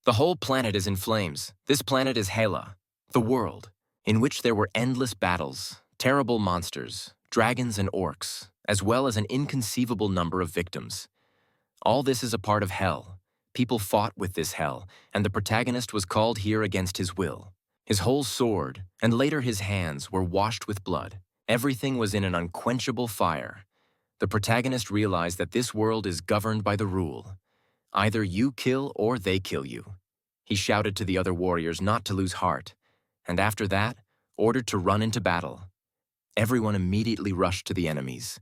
The whole planet is in flames. This planet is Yahello, the world, in which there were endless battles, terrible monsters, dragons and orcs, as well as an inconceivable number of victims. All this is a part of hell. People fought with this hell, and the protagonist was called here against his will. His whole sword, and later his hands, were washed with blood. Everything was in an unquenchable fire. The protagonist realized that this world is governed by the rule. Either you kill or they kill you. He shouted to the other warriors not to lose heart, and after that, ordered to run into battle. Everyone immediately rushed to the enemies.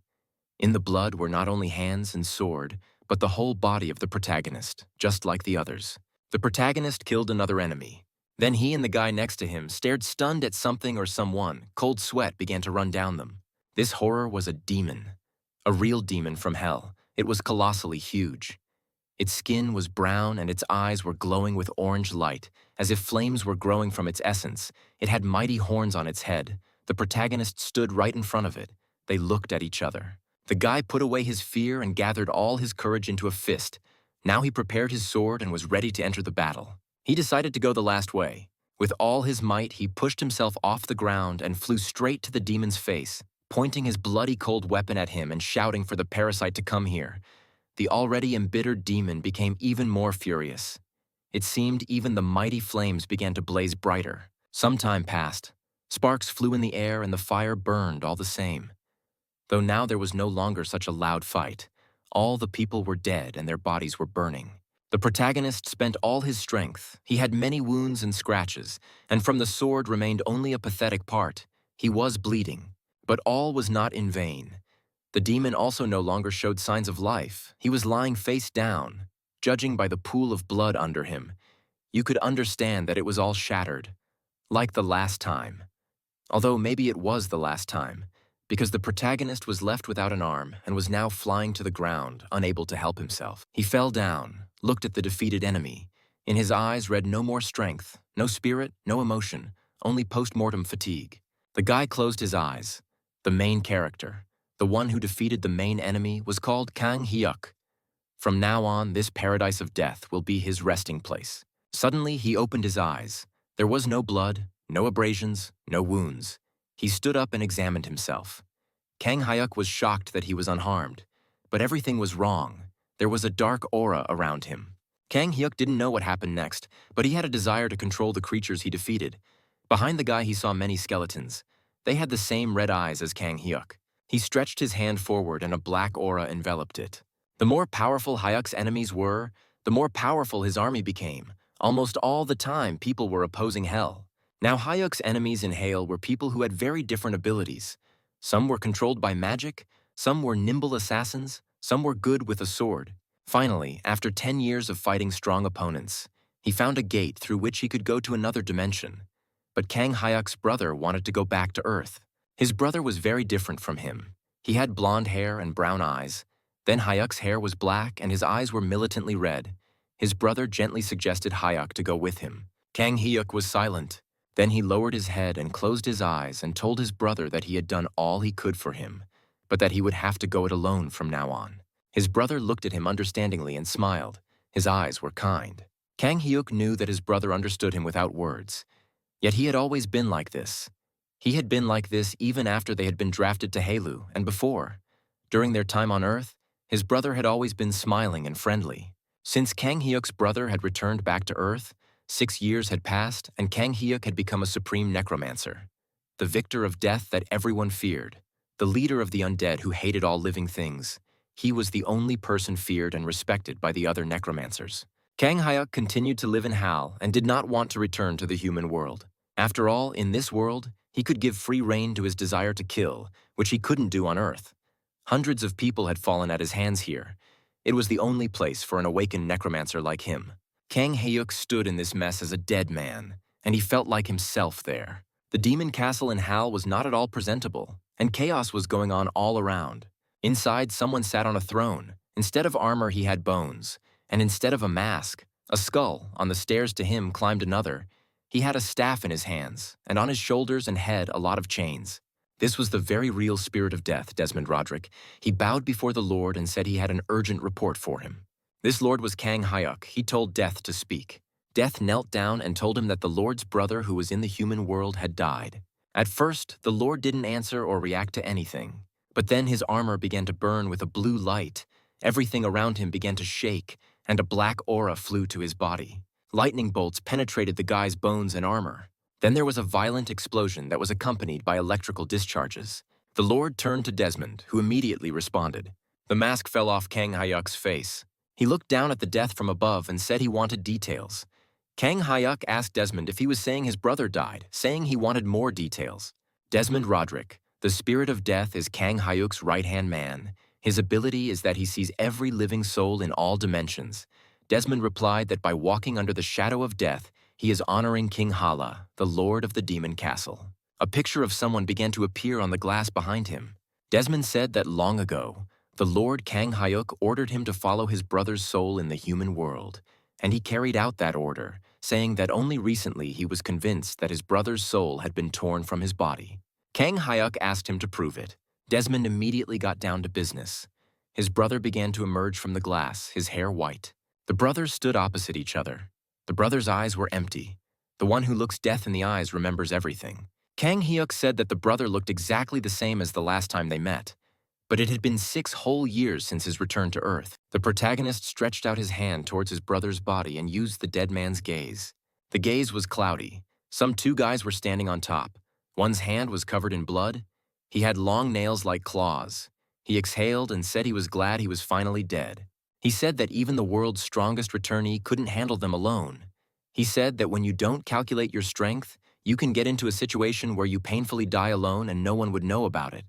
In the blood were not only hands and sword, but the whole body of the protagonist, just like the others. The protagonist killed another enemy. Then he and the guy next to him stared stunned at something or someone. Cold sweat began to run down them. This horror was a demon. A real demon from hell. It was colossally huge. Its skin was brown and its eyes were glowing with orange light, as if flames were growing from its essence. It had mighty horns on its head. The protagonist stood right in front of it. They looked at each other. The guy put away his fear and gathered all his courage into a fist. Now he prepared his sword and was ready to enter the battle. He decided to go the last way. With all his might, he pushed himself off the ground and flew straight to the demon's face, pointing his bloody cold weapon at him and shouting for the parasite to come here. The already embittered demon became even more furious. It seemed even the mighty flames began to blaze brighter. Some time passed. Sparks flew in the air and the fire burned all the same. Though now there was no longer such a loud fight. All the people were dead and their bodies were burning. The protagonist spent all his strength. He had many wounds and scratches, and from the sword remained only a pathetic part. He was bleeding, but all was not in vain. The demon also no longer showed signs of life. He was lying face down. Judging by the pool of blood under him, you could understand that it was all shattered, like the last time. Although maybe it was the last time, because the protagonist was left without an arm and was now flying to the ground, unable to help himself. He fell down, looked at the defeated enemy. In his eyes read no more strength, no spirit, no emotion, only post-mortem fatigue. The guy closed his eyes. The main character, the one who defeated the main enemy, was called Kang Hyuk. From now on, this paradise of death will be his resting place. Suddenly, he opened his eyes. There was no blood, no abrasions, no wounds. He stood up and examined himself. Kang Hyuk was shocked that he was unharmed, but everything was wrong. There was a dark aura around him. Kang Hyuk didn't know what happened next, but he had a desire to control the creatures he defeated. Behind the guy, he saw many skeletons. They had the same red eyes as Kang Hyuk. He stretched his hand forward and a black aura enveloped it. The more powerful Hyuk's enemies were, the more powerful his army became. Almost all the time, people were opposing hell. Now Hyuk's enemies in Yahello were people who had very different abilities. Some were controlled by magic, some were nimble assassins, some were good with a sword. Finally, after 10 years of fighting strong opponents, he found a gate through which he could go to another dimension. But Kang Hyuk's brother wanted to go back to Earth. His brother was very different from him. He had blonde hair and brown eyes. Then Hyuk's hair was black and his eyes were militantly red. His brother gently suggested Hyuk to go with him. Kang Hyuk was silent. Then he lowered his head and closed his eyes and told his brother that he had done all he could for him, but that he would have to go it alone from now on. His brother looked at him understandingly and smiled. His eyes were kind. Kang Hyuk knew that his brother understood him without words. Yet he had always been like this. He had been like this even after they had been drafted to Yahello and before. During their time on Earth, his brother had always been smiling and friendly. Since Kang Hyuk's brother had returned back to Earth, 6 years had passed and Kang Hyuk had become a supreme necromancer, the victor of death that everyone feared, the leader of the undead who hated all living things. He was the only person feared and respected by the other necromancers. Kang Hyuk continued to live in Yahello and did not want to return to the human world. After all, in this world, he could give free rein to his desire to kill, which he couldn't do on Earth. Hundreds of people had fallen at his hands here. It was the only place for an awakened necromancer like him. Kang Hyuk stood in this mess as a dead man, and he felt like himself there. The demon castle in Yahello was not at all presentable, and chaos was going on all around. Inside, someone sat on a throne. Instead of armor, he had bones, and instead of a mask, a skull. On the stairs to him climbed another. He had a staff in his hands, and on his shoulders and head a lot of chains. This was the very real spirit of death, Desmond Roderick. He bowed before the Lord and said he had an urgent report for him. This lord was Kang Hyuk. He told death to speak. Death knelt down and told him that the Lord's brother who was in the human world had died. At first, the Lord didn't answer or react to anything. But then his armor began to burn with a blue light. Everything around him began to shake, and a black aura flew to his body. Lightning bolts penetrated the guy's bones and armor. Then there was a violent explosion that was accompanied by electrical discharges. The Lord turned to Desmond, who immediately responded. The mask fell off Kang Hyuk's face. He looked down at the death from above and said he wanted details. Kang Hyuk asked Desmond if he was saying his brother died, saying he wanted more details. Desmond Roderick, the spirit of death, is Kang Hyuk's right-hand man. His ability is that he sees every living soul in all dimensions. Desmond replied that by walking under the shadow of death, he is honoring King Hala, the lord of the demon castle. A picture of someone began to appear on the glass behind him. Desmond said that long ago, the Lord Kang Hyuk ordered him to follow his brother's soul in the human world, and he carried out that order, saying that only recently he was convinced that his brother's soul had been torn from his body. Kang Hyuk asked him to prove it. Desmond immediately got down to business. His brother began to emerge from the glass, his hair white. The brothers stood opposite each other. The brother's eyes were empty. The one who looks death in the eyes remembers everything. Kang Hyuk said that the brother looked exactly the same as the last time they met. But it had been 6 whole years since his return to Earth. The protagonist stretched out his hand towards his brother's body and used the dead man's gaze. The gaze was cloudy. Some 2 guys were standing on top. One's hand was covered in blood. He had long nails like claws. He exhaled and said he was glad he was finally dead. He said that even the world's strongest returnee couldn't handle them alone. He said that when you don't calculate your strength, you can get into a situation where you painfully die alone and no one would know about it.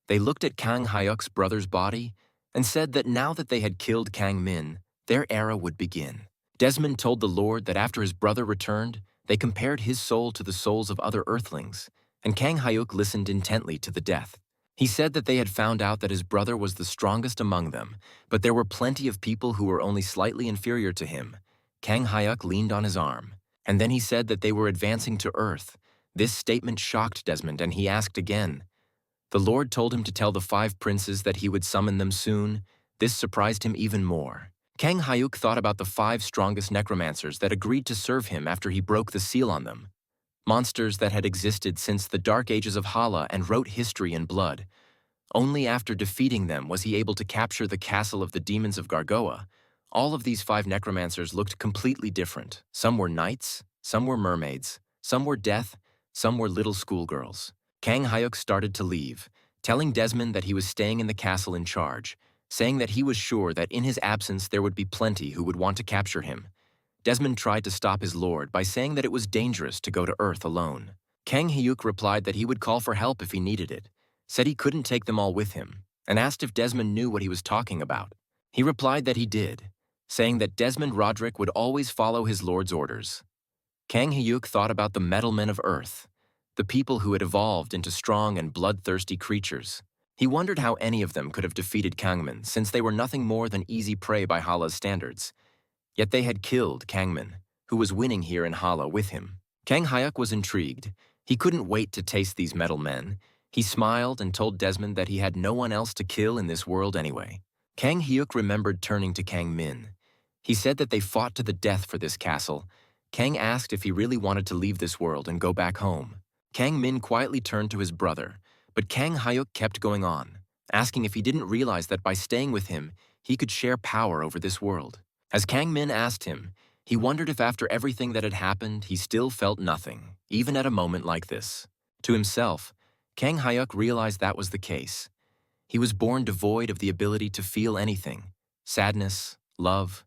They looked at Kang Hyuk's brother's body and said that now that they had killed Kang Min, their era would begin. Desmond told the Lord that after his brother returned, they compared his soul to the souls of other Earthlings, and Kang Hyuk listened intently to the death. He said that they had found out that his brother was the strongest among them, but there were plenty of people who were only slightly inferior to him. Kang Hyuk leaned on his arm, and then he said that they were advancing to Earth. This statement shocked Desmond, and he asked again. The Lord told him to tell the 5 princes that he would summon them soon. This surprised him even more. Kang Hyuk thought about the 5 strongest necromancers that agreed to serve him after he broke the seal on them. Monsters that had existed since the dark ages of Hala and wrote history in blood. Only after defeating them was he able to capture the castle of the demons of Gargoa. All of these 5 necromancers looked completely different. Some were knights, some were mermaids, some were death, some were little schoolgirls. Kang Hyuk started to leave, telling Desmond that he was staying in the castle in charge, saying that he was sure that in his absence there would be plenty who would want to capture him. Desmond tried to stop his lord by saying that it was dangerous to go to Earth alone. Kang Hyuk replied that he would call for help if he needed it, said he couldn't take them all with him, and asked if Desmond knew what he was talking about. He replied that he did, saying that Desmond Roderick would always follow his lord's orders. Kang Hyuk thought about the metal men of Earth, the people who had evolved into strong and bloodthirsty creatures. He wondered how any of them could have defeated Kangmin, since they were nothing more than easy prey by Hala's standards. Yet they had killed Kangmin, who was winning here in Hala with him. Kang Hyuk was intrigued. He couldn't wait to taste these metal men. He smiled and told Desmond that he had no one else to kill in this world anyway. Kang Hyuk remembered turning to Kang Min. He said that they fought to the death for this castle. Kang asked if he really wanted to leave this world and go back home. Kang Min quietly turned to his brother, but Kang Hyuk kept going on, asking if he didn't realize that by staying with him, he could share power over this world. As Kang Min asked him, he wondered if after everything that had happened, he still felt nothing, even at a moment like this. To himself, Kang Hyuk realized that was the case. He was born devoid of the ability to feel anything, sadness, love.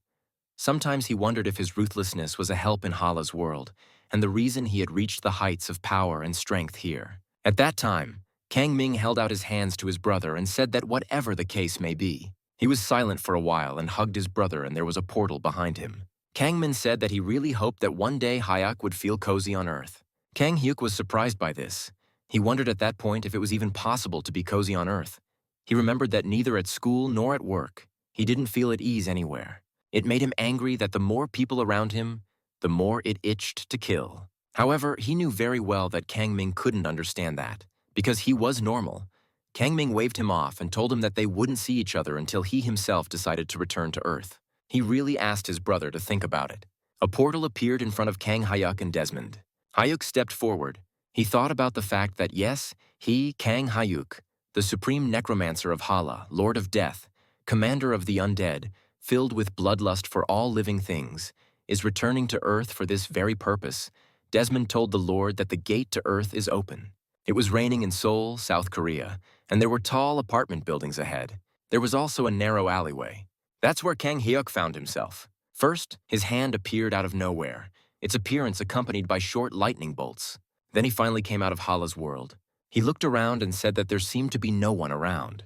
Sometimes he wondered if his ruthlessness was a help in Hala's world, and the reason he had reached the heights of power and strength here. At that time, Kang Ming held out his hands to his brother and said that whatever the case may be. He was silent for a while and hugged his brother, and there was a portal behind him. Kang Min said that he really hoped that one day Hyuk would feel cozy on Earth. Kang Hyuk was surprised by this. He wondered at that point if it was even possible to be cozy on Earth. He remembered that neither at school nor at work, he didn't feel at ease anywhere. It made him angry that the more people around him, the more it itched to kill. However, he knew very well that Kang Ming couldn't understand that, because he was normal. Kang Ming waved him off and told him that they wouldn't see each other until he himself decided to return to Earth. He really asked his brother to think about it. A portal appeared in front of Kang Hyuk and Desmond. Hyuk stepped forward. He thought about the fact that yes, he, Kang Hyuk, the supreme necromancer of Hala, Lord of Death, commander of the undead, filled with bloodlust for all living things, is returning to Earth for this very purpose. Desmond told the Lord that the gate to Earth is open. It was raining in Seoul, South Korea, and there were tall apartment buildings ahead. There was also a narrow alleyway. That's where Kang Hyuk found himself. First, his hand appeared out of nowhere, its appearance accompanied by short lightning bolts. Then he finally came out of Hala's world. He looked around and said that there seemed to be no one around.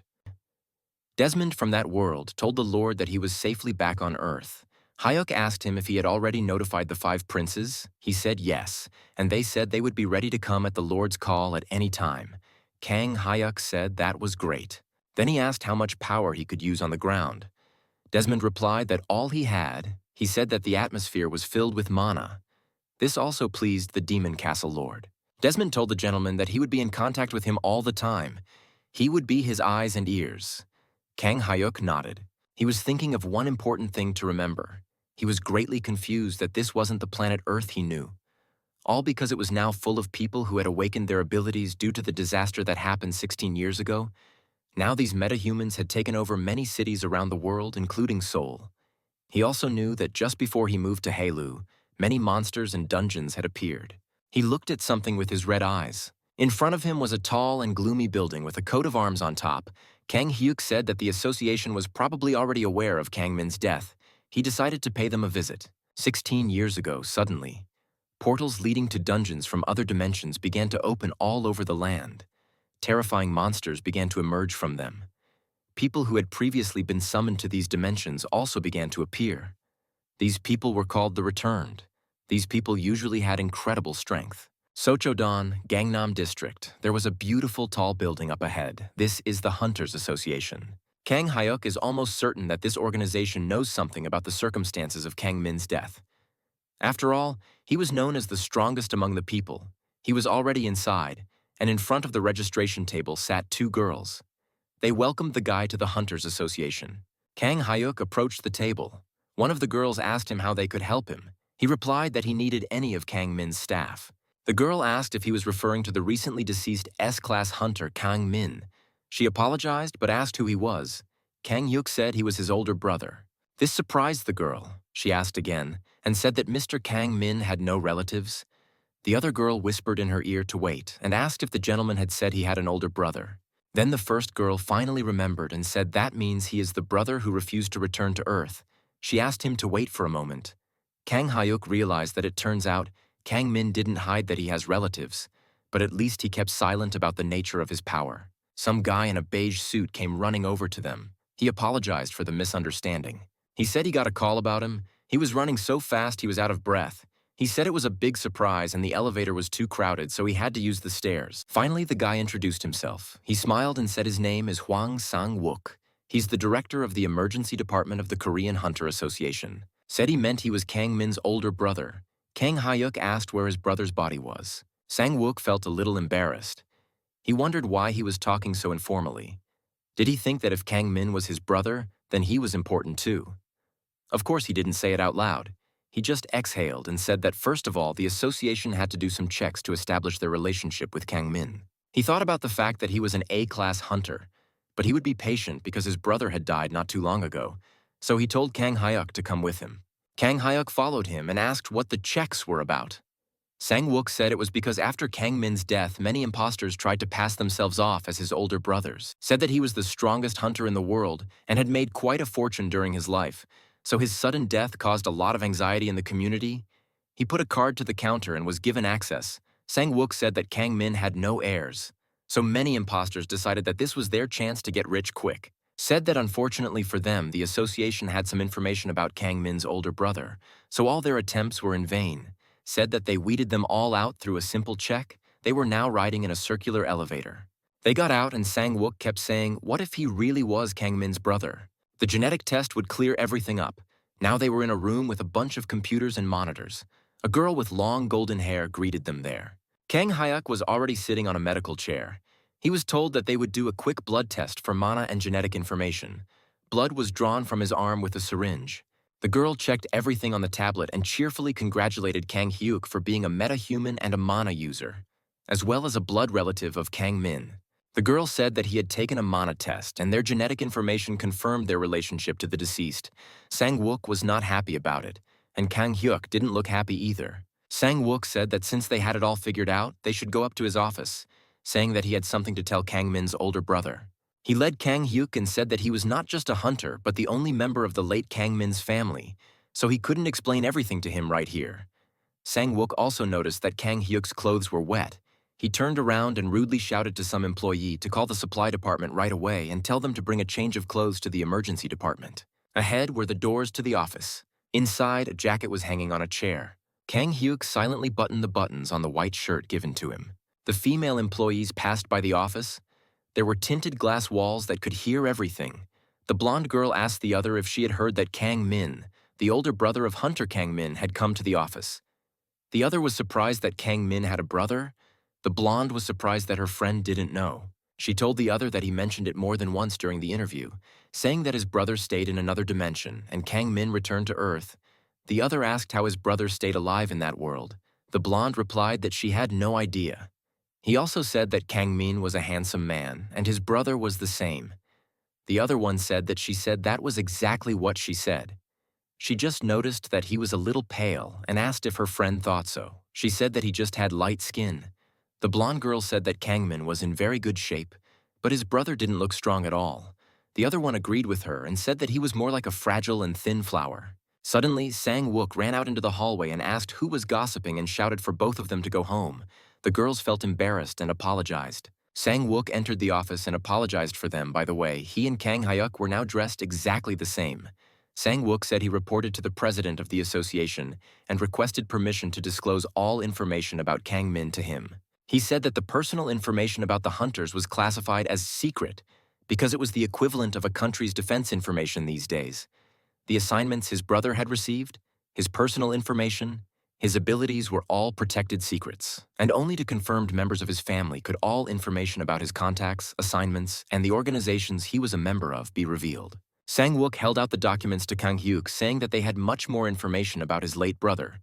Desmond from that world told the Lord that he was safely back on Earth. Hyuk asked him if he had already notified the 5 princes. He said yes, and they said they would be ready to come at the Lord's call at any time. Kang Hyuk said that was great. Then he asked how much power he could use on the ground. Desmond replied that all he had. He said that the atmosphere was filled with mana. This also pleased the Demon Castle Lord. Desmond told the gentleman that he would be in contact with him all the time. He would be his eyes and ears. Kang Hyuk nodded. He was thinking of one important thing to remember. He was greatly confused that this wasn't the planet Earth he knew. All because it was now full of people who had awakened their abilities due to the disaster that happened 16 years ago. Now these metahumans had taken over many cities around the world, including Seoul. He also knew that just before he moved to Yahello, many monsters and dungeons had appeared. He looked at something with his red eyes. In front of him was a tall and gloomy building with a coat of arms on top. Kang Hyuk said that the association was probably already aware of Kang Min's death. He decided to pay them a visit. 16 years ago, suddenly, portals leading to dungeons from other dimensions began to open all over the land. Terrifying monsters began to emerge from them. People who had previously been summoned to these dimensions also began to appear. These people were called the Returned. These people usually had incredible strength. Sochodon, Gangnam District. There was a beautiful tall building up ahead. This is the Hunters Association. Kang Hyuk is almost certain that this organization knows something about the circumstances of Kang Min's death. After all, he was known as the strongest among the people. He was already inside, and in front of the registration table sat 2 girls. They welcomed the guy to the Hunters Association. Kang Hyuk approached the table. One of the girls asked him how they could help him. He replied that he needed any of Kang Min's staff. The girl asked if he was referring to the recently deceased S-class hunter Kang Min. She apologized but asked who he was. Kang Hyuk said he was his older brother. This surprised the girl. She asked again and said that Mr. Kang Min had no relatives. The other girl whispered in her ear to wait and asked if the gentleman had said he had an older brother. Then the first girl finally remembered and said that means he is the brother who refused to return to Earth. She asked him to wait for a moment. Kang Hyuk realized that it turns out Kang Min didn't hide that he has relatives, but at least he kept silent about the nature of his power. Some guy in a beige suit came running over to them. He apologized for the misunderstanding. He said he got a call about him. He was running so fast he was out of breath. He said it was a big surprise and the elevator was too crowded, so he had to use the stairs. Finally, the guy introduced himself. He smiled and said his name is Hwang Sang-wook. He's the director of the emergency department of the Korean Hunter Association. Said he meant he was Kang Min's older brother. Kang Hyuk asked where his brother's body was. Sang-wook felt a little embarrassed. He wondered why he was talking so informally. Did he think that if Kang Min was his brother, then he was important too? Of course he didn't say it out loud. He just exhaled and said that first of all, the association had to do some checks to establish their relationship with Kang Min. He thought about the fact that he was an A-class hunter, but he would be patient because his brother had died not too long ago, so he told Kang Hyuk to come with him. Kang Hyuk followed him and asked what the checks were about. Sang-wook said it was because after Kang Min's death, many imposters tried to pass themselves off as his older brothers, said that he was the strongest hunter in the world and had made quite a fortune during his life, so his sudden death caused a lot of anxiety in the community. He put a card to the counter and was given access. Sang-wook said that Kang Min had no heirs, so many imposters decided that this was their chance to get rich quick. Said that unfortunately for them, the association had some information about Kang Min's older brother, so all their attempts were in vain. Said that they weeded them all out through a simple check. They were now riding in a circular elevator. They got out and Sang-wook kept saying, what if he really was Kang Min's brother? The genetic test would clear everything up. Now they were in a room with a bunch of computers and monitors. A girl with long golden hair greeted them there. Kang Hyuk was already sitting on a medical chair. He was told that they would do a quick blood test for mana and genetic information. Blood was drawn from his arm with a syringe. The girl checked everything on the tablet and cheerfully congratulated Kang Hyuk for being a metahuman and a mana user, as well as a blood relative of Kang Min. The girl said that he had taken a mana test and their genetic information confirmed their relationship to the deceased. Sang-wook was not happy about it, and Kang Hyuk didn't look happy either. Sang-wook said that since they had it all figured out, they should go up to his office, saying that he had something to tell Kang Min's older brother. He led Kang Hyuk and said that he was not just a hunter but the only member of the late Kang Min's family, so he couldn't explain everything to him right here. Sang-wook also noticed that Kang Hyuk's clothes were wet. He turned around and rudely shouted to some employee to call the supply department right away and tell them to bring a change of clothes to the emergency department. Ahead were the doors to the office. Inside, a jacket was hanging on a chair. Kang Hyuk silently buttoned the buttons on the white shirt given to him. The female employees passed by the office. There were tinted glass walls that could hear everything. The blonde girl asked the other if she had heard that Kang Min, the older brother of Hunter Kang Min, had come to the office. The other was surprised that Kang Min had a brother. The blonde was surprised that her friend didn't know. She told the other that he mentioned it more than once during the interview, saying that his brother stayed in another dimension and Kang Min returned to Earth. The other asked how his brother stayed alive in that world. The blonde replied that she had no idea. He also said that Kang Min was a handsome man and his brother was the same. The other one said that she said that was exactly what she said. She just noticed that he was a little pale and asked if her friend thought so. She said that he just had light skin. The blonde girl said that Kang Min was in very good shape, but his brother didn't look strong at all. The other one agreed with her and said that he was more like a fragile and thin flower. Suddenly, Sang-wook ran out into the hallway and asked who was gossiping and shouted for both of them to go home. The girls felt embarrassed and apologized. Sang-wook entered the office and apologized for them. By the way, he and Kang Hyuk were now dressed exactly the same. Sang-wook said he reported to the president of the association and requested permission to disclose all information about Kang Min to him. He said that the personal information about the hunters was classified as secret because it was the equivalent of a country's defense information these days. The assignments his brother had received, his personal information, his abilities were all protected secrets, and only to confirmed members of his family could all information about his contacts, assignments, and the organizations he was a member of be revealed. Sang-wook held out the documents to Kang Hyuk, saying that they had much more information about his late brother,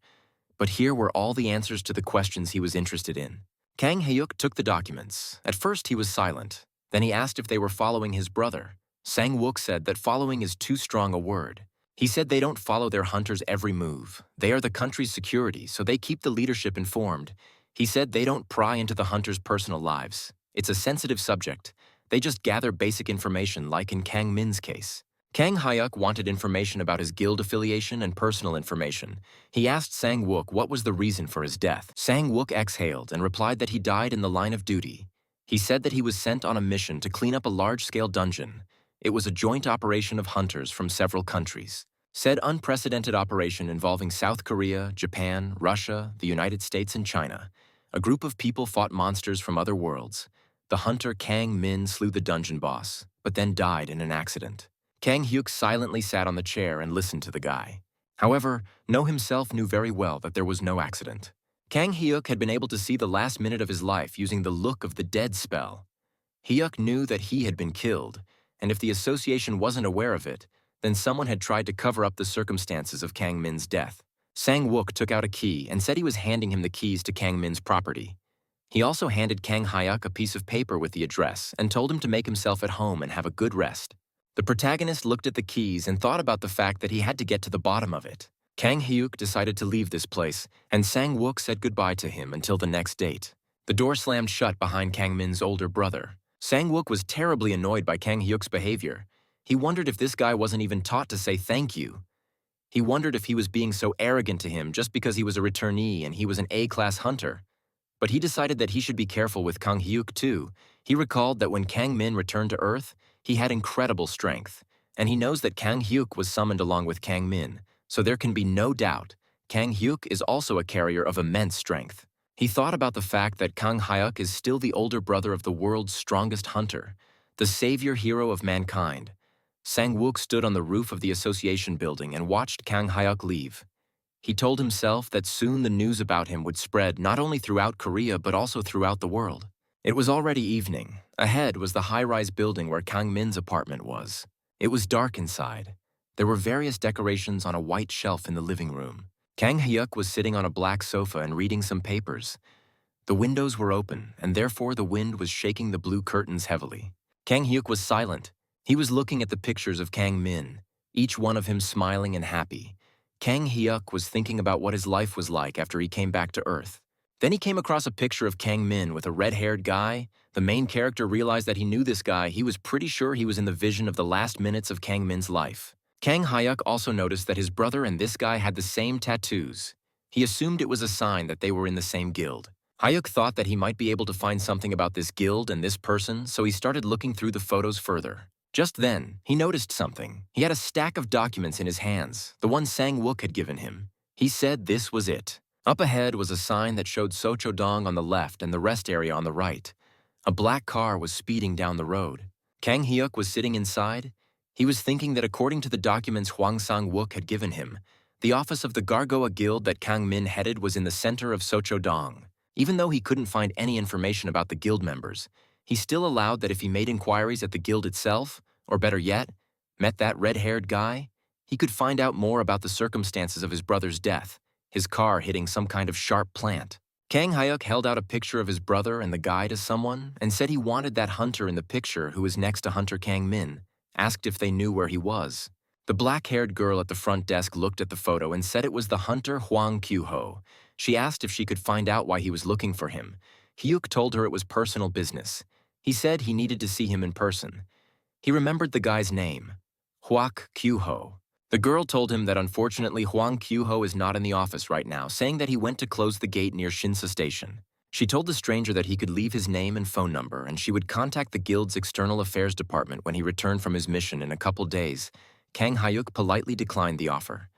but here were all the answers to the questions he was interested in. Kang Hyuk took the documents. At first he was silent. Then he asked if they were following his brother. Sang-wook said that following is too strong a word. He said they don't follow their hunters' every move. They are the country's security, so they keep the leadership informed. He said they don't pry into the hunters' personal lives. It's a sensitive subject. They just gather basic information like in Kang Min's case. Kang Hyuk wanted information about his guild affiliation and personal information. He asked Sang-wook what was the reason for his death. Sang-wook exhaled and replied that he died in the line of duty. He said that he was sent on a mission to clean up a large-scale dungeon. It was a joint operation of hunters from several countries. Said unprecedented operation involving South Korea, Japan, Russia, the United States, and China. A group of people fought monsters from other worlds. The hunter Kang Min slew the dungeon boss, but then died in an accident. Kang Hyuk silently sat on the chair and listened to the guy. However, No himself knew very well that there was no accident. Kang Hyuk had been able to see the last minute of his life using the look of the dead spell. Hyuk knew that he had been killed, and if the association wasn't aware of it, then someone had tried to cover up the circumstances of Kang Min's death. Sang-wook took out a key and said he was handing him the keys to Kang Min's property. He also handed Kang Hyuk a piece of paper with the address and told him to make himself at home and have a good rest. The protagonist looked at the keys and thought about the fact that he had to get to the bottom of it. Kang Hyuk decided to leave this place, and Sang-wook said goodbye to him until the next date. The door slammed shut behind Kang Min's older brother. Sang-wook was terribly annoyed by Kang Hyuk's behavior. He wondered if this guy wasn't even taught to say thank you. He wondered if he was being so arrogant to him just because he was a returnee and he was an A-class hunter. But he decided that he should be careful with Kang Hyuk too. He recalled that when Kang Min returned to Earth, he had incredible strength, and he knows that Kang Hyuk was summoned along with Kang Min, so there can be no doubt Kang Hyuk is also a carrier of immense strength. He thought about the fact that Kang Hyuk is still the older brother of the world's strongest hunter, the savior hero of mankind. Sang-wook stood on the roof of the association building and watched Kang Hyuk leave. He told himself that soon the news about him would spread not only throughout Korea but also throughout the world. It was already evening. Ahead was the high-rise building where Kang Min's apartment was. It was dark inside. There were various decorations on a white shelf in the living room. Kang Hyuk was sitting on a black sofa and reading some papers. The windows were open, and therefore the wind was shaking the blue curtains heavily. Kang Hyuk was silent. He was looking at the pictures of Kang Min, each one of him smiling and happy. Kang Hyuk was thinking about what his life was like after he came back to Earth. Then he came across a picture of Kang Min with a red-haired guy. The main character realized that he knew this guy. He was pretty sure he was in the vision of the last minutes of Kang Min's life. Kang Hyuk also noticed that his brother and this guy had the same tattoos. He assumed it was a sign that they were in the same guild. Hyuk thought that he might be able to find something about this guild and this person, so he started looking through the photos further. Just then, he noticed something. He had a stack of documents in his hands, the one Sang-wook had given him. He said this was it. Up ahead was a sign that showed Sochodong on the left and the rest area on the right. A black car was speeding down the road. Kang Hyuk was sitting inside. He was thinking that according to the documents Hwang Sang-wook had given him, the office of the Gargoa Guild that Kang Min headed was in the center of Sochodong. Even though he couldn't find any information about the guild members, he still allowed that if he made inquiries at the guild itself, or better yet, met that red-haired guy, he could find out more about the circumstances of his brother's death, his car hitting some kind of sharp plant. Kang Hyuk held out a picture of his brother and the guy to someone and said he wanted that hunter in the picture who was next to Hunter Kang Min, asked if they knew where he was. The black-haired girl at the front desk looked at the photo and said it was the hunter Hwang Kyu-ho. She asked if she could find out why he was looking for him. Hyuk told her it was personal business. He said he needed to see him in person. He remembered the guy's name, Hwang Kyu-ho. The girl told him that unfortunately Hwang Kyu-ho is not in the office right now, saying that he went to close the gate near Shinsa Station. She told the stranger that he could leave his name and phone number and she would contact the guild's external affairs department when he returned from his mission in a couple days. Kang Hyuk politely declined the offer.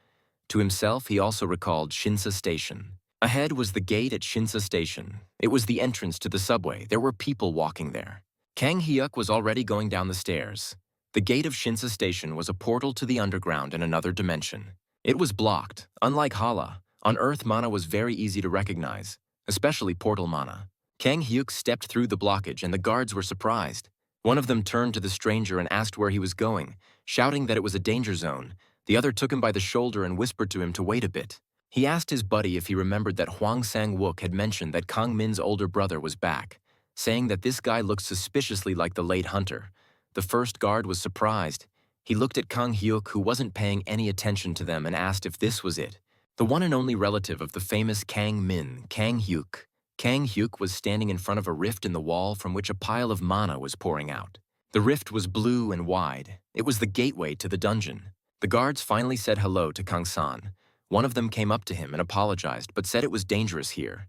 To himself, he also recalled Shinsa Station. Ahead was the gate at Shinsa Station. It was the entrance to the subway. There were people walking there. Kang Hyuk was already going down the stairs. The gate of Shinsa Station was a portal to the underground in another dimension. It was blocked. Unlike Hala, on Earth mana was very easy to recognize, especially portal mana. Kang Hyuk stepped through the blockage and the guards were surprised. One of them turned to the stranger and asked where he was going, shouting that it was a danger zone. The other took him by the shoulder and whispered to him to wait a bit. He asked his buddy if he remembered that Hwang Sang-wook had mentioned that Kang Min's older brother was back, saying that this guy looked suspiciously like the late hunter. The first guard was surprised. He looked at Kang Hyuk, who wasn't paying any attention to them, and asked if this was it. The one and only relative of the famous Kang Min, Kang Hyuk. Kang Hyuk was standing in front of a rift in the wall from which a pile of mana was pouring out. The rift was blue and wide. It was the gateway to the dungeon. The guards finally said hello to Kang San. One of them came up to him and apologized, but said it was dangerous here.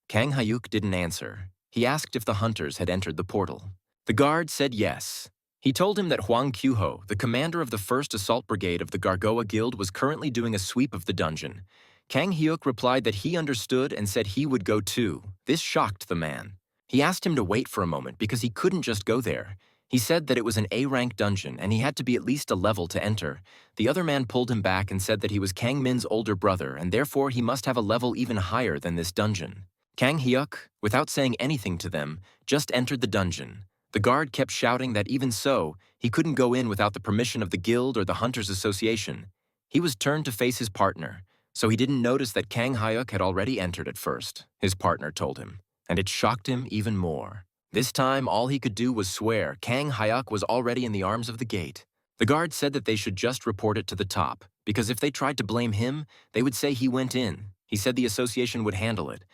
Kang Hyuk didn't answer. He asked if the hunters had entered the portal. The guard said yes. He told him that Hwang Kyu-ho, the commander of the 1st Assault Brigade of the Gargoa Guild, was currently doing a sweep of the dungeon. Kang Hyuk replied that he understood and said he would go too. This shocked the man. He asked him to wait for a moment because he couldn't just go there. He said that it was an A-rank dungeon and he had to be at least a level to enter. The other man pulled him back and said that he was Kang Min's older brother and therefore he must have a level even higher than this dungeon. Kang Hyuk, without saying anything to them, just entered the dungeon. The guard kept shouting that even so, he couldn't go in without the permission of the guild or the Hunters Association. He was turned to face his partner, so he didn't notice that Kang Hyuk had already entered at first, his partner told him, and it shocked him even more. This time, all he could do was swear Kang Hyuk was already in the arms of the gate. The guard said that they should just report it to the top, because if they tried to blame him, they would say he went in. He said the association would handle it.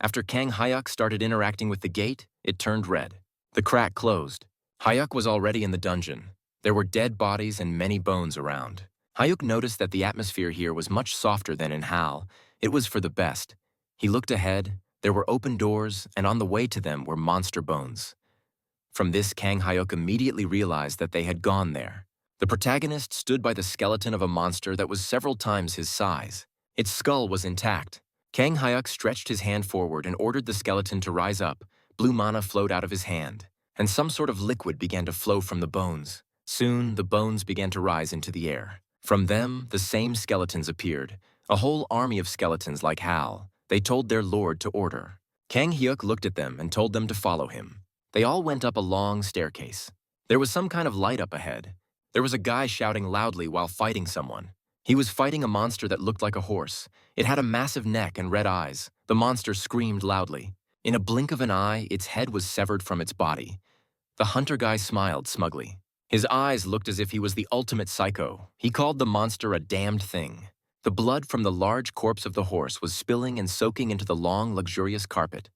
After Kang Hyuk started interacting with the gate, it turned red. The crack closed. Hyuk was already in the dungeon. There were dead bodies and many bones around. Hyuk noticed that the atmosphere here was much softer than in Hal. It was for the best. He looked ahead. There were open doors, and on the way to them were monster bones. From this, Kang Hyuk immediately realized that they had gone there. The protagonist stood by the skeleton of a monster that was several times his size. Its skull was intact. Kang Hyuk stretched his hand forward and ordered the skeleton to rise up. Blue mana flowed out of his hand, and some sort of liquid began to flow from the bones. Soon, the bones began to rise into the air. From them, the same skeletons appeared, a whole army of skeletons like Hal. They told their lord to order. Kang Hyuk looked at them and told them to follow him. They all went up a long staircase. There was some kind of light up ahead. There was a guy shouting loudly while fighting someone. He was fighting a monster that looked like a horse. It had a massive neck and red eyes. The monster screamed loudly. In a blink of an eye, its head was severed from its body. The hunter guy smiled smugly. His eyes looked as if he was the ultimate psycho. He called the monster a damned thing. The blood from the large corpse of the horse was spilling and soaking into the long, luxurious carpet.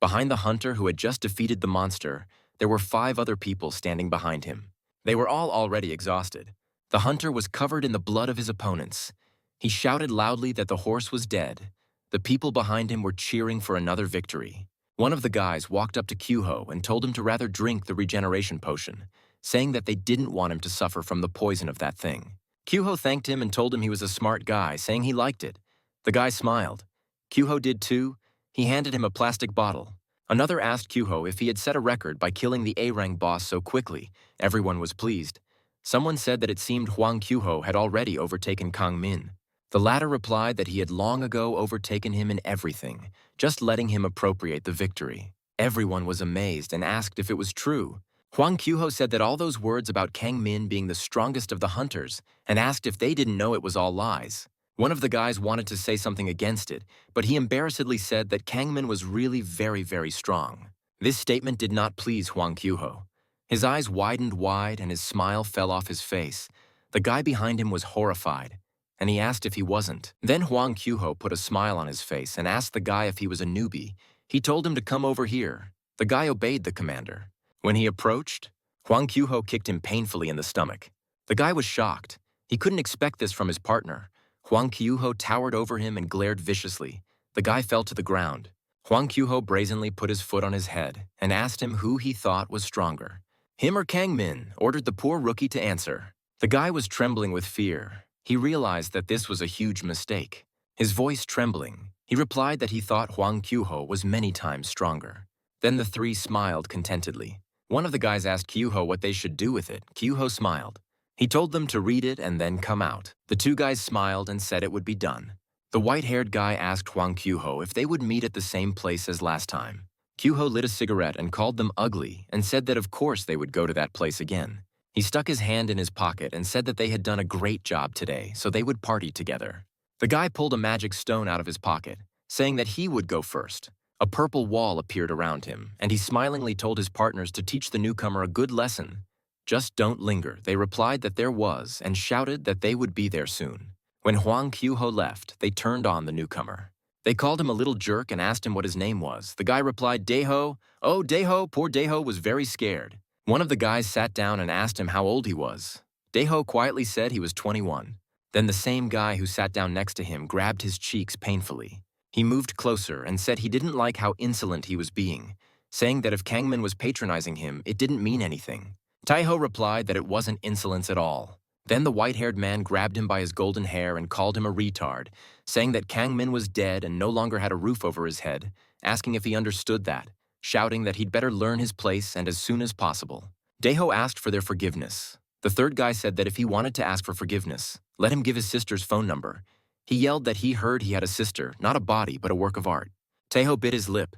Behind the hunter who had just defeated the monster, there were 5 other people standing behind him. They were all already exhausted. The hunter was covered in the blood of his opponents. He shouted loudly that the horse was dead. The people behind him were cheering for another victory. One of the guys walked up to Kyuho and told him to rather drink the regeneration potion, saying that they didn't want him to suffer from the poison of that thing. Kyuho thanked him and told him he was a smart guy, saying he liked it. The guy smiled. Kyuho did too. He handed him a plastic bottle. Another asked Kyuho if he had set a record by killing the A-rank boss so quickly. Everyone was pleased. Someone said that it seemed Huang Kyuho had already overtaken Kang Min. The latter replied that he had long ago overtaken him in everything, just letting him appropriate the victory. Everyone was amazed and asked if it was true. Huang Kyuho said that all those words about Kang Min being the strongest of the hunters and asked if they didn't know it was all lies. One of the guys wanted to say something against it, but he embarrassedly said that Kang Min was really very, very strong. This statement did not please Huang Kyuho. His eyes widened wide and his smile fell off his face. The guy behind him was horrified, and he asked if he wasn't. Then Huang Kyuho put a smile on his face and asked the guy if he was a newbie. He told him to come over here. The guy obeyed the commander. When he approached, Huang Kyuho kicked him painfully in the stomach. The guy was shocked. He couldn't expect this from his partner. Huang Kyuho towered over him and glared viciously. The guy fell to the ground. Huang Kyuho brazenly put his foot on his head and asked him who he thought was stronger. Him or Kang Min, ordered the poor rookie to answer. The guy was trembling with fear. He realized that this was a huge mistake. His voice trembling, he replied that he thought Huang Kyuho was many times stronger. Then the 3 smiled contentedly. One of the guys asked Kyuho what they should do with it. Kyuho smiled. He told them to read it and then come out. The 2 guys smiled and said it would be done. The white-haired guy asked Huang Kyuho if they would meet at the same place as last time. Kyuho lit a cigarette and called them ugly and said that of course they would go to that place again. He stuck his hand in his pocket and said that they had done a great job today, so they would party together. The guy pulled a magic stone out of his pocket, saying that he would go first. A purple wall appeared around him, and he smilingly told his partners to teach the newcomer a good lesson. Just don't linger, they replied that there was, and shouted that they would be there soon. When Huang Kyuho left, they turned on the newcomer. They called him a little jerk and asked him what his name was. The guy replied, Daeho. Oh, Daeho, poor Daeho was very scared. One of the guys sat down and asked him how old he was. Daeho quietly said he was 21. Then the same guy who sat down next to him grabbed his cheeks painfully. He moved closer and said he didn't like how insolent he was being, saying that if Kang Min was patronizing him, it didn't mean anything. Daeho replied that it wasn't insolence at all. Then the white-haired man grabbed him by his golden hair and called him a retard, saying that Kang Min was dead and no longer had a roof over his head, asking if he understood that, shouting that he'd better learn his place and as soon as possible. Daeho asked for their forgiveness. The 3rd guy said that if he wanted to ask for forgiveness, let him give his sister's phone number. He yelled that he heard he had a sister, not a body, but a work of art. Daeho bit his lip.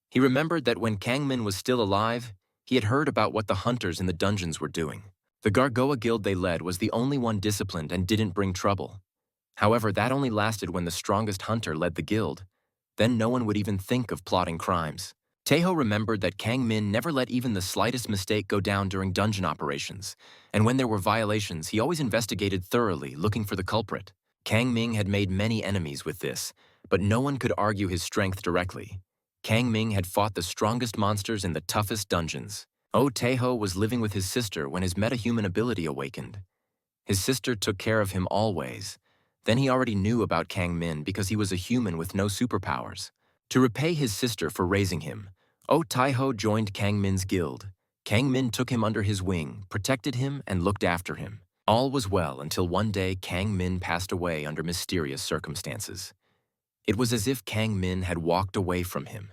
He remembered that when Kang Min was still alive, he had heard about what the hunters in the dungeons were doing. The Gargoa guild they led was the only one disciplined and didn't bring trouble. However, that only lasted when the strongest hunter led the guild. Then no one would even think of plotting crimes. Daeho remembered that Kang Min never let even the slightest mistake go down during dungeon operations, and when there were violations, he always investigated thoroughly, looking for the culprit. Kang Ming had made many enemies with this, but no one could argue his strength directly. Kang Ming had fought the strongest monsters in the toughest dungeons. Oh, Daeho was living with his sister when his metahuman ability awakened. His sister took care of him always. Then he already knew about Kang Min because he was a human with no superpowers. To repay his sister for raising him, Oh Daeho joined Kang Min's guild. Kang Min took him under his wing, protected him, and looked after him. All was well until one day Kang Min passed away under mysterious circumstances. It was as if Kang Min had walked away from him.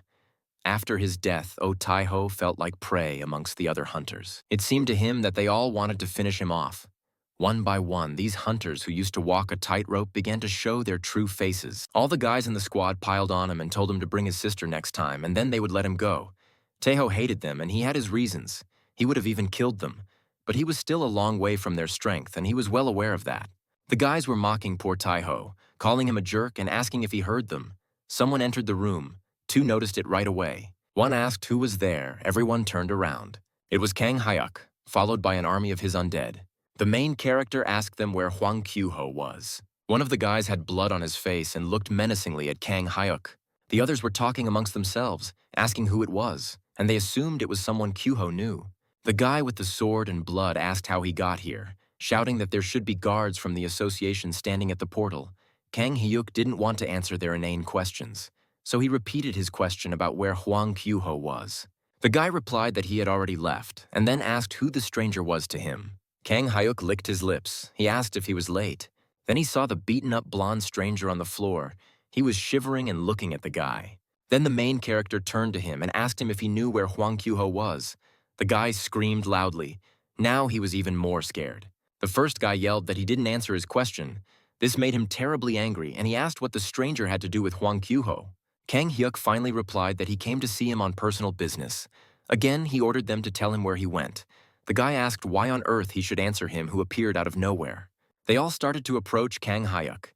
After his death, Oh Daeho felt like prey amongst the other hunters. It seemed to him that they all wanted to finish him off. One by one, these hunters who used to walk a tightrope began to show their true faces. All the guys in the squad piled on him and told him to bring his sister next time, and then they would let him go. Daeho hated them, and he had his reasons. He would have even killed them. but he was still a long way from their strength, and he was well aware of that. The guys were mocking poor Taiho, calling him a jerk and asking if he heard them. Someone entered the room. Two noticed it right away. One asked who was there. Everyone turned around. It was Kang Hyuk, followed by an army of his undead. The main character asked them where Hwang Kyuho was. One of the guys had blood on his face and looked menacingly at Kang Hyuk. The others were talking amongst themselves, asking who it was, and they assumed it was someone Kyuho knew. The guy with the sword and blood asked how he got here, shouting that there should be guards from the association standing at the portal. Kang Hyuk didn't want to answer their inane questions, so he repeated his question about where Hwang Kyuho was. The guy replied that he had already left, and then asked who the stranger was to him. Kang Hyuk licked his lips. He asked if he was late. Then he saw the beaten-up blonde stranger on the floor. He was shivering and looking at the guy. Then the main character turned to him and asked him if he knew where Hwang Kyuho was. The guy screamed loudly. Now he was even more scared. The first guy yelled that he didn't answer his question. This made him terribly angry, and he asked what the stranger had to do with Hwang Kyuho. Kang Hyuk finally replied that he came to see him on personal business. Again, he ordered them to tell him where he went. The guy asked why on earth he should answer him who appeared out of nowhere. They all started to approach Kang Hyuk.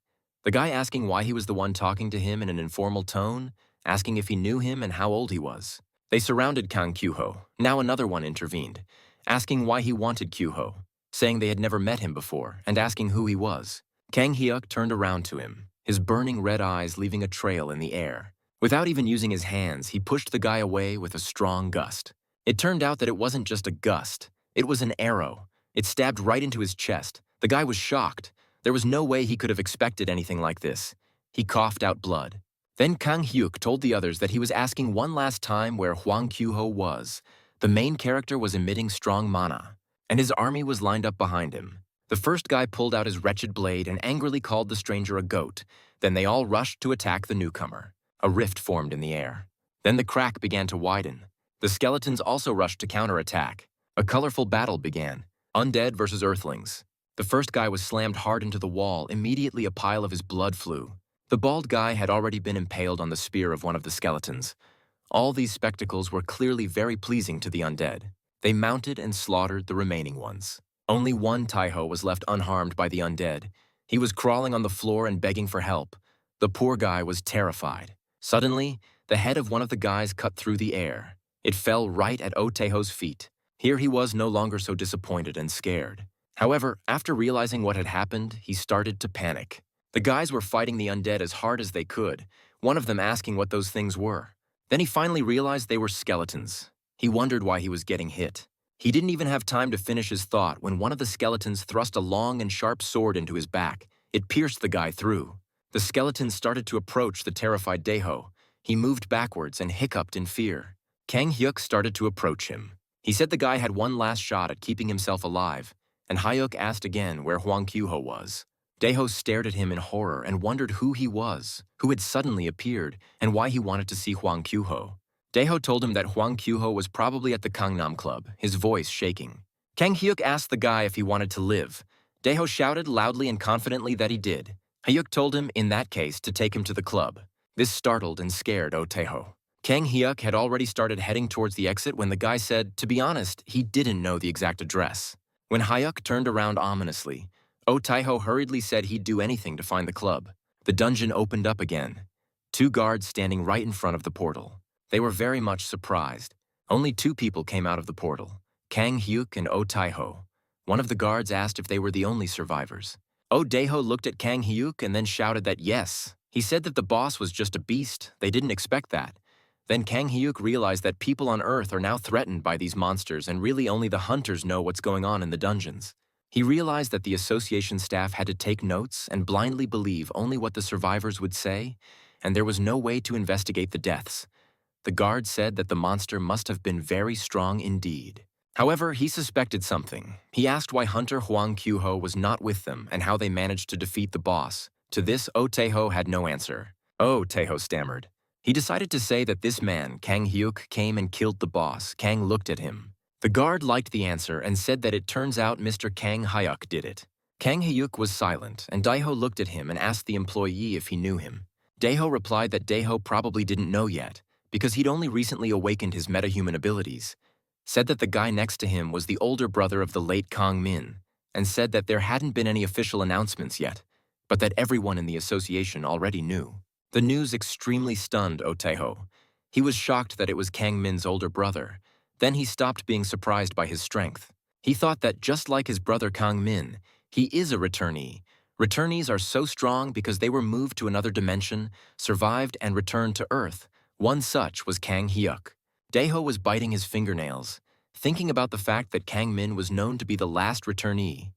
The guy asking why he was the one talking to him in an informal tone, asking if he knew him and how old he was. They surrounded Kang Kyuho. Now another one intervened, asking why he wanted Kyuho, saying they had never met him before, and asking who he was. Kang Hyuk turned around to him, his burning red eyes leaving a trail in the air. Without even using his hands, he pushed the guy away with a strong gust. It turned out that it wasn't just a gust. It was an arrow. It stabbed right into his chest. The guy was shocked. There was no way he could have expected anything like this. He coughed out blood. Then Kang Hyuk told the others that he was asking one last time where Hwang Kyuho was. The main character was emitting strong mana, and his army was lined up behind him. The first guy pulled out his wretched blade and angrily called the stranger a goat. Then they all rushed to attack the newcomer. A rift formed in the air. Then the crack began to widen. The skeletons also rushed to counterattack. A colorful battle began. Undead versus Earthlings. The first guy was slammed hard into the wall. Immediately a pile of his blood flew. The bald guy had already been impaled on the spear of one of the skeletons. All these spectacles were clearly very pleasing to the undead. They mounted and slaughtered the remaining ones. Only one Taiho was left unharmed by the undead. He was crawling on the floor and begging for help. The poor guy was terrified. Suddenly, the head of one of the guys cut through the air. It fell right at Taiho's feet. Here he was no longer so disappointed and scared. However, after realizing what had happened, he started to panic. The guys were fighting the undead as hard as they could, one of them asking what those things were. Then he finally realized they were skeletons. He wondered why he was getting hit. He didn't even have time to finish his thought when one of the skeletons thrust a long and sharp sword into his back. It pierced the guy through. The skeleton started to approach the terrified Daeho. He moved backwards and hiccuped in fear. Kang Hyuk started to approach him. He said the guy had one last shot at keeping himself alive, and Hyuk asked again where Hwang Kyuho was. Daeho stared at him in horror and wondered who he was, who had suddenly appeared, and why he wanted to see Hwang Kyuho. Daeho told him that Hwang Kyuho was probably at the Gangnam Club, his voice shaking. Kang Hyuk asked the guy if he wanted to live. Daeho shouted loudly and confidently that he did. Hyuk told him, in that case, to take him to the club. This startled and scared Daeho. Kang Hyuk had already started heading towards the exit when the guy said, to be honest, he didn't know the exact address. When Hyuk turned around ominously, Daeho hurriedly said he'd do anything to find the club. The dungeon opened up again. Two guards standing right in front of the portal. They were very much surprised. Only two people came out of the portal, Kang Hyuk and Daeho. One of the guards asked if they were the only survivors. Daeho looked at Kang Hyuk and then shouted that yes. He said that the boss was just a beast. They didn't expect that. Then Kang Hyuk realized that people on Earth are now threatened by these monsters and really only the hunters know what's going on in the dungeons. He realized that the association staff had to take notes and blindly believe only what the survivors would say, and there was no way to investigate the deaths. The guard said that the monster must have been very strong indeed. However, he suspected something. He asked why Hunter Hwang Kyuho was not with them and how they managed to defeat the boss. To this, Daeho had no answer. Daeho stammered. He decided to say that this man, Kang Hyuk, came and killed the boss. Kang looked at him. The guard liked the answer and said that it turns out Mr. Kang Hyuk did it. Kang Hyuk was silent, and Daeho looked at him and asked the employee if he knew him. Daeho replied that Daeho probably didn't know yet, because he'd only recently awakened his metahuman abilities. said that the guy next to him was the older brother of the late Kang Min, and said that there hadn't been any official announcements yet, but that everyone in the association already knew. The news extremely stunned Oh Taeho. He was shocked that it was Kang Min's older brother. Then he stopped being surprised by his strength. He thought that just like his brother Kang Min, he is a returnee. Returnees are so strong because they were moved to another dimension, survived, and returned to Earth. One such was Kang Hyuk. Daeho was biting his fingernails, thinking about the fact that Kang Min was known to be the last returnee.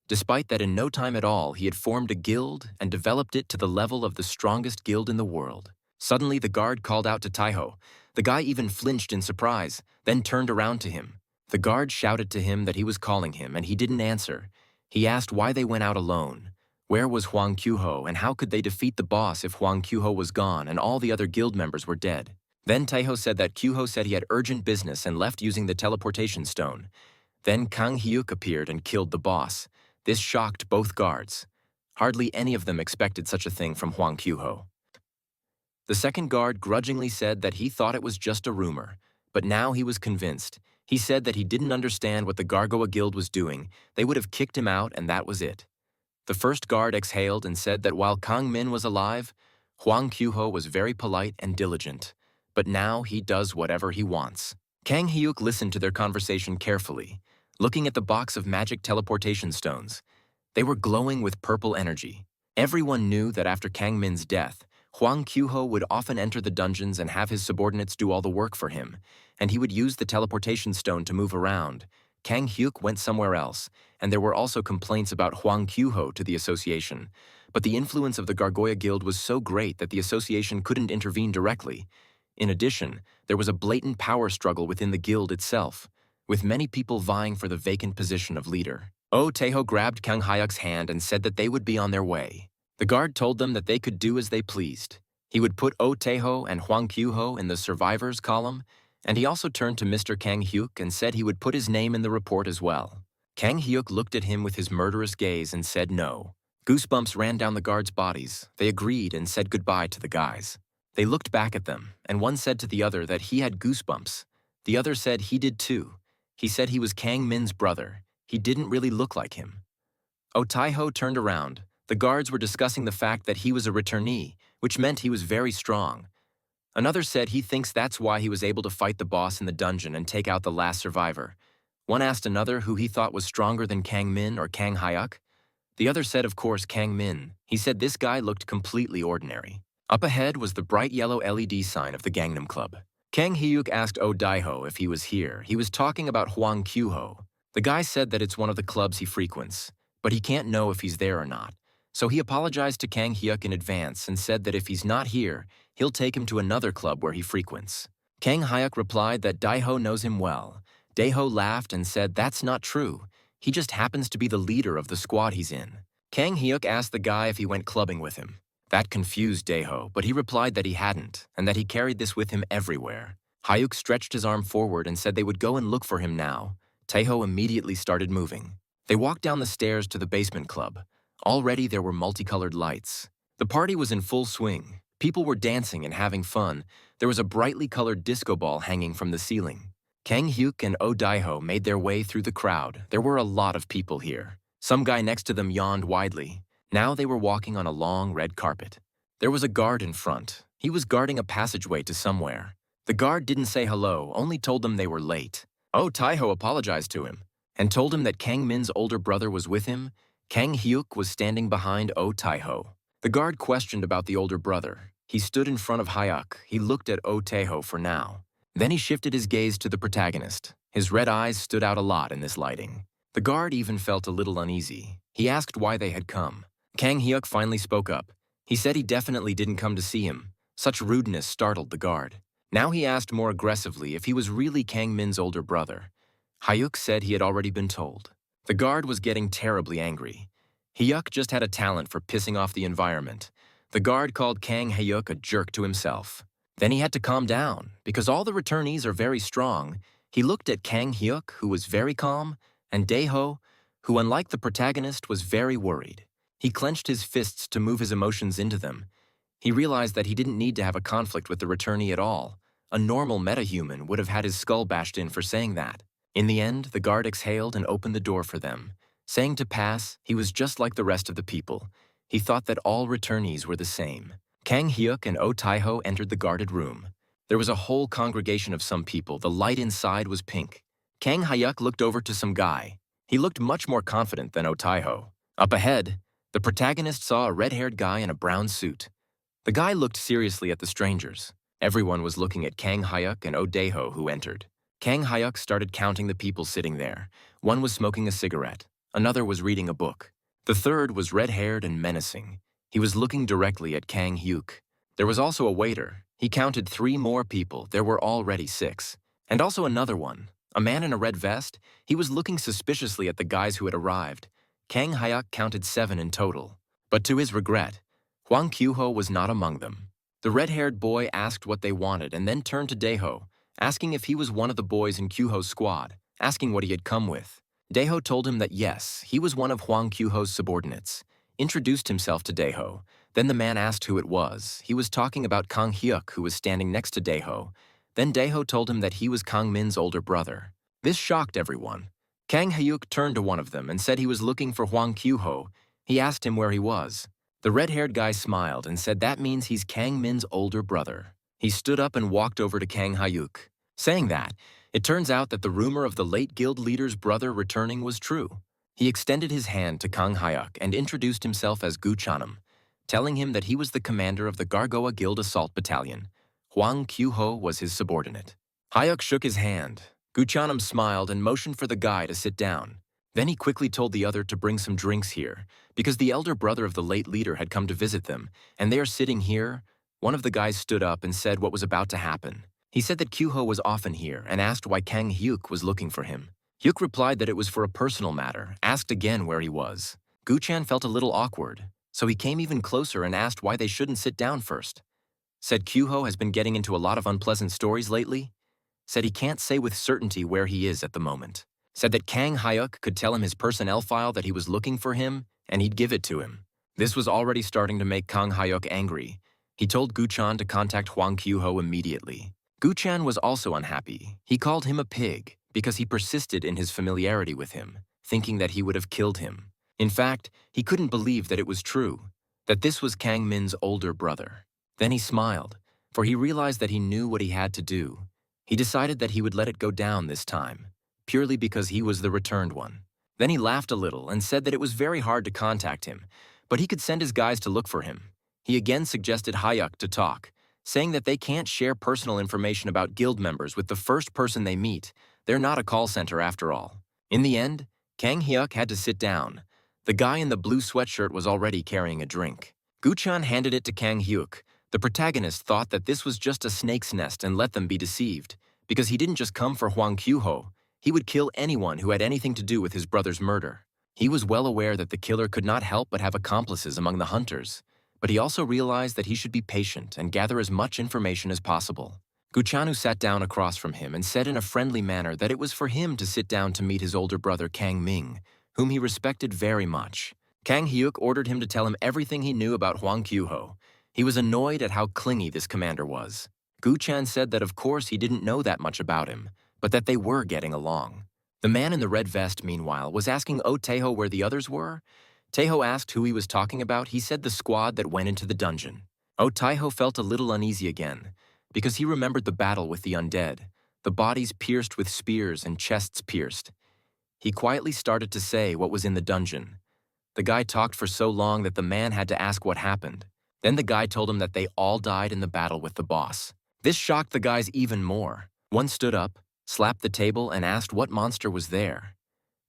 Despite that, in no time at all, he had formed a guild and developed it to the level of the strongest guild in the world. Suddenly, the guard called out to Taeho. The guy even flinched in surprise, then turned around to him. The guard shouted to him that he was calling him, and he didn't answer. He asked why they went out alone. Where was Hwang Kyuho, and how could they defeat the boss if Hwang Kyuho was gone and all the other guild members were dead? Then Taeho said that Kyuho said he had urgent business and left using the teleportation stone. Then Kang Hyuk appeared and killed the boss. This shocked both guards. Hardly any of them expected such a thing from Hwang Kyuho. The second guard grudgingly said that he thought it was just a rumor, but now he was convinced. He said that he didn't understand what the Gargoyle Guild was doing. They would have kicked him out, and that was it. The first guard exhaled and said that while Kang Min was alive, Hwang Kyuho was very polite and diligent, but now he does whatever he wants. Kang Hyuk listened to their conversation carefully, looking at the box of magic teleportation stones. They were glowing with purple energy. Everyone knew that after Kang Min's death, Hwang Kyuho would often enter the dungeons and have his subordinates do all the work for him, and he would use the teleportation stone to move around. Kang Hyuk went somewhere else, and there were also complaints about Hwang Kyuho to the association. But the influence of the Gargoyle Guild was so great that the association couldn't intervene directly. In addition, there was a blatant power struggle within the guild itself, with many people vying for the vacant position of leader. Oh Taeho grabbed Kang Hyuk's hand and said that they would be on their way. The guard told them that they could do as they pleased. He would put Oh Taeho and Hwang Kyuho in the survivors column, and he also turned to Mr. Kang Hyuk and said he would put his name in the report as well. Kang Hyuk looked at him with his murderous gaze and said no. Goosebumps ran down the guards' bodies. They agreed and said goodbye to the guys. They looked back at them, and one said to the other that he had goosebumps. The other said he did too. He said he was Kang Min's brother. He didn't really look like him. Oh Taeho turned around. The guards were discussing the fact that he was a returnee, which meant he was very strong. Another said he thinks that's why he was able to fight the boss in the dungeon and take out the last survivor. One asked another who he thought was stronger than Kang Min or Kang Hyuk. The other said, of course, Kang Min. He said this guy looked completely ordinary. Up ahead was the bright yellow LED sign of the Gangnam Club. Kang Hyuk asked Oh Daeho if he was here. He was talking about Hwang Kyuho. The guy said that it's one of the clubs he frequents, but he can't know if he's there or not. So he apologized to Kang Hyuk in advance and said that if he's not here, he'll take him to another club where he frequents. Kang Hyuk replied that Daeho knows him well. Daeho laughed and said that's not true. He just happens to be the leader of the squad he's in. Kang Hyuk asked the guy if he went clubbing with him. That confused Daeho, but he replied that he hadn't, and that he carried this with him everywhere. Hyuk stretched his arm forward and said they would go and look for him now. Taeho immediately started moving. They walked down the stairs to the basement club. Already there were multicolored lights. The party was in full swing. People were dancing and having fun. There was a brightly colored disco ball hanging from the ceiling. Kang Hyuk and Oh Daeho made their way through the crowd. There were a lot of people here. Some guy next to them yawned widely. Now they were walking on a long red carpet. There was a guard in front. He was guarding a passageway to somewhere. The guard didn't say hello, only told them they were late. Oh Taeho apologized to him and told him that Kang Min's older brother was with him. Kang Hyuk was standing behind Oh Taeho. The guard questioned about the older brother. He stood in front of Hyuk. He looked at Oh Taeho for now. Then he shifted his gaze to the protagonist. His red eyes stood out a lot in this lighting. The guard even felt a little uneasy. He asked why they had come. Kang Hyuk finally spoke up. He said he definitely didn't come to see him. Such rudeness startled the guard. Now he asked more aggressively if he was really Kang Min's older brother. Hyuk said he had already been told. The guard was getting terribly angry. Hyuk just had a talent for pissing off the environment. The guard called Kang Hyuk a jerk to himself. Then he had to calm down, because all the returnees are very strong. He looked at Kang Hyuk, who was very calm, and Daeho, who unlike the protagonist was very worried. He clenched his fists to move his emotions into them. He realized that he didn't need to have a conflict with the returnee at all. a normal metahuman would have had his skull bashed in for saying that. In the end, the guard exhaled and opened the door for them. Saying to pass, he was just like the rest of the people. He thought that all returnees were the same. Kang Hyuk and Oh Taiho entered the guarded room. There was a whole congregation of some people. The light inside was pink. Kang Hyuk looked over to some guy. He looked much more confident than Oh Taiho. Up ahead, the protagonist saw a red-haired guy in a brown suit. The guy looked seriously at the strangers. Everyone was looking at Kang Hyuk and Oh Daeho, who entered. Kang Hyuk started counting the people sitting there. One was smoking a cigarette. Another was reading a book. The third was red-haired and menacing. He was looking directly at Kang Hyuk. There was also a waiter. He counted 3 more people. There were already 6. And also another one, a man in a red vest. He was looking suspiciously at the guys who had arrived. Kang Hyuk counted 7 in total. But to his regret, Hwang Kyuho was not among them. The red-haired boy asked what they wanted and then turned to Daeho, asking if he was one of the boys in Kyuho's squad, asking what he had come with. Daeho told him that yes, he was one of Hwang Kyuho's subordinates, introduced himself to Daeho. Then the man asked who it was. He was talking about Kang Hyuk, who was standing next to Daeho. Then Daeho told him that he was Kang Min's older brother. This shocked everyone. Kang Hyuk turned to one of them and said he was looking for Hwang Kyuho. He asked him where he was. The red-haired guy smiled and said that means he's Kang Min's older brother. He stood up and walked over to Kang Hyuk. Saying that, it turns out that the rumor of the late guild leader's brother returning was true. He extended his hand to Kang Hyuk and introduced himself as Gu Chanam, telling him that he was the commander of the Gargoa Guild Assault Battalion. Hwang Kyuho was his subordinate. Hyuk shook his hand. Gu Chanam smiled and motioned for the guy to sit down. Then he quickly told the other to bring some drinks here, because the elder brother of the late leader had come to visit them, and they are sitting here. One of the guys stood up and said what was about to happen. He said that Kyuho was often here and asked why Kang Hyuk was looking for him. Hyuk replied that it was for a personal matter, asked again where he was. Gu-chan felt a little awkward, so he came even closer and asked why they shouldn't sit down first. Said Kyuho has been getting into a lot of unpleasant stories lately. Said he can't say with certainty where he is at the moment. Said that Kang Hyuk could tell him his personnel file that he was looking for him, and he'd give it to him. This was already starting to make Kang Hyuk angry. He told Gu-chan to contact Hwang Kyuho immediately. Gu-chan was also unhappy. He called him a pig because he persisted in his familiarity with him, thinking that he would have killed him. In fact, he couldn't believe that it was true, that this was Kang Min's older brother. Then he smiled, for he realized that he knew what he had to do. He decided that he would let it go down this time, purely because he was the returned one. Then he laughed a little and said that it was very hard to contact him, but he could send his guys to look for him. He again suggested Hyuk to talk, saying that they can't share personal information about guild members with the first person they meet. They're not a call center after all. In the end, Kang Hyuk had to sit down. The guy in the blue sweatshirt was already carrying a drink. Gu-chan handed it to Kang Hyuk. The protagonist thought that this was just a snake's nest and let them be deceived, because he didn't just come for Hwang Kyuho. He would kill anyone who had anything to do with his brother's murder. He was well aware that the killer could not help but have accomplices among the hunters, but he also realized that he should be patient and gather as much information as possible. Gu-chanu sat down across from him and said in a friendly manner that it was for him to sit down to meet his older brother Kang Ming, whom he respected very much. Kang Hyuk ordered him to tell him everything he knew about Hwang Kyuho. He was annoyed at how clingy this commander was. Gu-chan said that of course he didn't know that much about him, but that they were getting along. The man in the red vest, meanwhile, was asking Oh Taeho where the others were. Taeho asked who he was talking about. He said the squad that went into the dungeon. Oh Taeho felt a little uneasy again, because he remembered the battle with the undead, the bodies pierced with spears and chests pierced. He quietly started to say what was in the dungeon. The guy talked for so long that the man had to ask what happened. Then the guy told him that they all died in the battle with the boss. This shocked the guys even more. One stood up, slapped the table, and asked what monster was there.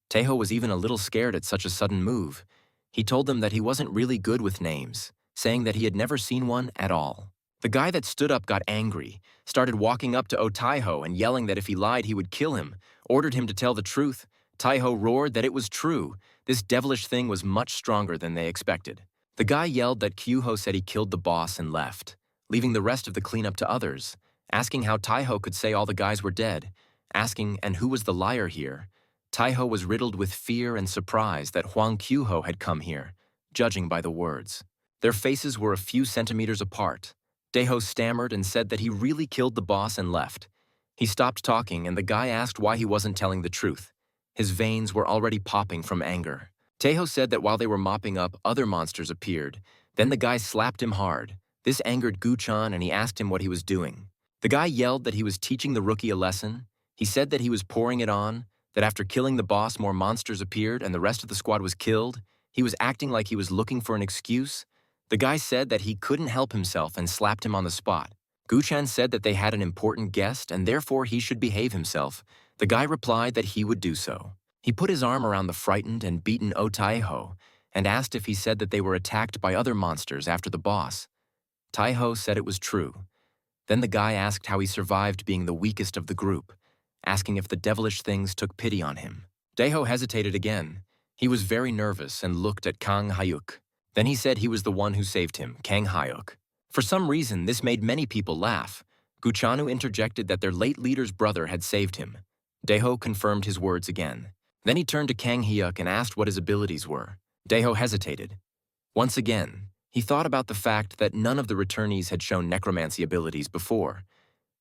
Taeho was even a little scared at such a sudden move. He told them that he wasn't really good with names, saying that he had never seen one at all. The guy that stood up got angry, started walking up to Oh Taeho and yelling that if he lied he would kill him, ordered him to tell the truth. Taeho roared that it was true. This devilish thing was much stronger than they expected. The guy yelled that Kyuho said he killed the boss and left, leaving the rest of the cleanup to others, asking how Taeho could say all the guys were dead, asking and who was the liar here. Taeho was riddled with fear and surprise that Hwang Kyuho had come here, judging by the words. Their faces were a few centimeters apart. Daeho stammered and said that he really killed the boss and left. He stopped talking and the guy asked why he wasn't telling the truth. His veins were already popping from anger. Daeho said that while they were mopping up, other monsters appeared. Then the guy slapped him hard. This angered Gu-chan and he asked him what he was doing. The guy yelled that he was teaching the rookie a lesson. He said that he was pouring it on, that after killing the boss more monsters appeared and the rest of the squad was killed. He was acting like he was looking for an excuse. The guy said that he couldn't help himself and slapped him on the spot. Gu-chan said that they had an important guest and therefore he should behave himself. The guy replied that he would do so. He put his arm around the frightened and beaten Taiho and asked if he said that they were attacked by other monsters after the boss. Taiho said it was true. Then the guy asked how he survived being the weakest of the group, asking if the devilish things took pity on him. Daeho hesitated again. He was very nervous and looked at Kang Hyuk. Then he said he was the one who saved him, Kang Hyuk. For some reason, this made many people laugh. Guchanu interjected that their late leader's brother had saved him. Daeho confirmed his words again. Then he turned to Kang Hyuk and asked what his abilities were. Daeho hesitated. Once again, he thought about the fact that none of the returnees had shown necromancy abilities before.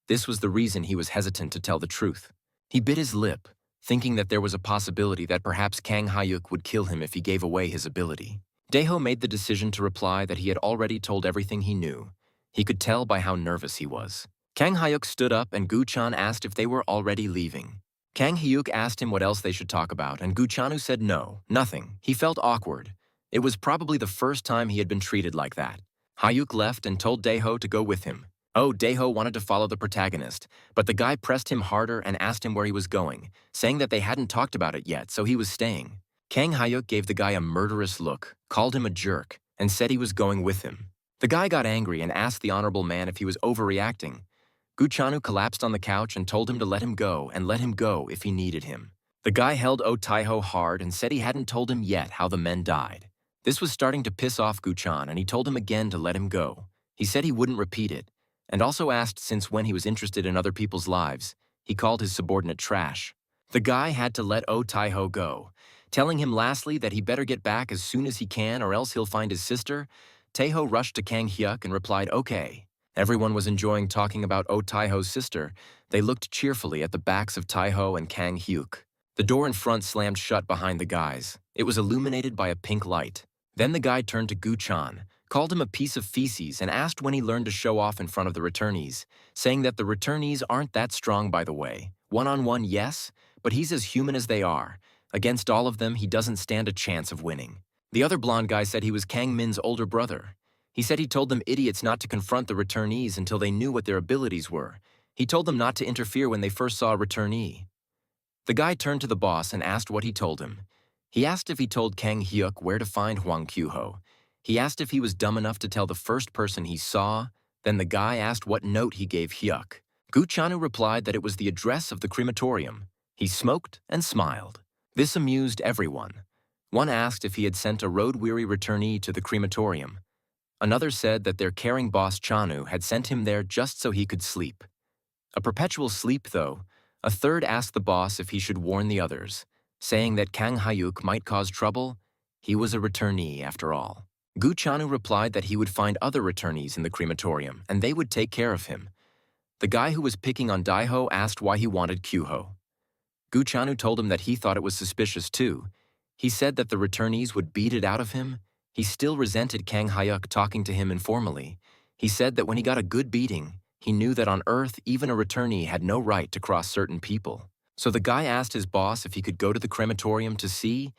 This was the reason he was hesitant to tell the truth. He bit his lip, thinking that there was a possibility that perhaps Kang Hyuk would kill him if he gave away his ability. Daeho made the decision to reply that he had already told everything he knew. He could tell by how nervous he was. Kang Hyuk stood up and Gu-chan asked if they were already leaving. Kang Hyuk asked him what else they should talk about and Gu-chanu said no, nothing. He felt awkward. It was probably the first time he had been treated like that. Hyuk left and told Daeho to go with him. Daeho wanted to follow the protagonist, but the guy pressed him harder and asked him where he was going, saying that they hadn't talked about it yet, so he was staying. Kang Hyuk gave the guy a murderous look, called him a jerk, and said he was going with him. The guy got angry and asked the honorable man if he was overreacting. Gu-chanu collapsed on the couch and told him to let him go and let him go if he needed him. The guy held Taiho hard and said he hadn't told him yet how the men died. This was starting to piss off Gu-chan and he told him again to let him go. He said he wouldn't repeat it, and also asked since when he was interested in other people's lives. He called his subordinate trash. The guy had to let Taiho go, telling him lastly that he better get back as soon as he can or else he'll find his sister. Taeho rushed to Kang Hyuk and replied, okay. Everyone was enjoying talking about Taiho's sister. They looked cheerfully at the backs of Taiho and Kang Hyuk. The door in front slammed shut behind the guys. It was illuminated by a pink light. Then the guy turned to Gu-chan, called him a piece of feces and asked when he learned to show off in front of the returnees, saying that the returnees aren't that strong by the way. One-on-one, yes, but he's as human as they are. Against all of them, he doesn't stand a chance of winning. The other blonde guy said he was Kang Min's older brother. He said he told them idiots not to confront the returnees until they knew what their abilities were. He told them not to interfere when they first saw a returnee. The guy turned to the boss and asked what he told him. He asked if he told Kang Hyuk where to find Hwang Kyuho. He asked if he was dumb enough to tell the first person he saw. Then the guy asked what note he gave Hyuk. Gu-chanu replied that it was the address of the crematorium. He smoked and smiled. This amused everyone. One asked if he had sent a road-weary returnee to the crematorium. Another said that their caring boss Chanu had sent him there just so he could sleep. A perpetual sleep, though. A third asked the boss if he should warn the others, saying that Kang Hyuk might cause trouble. He was a returnee, after all. Gu-chanu replied that he would find other returnees in the crematorium, and they would take care of him. The guy who was picking on Daeho asked why he wanted Kyuho. Gu-chanu told him that he thought it was suspicious too. He said that the returnees would beat it out of him. He still resented Kang Hyuk talking to him informally. He said that when he got a good beating, he knew that on Earth, even a returnee had no right to cross certain people. So the guy asked his boss if he could go to the crematorium to see.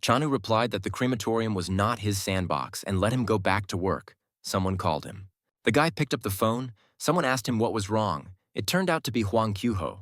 Chanu replied that the crematorium was not his sandbox and let him go back to work. Someone called him. The guy picked up the phone. Someone asked him what was wrong. It turned out to be Hwang Kyuho.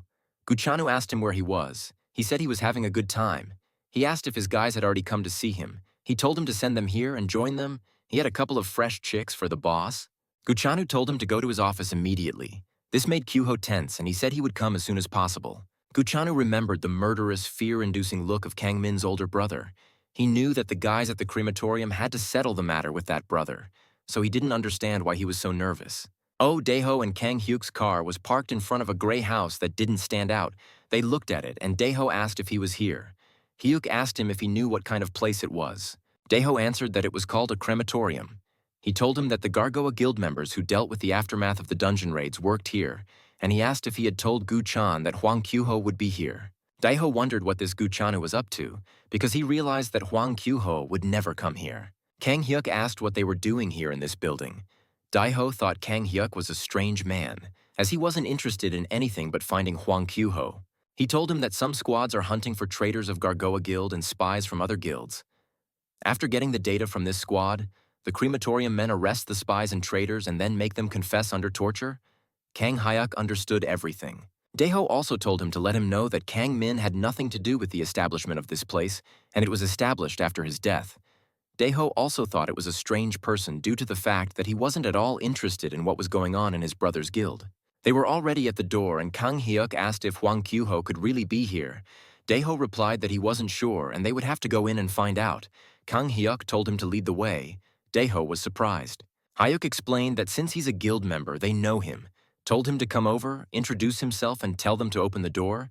Gu-chanu asked him where he was. He said he was having a good time. He asked if his guys had already come to see him. He told him to send them here and join them. He had a couple of fresh chicks for the boss. Gu-chanu told him to go to his office immediately. This made Kyuho tense and he said he would come as soon as possible. Gu-chanu remembered the murderous, fear-inducing look of Kang Min's older brother. He knew that the guys at the crematorium had to settle the matter with that brother, so he didn't understand why he was so nervous. Daeho and Kang Hyuk's car was parked in front of a gray house that didn't stand out. They looked at it, and Daeho asked if he was here. Hyuk asked him if he knew what kind of place it was. Daeho answered that it was called a crematorium. He told him that the Gargoa Guild members who dealt with the aftermath of the dungeon raids worked here, and he asked if he had told Gu Chan that Huang Qiuho would be here. Daiho wondered what this Gu Chanu was up to, because he realized that Huang Qiuho would never come here. Kang Hyuk asked what they were doing here in this building. Daiho thought Kang Hyuk was a strange man, as he wasn't interested in anything but finding Huang Qiuho. He told him that some squads are hunting for traitors of Gargoa Guild and spies from other guilds. After getting the data from this squad, the crematorium men arrest the spies and traitors and then make them confess under torture. Kang Hyuk understood everything. Daiho also told him to let him know that Kang Min had nothing to do with the establishment of this place, and it was established after his death. Daiho also thought it was a strange person due to the fact that he wasn't at all interested in what was going on in his brother's guild. They were already at the door, and Kang Hyuk asked if Huang Qiuho could really be here. Daiho replied that he wasn't sure and they would have to go in and find out. Kang Hyuk told him to lead the way. Daiho was surprised. Hyuk explained that since he's a guild member, they know him, told him to come over, introduce himself, and tell them to open the door.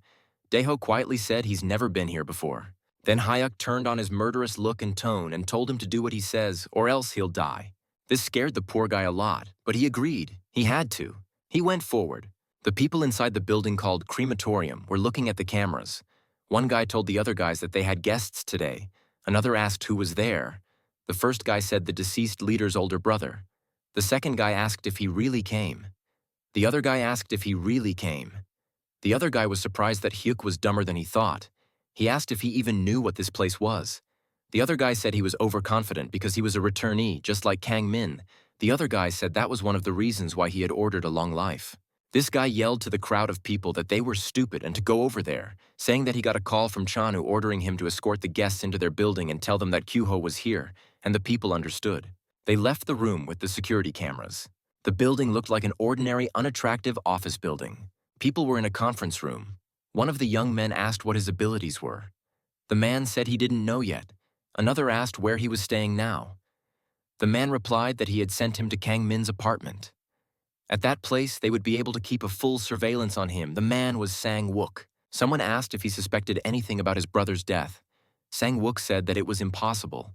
Daiho quietly said he's never been here before. Then Hyuk turned on his murderous look and tone and told him to do what he says, or else he'll die. This scared the poor guy a lot, but he agreed. He had to. He went forward. The people inside the building called Crematorium were looking at the cameras. One guy told the other guys that they had guests today. Another asked who was there. The first guy said the deceased leader's older brother. The second guy asked if he really came. The other guy asked if he really came. The other guy was surprised that Hyuk was dumber than he thought. He asked if he even knew what this place was. The other guy said he was overconfident because he was a returnee, just like Kang Min. The other guy said that was one of the reasons why he had ordered a long life. This guy yelled to the crowd of people that they were stupid and to go over there, saying that he got a call from Chanu ordering him to escort the guests into their building and tell them that Qiuho was here, and the people understood. They left the room with the security cameras. The building looked like an ordinary, unattractive office building. People were in a conference room. One of the young men asked what his abilities were. The man said he didn't know yet. Another asked where he was staying now. The man replied that he had sent him to Kang Min's apartment. At that place, they would be able to keep a full surveillance on him. The man was Sang-wook. Someone asked if he suspected anything about his brother's death. Sang-wook said that it was impossible,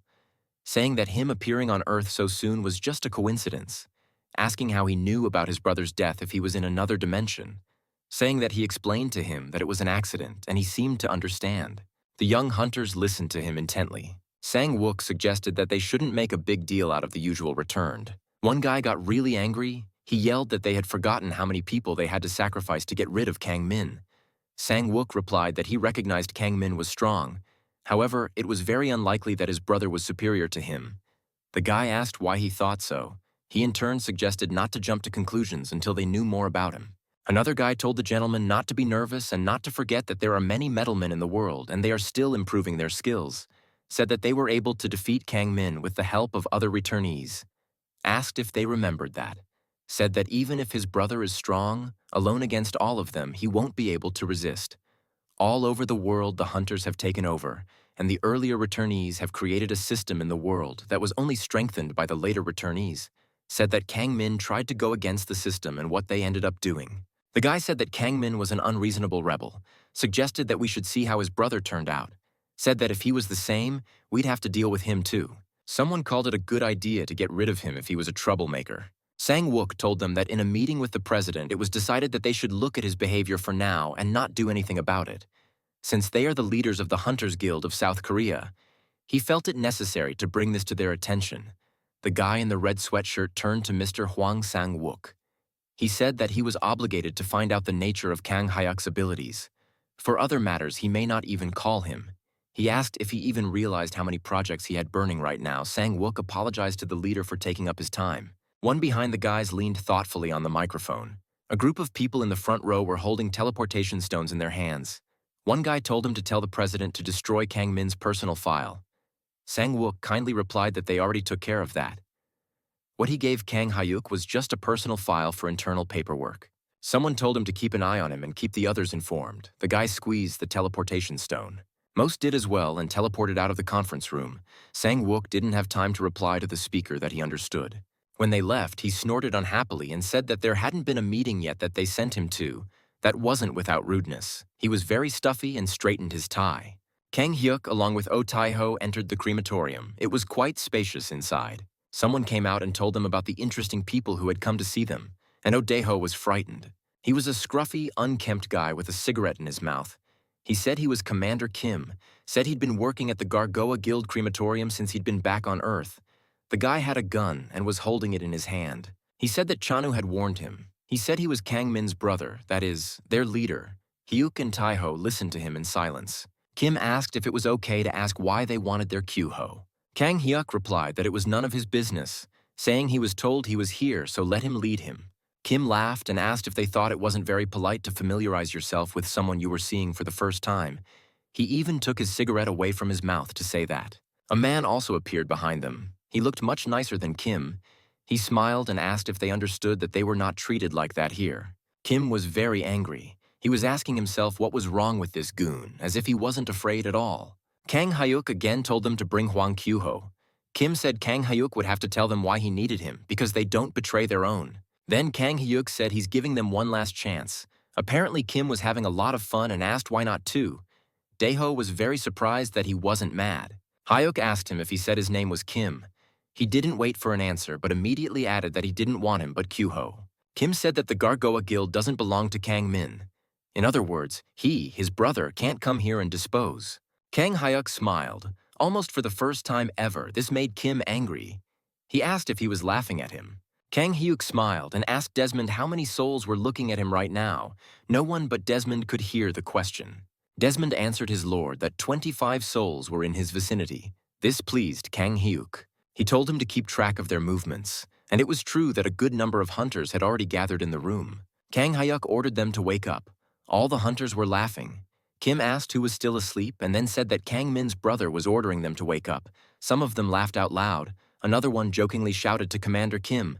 saying that him appearing on Earth so soon was just a coincidence, asking how he knew about his brother's death if he was in another dimension, saying that he explained to him that it was an accident and he seemed to understand. The young hunters listened to him intently. Sang-wook suggested that they shouldn't make a big deal out of the usual returned. One guy got really angry. He yelled that they had forgotten how many people they had to sacrifice to get rid of Kang Min. Sang-wook replied that he recognized Kang Min was strong. However, it was very unlikely that his brother was superior to him. The guy asked why he thought so. He in turn suggested not to jump to conclusions until they knew more about him. Another guy told the gentleman not to be nervous and not to forget that there are many metalmen in the world and they are still improving their skills. Said that they were able to defeat Kang Min with the help of other returnees. Asked if they remembered that. Said that even if his brother is strong, alone against all of them, he won't be able to resist. All over the world, the hunters have taken over, and the earlier returnees have created a system in the world that was only strengthened by the later returnees. Said that Kang Min tried to go against the system and what they ended up doing. The guy said that Kang Min was an unreasonable rebel, suggested that we should see how his brother turned out. Said that if he was the same, we'd have to deal with him too. Someone called it a good idea to get rid of him if he was a troublemaker. Sang-wook told them that in a meeting with the president, it was decided that they should look at his behavior for now and not do anything about it. Since they are the leaders of the Hunters Guild of South Korea, he felt it necessary to bring this to their attention. The guy in the red sweatshirt turned to Mr. Hwang Sang-wook. He said that he was obligated to find out the nature of Kang Hyuk's abilities. For other matters, he may not even call him. He asked if he even realized how many projects he had burning right now. Sang-wook apologized to the leader for taking up his time. One behind the guys leaned thoughtfully on the microphone. A group of people in the front row were holding teleportation stones in their hands. One guy told him to tell the president to destroy Kang Min's personal file. Sang-wook kindly replied that they already took care of that. What he gave Kang Hyuk was just a personal file for internal paperwork. Someone told him to keep an eye on him and keep the others informed. The guy squeezed the teleportation stone. Most did as well and teleported out of the conference room. Sang-wook didn't have time to reply to the speaker that he understood. When they left, he snorted unhappily and said that there hadn't been a meeting yet that they sent him to. That wasn't without rudeness. He was very stuffy and straightened his tie. Kang Hyuk, along with Oh Tai-ho, entered the crematorium. It was quite spacious inside. Someone came out and told them about the interesting people who had come to see them, and Odeho was frightened. He was a scruffy, unkempt guy with a cigarette in his mouth. He said he was Commander Kim, said he'd been working at the Gargoa Guild crematorium since he'd been back on Earth. The guy had a gun and was holding it in his hand. He said that Chanu had warned him. He said he was Kang Min's brother, that is, their leader. Hyuk and Taiho listened to him in silence. Kim asked if it was okay to ask why they wanted their Kyuho. Kang Hyuk replied that it was none of his business, saying he was told he was here, so let him lead him. Kim laughed and asked if they thought it wasn't very polite to familiarize yourself with someone you were seeing for the first time. He even took his cigarette away from his mouth to say that. A man also appeared behind them. He looked much nicer than Kim. He smiled and asked if they understood that they were not treated like that here. Kim was very angry. He was asking himself what was wrong with this goon, as if he wasn't afraid at all. Kang Hyuk again told them to bring Hwang Kyuho. Kim said Kang Hyuk would have to tell them why he needed him, because they don't betray their own. Then Kang Hyuk said he's giving them one last chance. Apparently Kim was having a lot of fun and asked why not too. Daeho was very surprised that he wasn't mad. Hyuk asked him if he said his name was Kim. He didn't wait for an answer, but immediately added that he didn't want him but Kyuho. Kim said that the Gargoa Guild doesn't belong to Kang Min. In other words, he, his brother, can't come here and dispose. Kang Hyuk smiled. Almost for the first time ever, this made Kim angry. He asked if he was laughing at him. Kang Hyuk smiled and asked Desmond how many souls were looking at him right now. No one but Desmond could hear the question. Desmond answered his lord that 25 souls were in his vicinity. This pleased Kang Hyuk. He told him to keep track of their movements, and it was true that a good number of hunters had already gathered in the room. Kang Hyuk ordered them to wake up. All the hunters were laughing. Kim asked who was still asleep and then said that Kang Min's brother was ordering them to wake up. Some of them laughed out loud. Another one jokingly shouted to Commander Kim.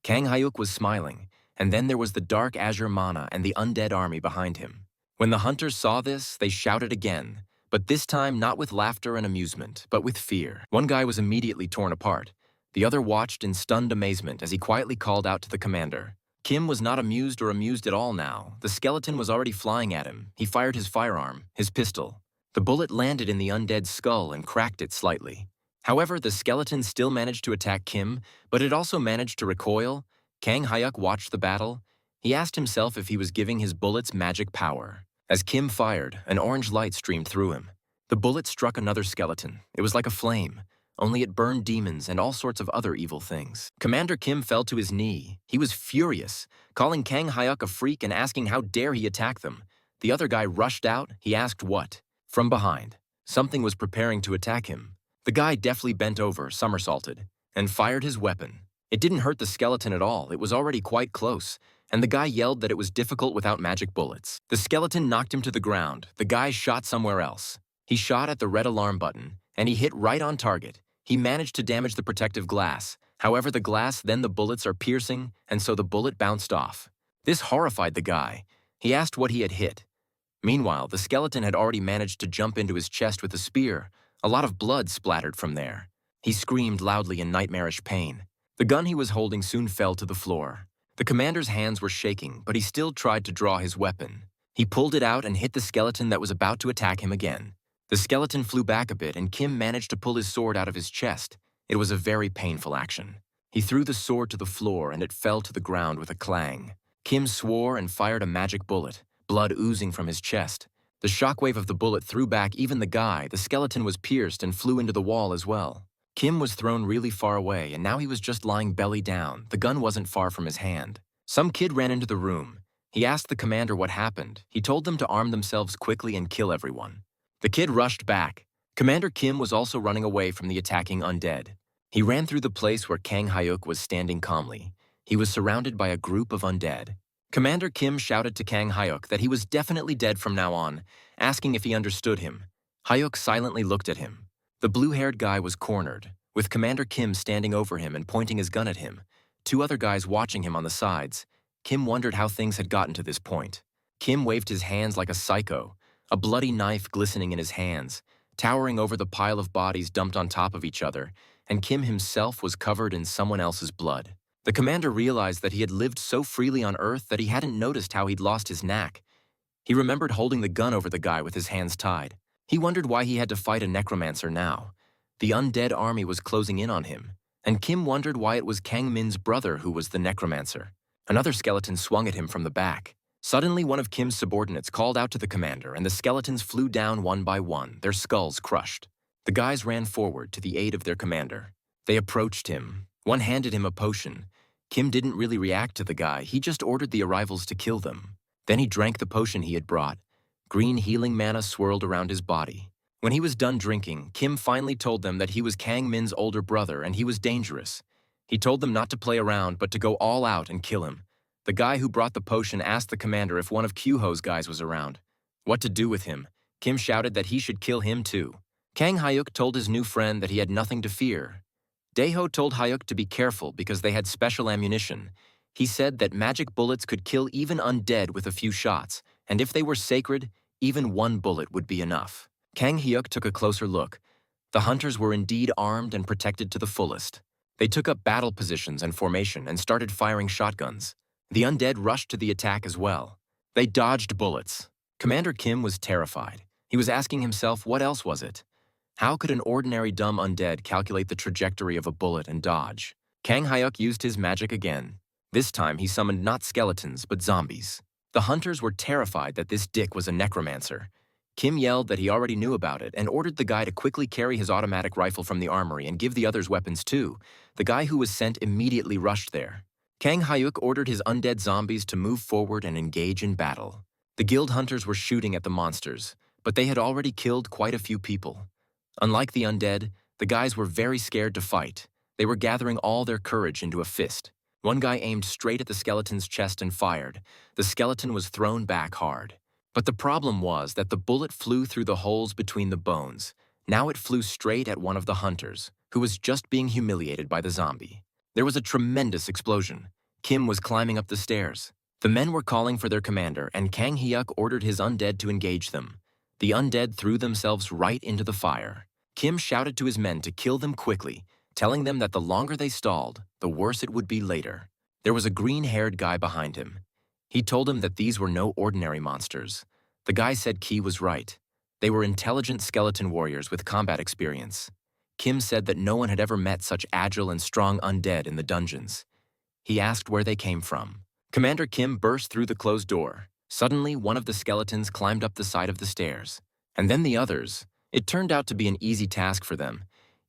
Kang Hyuk was smiling, and then there was the dark azure mana and the undead army behind him. When the hunters saw this, they shouted again, but this time not with laughter and amusement, but with fear. One guy was immediately torn apart. The other watched in stunned amazement as he quietly called out to the commander. Kim was not amused at all now. The skeleton was already flying at him. He fired his firearm, his pistol. The bullet landed in the undead's skull and cracked it slightly. However, the skeleton still managed to attack Kim, but it also managed to recoil. Kang Hyuk watched the battle. He asked himself if he was giving his bullets magic power. As Kim fired, an orange light streamed through him. The bullet struck another skeleton. It was like a flame, only it burned demons and all sorts of other evil things. Commander Kim fell to his knee. He was furious, calling Kang Hyuk a freak and asking how dare he attack them. The other guy rushed out. He asked what? From behind. Something was preparing to attack him. The guy deftly bent over, somersaulted, and fired his weapon. It didn't hurt the skeleton at all. It was already quite close, and the guy yelled that it was difficult without magic bullets. The skeleton knocked him to the ground. The guy shot somewhere else. He shot at the red alarm button, and he hit right on target. He managed to damage the protective glass. However, the glass, then the bullets are piercing, and so the bullet bounced off. This horrified the guy. He asked what he had hit. Meanwhile, the skeleton had already managed to jump into his chest with a spear. A lot of blood splattered from there. He screamed loudly in nightmarish pain. The gun he was holding soon fell to the floor. The commander's hands were shaking, but he still tried to draw his weapon. He pulled it out and hit the skeleton that was about to attack him again. The skeleton flew back a bit, and Kim managed to pull his sword out of his chest. It was a very painful action. He threw the sword to the floor, and it fell to the ground with a clang. Kim swore and fired a magic bullet, blood oozing from his chest. The shockwave of the bullet threw back even the guy. The skeleton was pierced and flew into the wall as well. Kim was thrown really far away, and now he was just lying belly down. The gun wasn't far from his hand. Some kid ran into the room. He asked the commander what happened. He told them to arm themselves quickly and kill everyone. The kid rushed back. Commander Kim was also running away from the attacking undead. He ran through the place where Kang Hyuk was standing calmly. He was surrounded by a group of undead. Commander Kim shouted to Kang Hyuk that he was definitely dead from now on, asking if he understood him. Hyuk silently looked at him. The blue-haired guy was cornered, with Commander Kim standing over him and pointing his gun at him. Two other guys watching him on the sides. Kim wondered how things had gotten to this point. Kim waved his hands like a psycho, a bloody knife glistening in his hands, towering over the pile of bodies dumped on top of each other, and Kim himself was covered in someone else's blood. The commander realized that he had lived so freely on Earth that he hadn't noticed how he'd lost his knack. He remembered holding the gun over the guy with his hands tied. He wondered why he had to fight a necromancer now. The undead army was closing in on him. and Kim wondered why it was Kang Min's brother who was the necromancer. Another skeleton swung at him from the back. Suddenly, one of Kim's subordinates called out to the commander, and the skeletons flew down one by one, their skulls crushed. The guys ran forward to the aid of their commander. They approached him. One handed him a potion. Kim didn't really react to the guy, he just ordered the arrivals to kill them. Then he drank the potion he had brought. Green healing mana swirled around his body. When he was done drinking, Kim finally told them that he was Kang Min's older brother and he was dangerous. He told them not to play around but to go all out and kill him. The guy who brought the potion asked the commander if one of Kyuho's guys was around. What to do with him? Kim shouted that he should kill him too. Kang Hyuk told his new friend that he had nothing to fear. Daeho told Hyuk to be careful because they had special ammunition. He said that magic bullets could kill even undead with a few shots, and if they were sacred, even one bullet would be enough. Kang Hyuk took a closer look. The hunters were indeed armed and protected to the fullest. They took up battle positions and formation and started firing shotguns. The undead rushed to the attack as well. They dodged bullets. Commander Kim was terrified. He was asking himself, what else was it? How could an ordinary dumb undead calculate the trajectory of a bullet and dodge? Kang Hyuk used his magic again. This time he summoned not skeletons, but zombies. The hunters were terrified that this dick was a necromancer. Kim yelled that he already knew about it and ordered the guy to quickly carry his automatic rifle from the armory and give the others weapons too. The guy who was sent immediately rushed there. Kang Hyuk ordered his undead zombies to move forward and engage in battle. The guild hunters were shooting at the monsters, but they had already killed quite a few people. Unlike the undead, the guys were very scared to fight. They were gathering all their courage into a fist. One guy aimed straight at the skeleton's chest and fired. The skeleton was thrown back hard. But the problem was that the bullet flew through the holes between the bones. Now it flew straight at one of the hunters, who was just being humiliated by the zombie. There was a tremendous explosion. Kim was climbing up the stairs. The men were calling for their commander, and Kang Hyuk ordered his undead to engage them. The undead threw themselves right into the fire. Kim shouted to his men to kill them quickly, telling them that the longer they stalled, the worse it would be later. There was a green-haired guy behind him. He told him that these were no ordinary monsters. The guy said Ki was right. They were intelligent skeleton warriors with combat experience. Kim said that no one had ever met such agile and strong undead in the dungeons. He asked where they came from. Commander Kim burst through the closed door. Suddenly, one of the skeletons climbed up the side of the stairs. And then the others. It turned out to be an easy task for them.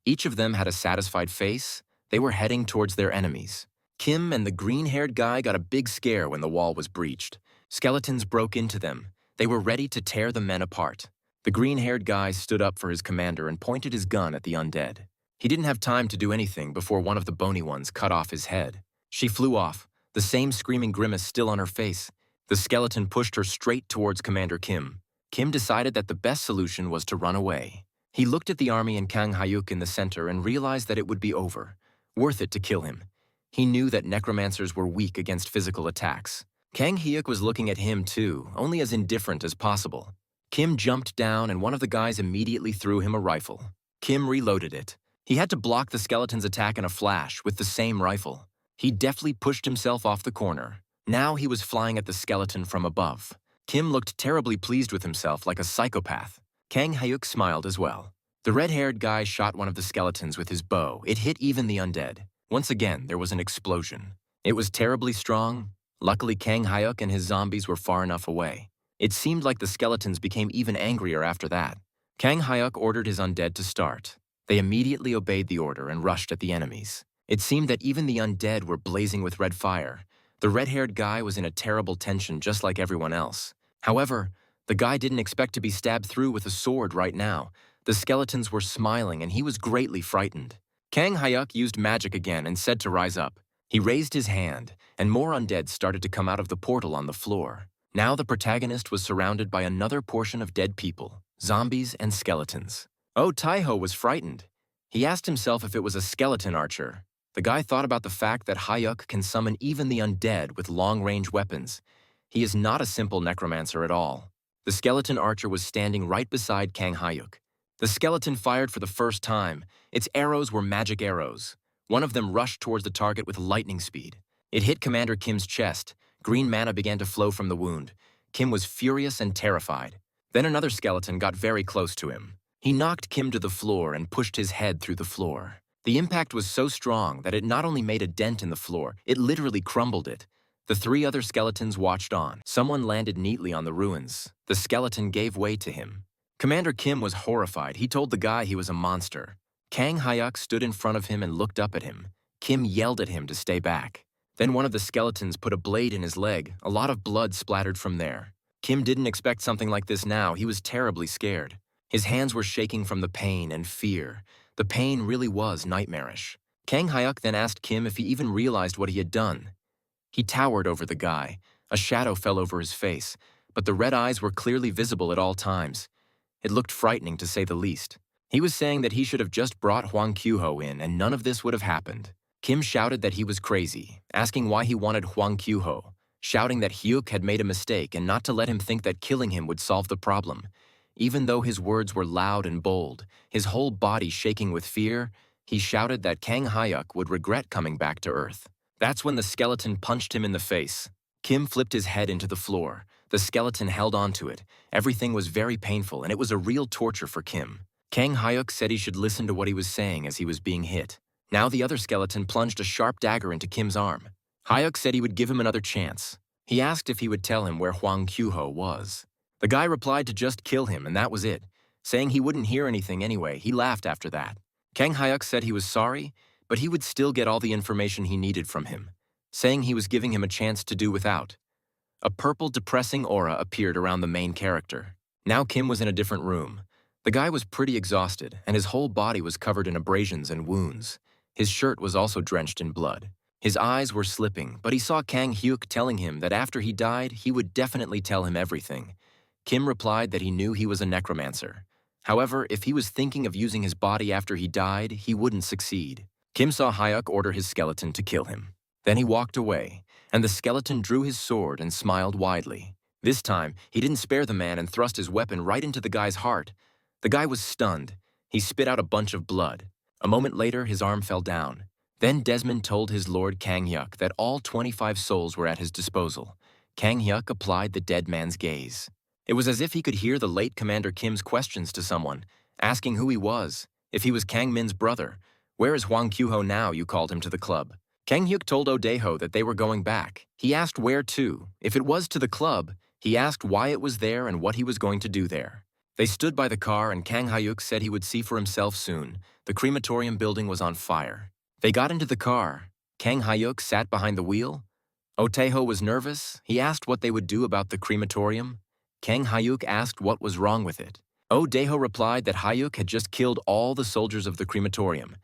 Each of them had a satisfied face. They were heading towards their enemies. Kim and the green-haired guy got a big scare when the wall was breached. Skeletons broke into them. They were ready to tear the men apart. The green-haired guy stood up for his commander and pointed his gun at the undead. He didn't have time to do anything before one of the bony ones cut off his head. She flew off, the same screaming grimace still on her face. The skeleton pushed her straight towards Commander Kim. Kim decided that the best solution was to run away. He looked at the army and Kang Hyuk in the center and realized that it would be over. Worth it to kill him. He knew that necromancers were weak against physical attacks. Kang Hyuk was looking at him too, only as indifferent as possible. Kim jumped down and one of the guys immediately threw him a rifle. Kim reloaded it. He had to block the skeleton's attack in a flash with the same rifle. He deftly pushed himself off the corner. Now he was flying at the skeleton from above. Kim looked terribly pleased with himself like a psychopath. Kang Hyuk smiled as well. The red-haired guy shot one of the skeletons with his bow. It hit even the undead. Once again, there was an explosion. It was terribly strong. Luckily, Kang Hyuk and his zombies were far enough away. It seemed like the skeletons became even angrier after that. Kang Hyuk ordered his undead to start. They immediately obeyed the order and rushed at the enemies. It seemed that even the undead were blazing with red fire. The red-haired guy was in a terrible tension just like everyone else. However, the guy didn't expect to be stabbed through with a sword right now. The skeletons were smiling and he was greatly frightened. Kang Hyuk used magic again and said to rise up. He raised his hand, and more undead started to come out of the portal on the floor. Now the protagonist was surrounded by another portion of dead people, zombies and skeletons. Oh, Taiho was frightened. He asked himself if it was a skeleton archer. The guy thought about the fact that Hyuk can summon even the undead with long-range weapons. He is not a simple necromancer at all. The skeleton archer was standing right beside Kang Hyuk. The skeleton fired for the first time. Its arrows were magic arrows. One of them rushed towards the target with lightning speed. It hit Commander Kim's chest. Green mana began to flow from the wound. Kim was furious and terrified. Then another skeleton got very close to him. He knocked Kim to the floor and pushed his head through the floor. The impact was so strong that it not only made a dent in the floor, it literally crumbled it. The three other skeletons watched on. Someone landed neatly on the ruins. The skeleton gave way to him. Commander Kim was horrified. He told the guy he was a monster. Kang Hyuk stood in front of him and looked up at him. Kim yelled at him to stay back. Then one of the skeletons put a blade in his leg. A lot of blood splattered from there. Kim didn't expect something like this now. He was terribly scared. His hands were shaking from the pain and fear. The pain really was nightmarish. Kang Hyuk then asked Kim if he even realized what he had done. He towered over the guy. A shadow fell over his face, but the red eyes were clearly visible at all times. It looked frightening to say the least. He was saying that he should have just brought Hwang Kyu-ho in and none of this would have happened. Kim shouted that he was crazy, asking why he wanted Hwang Kyu-ho, shouting that Hyuk had made a mistake and not to let him think that killing him would solve the problem. Even though his words were loud and bold, his whole body shaking with fear, he shouted that Kang Hyuk would regret coming back to Earth. That's when the skeleton punched him in the face. Kim flipped his head into the floor. The skeleton held onto it. Everything was very painful, and it was a real torture for Kim. Kang Hyuk said he should listen to what he was saying as he was being hit. Now the other skeleton plunged a sharp dagger into Kim's arm. Hyuk said he would give him another chance. He asked if he would tell him where Hwang Kyu-ho was. The guy replied to just kill him, and that was it. Saying he wouldn't hear anything anyway, he laughed after that. Kang Hyuk said he was sorry, but he would still get all the information he needed from him, saying he was giving him a chance to do without. A purple, depressing aura appeared around the main character. Now Kim was in a different room. The guy was pretty exhausted, and his whole body was covered in abrasions and wounds. His shirt was also drenched in blood. His eyes were slipping, but he saw Kang Hyuk telling him that after he died, he would definitely tell him everything. Kim replied that he knew he was a necromancer. However, if he was thinking of using his body after he died, he wouldn't succeed. Kim saw Hyuk order his skeleton to kill him. Then he walked away, and the skeleton drew his sword and smiled widely. This time, he didn't spare the man and thrust his weapon right into the guy's heart. The guy was stunned. He spit out a bunch of blood. A moment later, his arm fell down. Then Desmond told his lord Kang Hyuk that all 25 souls were at his disposal. Kang Hyuk applied the dead man's gaze. It was as if he could hear the late Commander Kim's questions to someone, asking who he was, if he was Kang Min's brother. Where is Hwang Kyu-ho now, you called him to the club? Kang Hyuk told Odaeho that they were going back. He asked where to. If it was to the club, he asked why it was there and what he was going to do there. They stood by the car and Kang Hyuk said he would see for himself soon. The crematorium building was on fire. They got into the car. Kang Hyuk sat behind the wheel. Odaeho was nervous. He asked what they would do about the crematorium. Kang Hyuk asked what was wrong with it. Odaeho replied that Hyuk had just killed all the soldiers of the crematorium.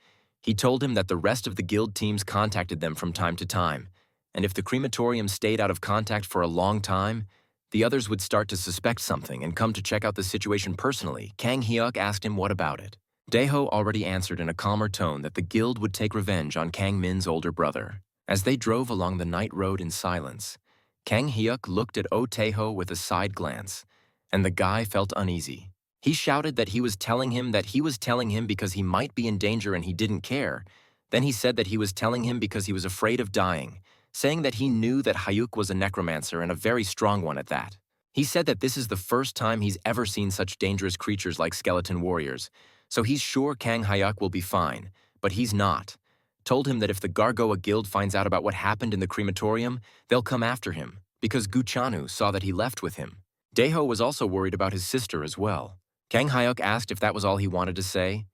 He told him that the rest of the guild teams contacted them from time to time, and if the crematorium stayed out of contact for a long time, the others would start to suspect something and come to check out the situation personally. Kang Hyuk asked him what about it. Daeho already answered in a calmer tone that the guild would take revenge on Kang Min's older brother. As they drove along the night road in silence, Kang Hyuk looked at Odaeho with a side glance, and the guy felt uneasy. He shouted that he was telling him because he might be in danger and he didn't care. Then he said that he was telling him because he was afraid of dying, saying that he knew that Hyuk was a necromancer and a very strong one at that. He said that this is the first time he's ever seen such dangerous creatures like skeleton warriors, so he's sure Kang Hyuk will be fine, but he's not. Told him that if the Gargoa Guild finds out about what happened in the crematorium, they'll come after him, because Guchanu saw that he left with him. Daeho was also worried about his sister as well. Kang Hyuk asked if that was all he wanted to say.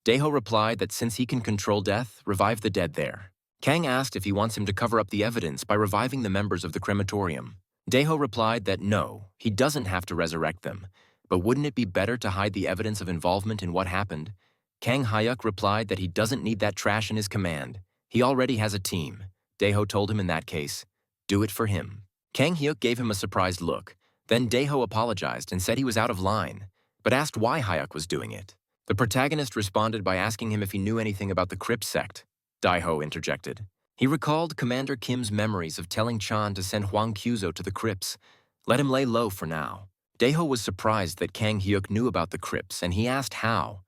Daeho replied that since he can control death, revive the dead there. Kang asked if he wants him to cover up the evidence by reviving the members of the crematorium. Daeho replied that no, he doesn't have to resurrect them, but wouldn't it be better to hide the evidence of involvement in what happened? Kang Hyuk replied that he doesn't need that trash in his command. He already has a team. Daeho told him in that case, do it for him. Kang Hyuk gave him a surprised look. Then Daeho apologized and said he was out of line, but asked why Hyuk was doing it. The protagonist responded by asking him if he knew anything about the Crypt sect. Daeho interjected. He recalled Commander Kim's memories of telling Chan to send Hwang Kyu-ho to the crypts. Let him lay low for now. Daeho was surprised that Kang Hyuk knew about the crypts, and he asked how.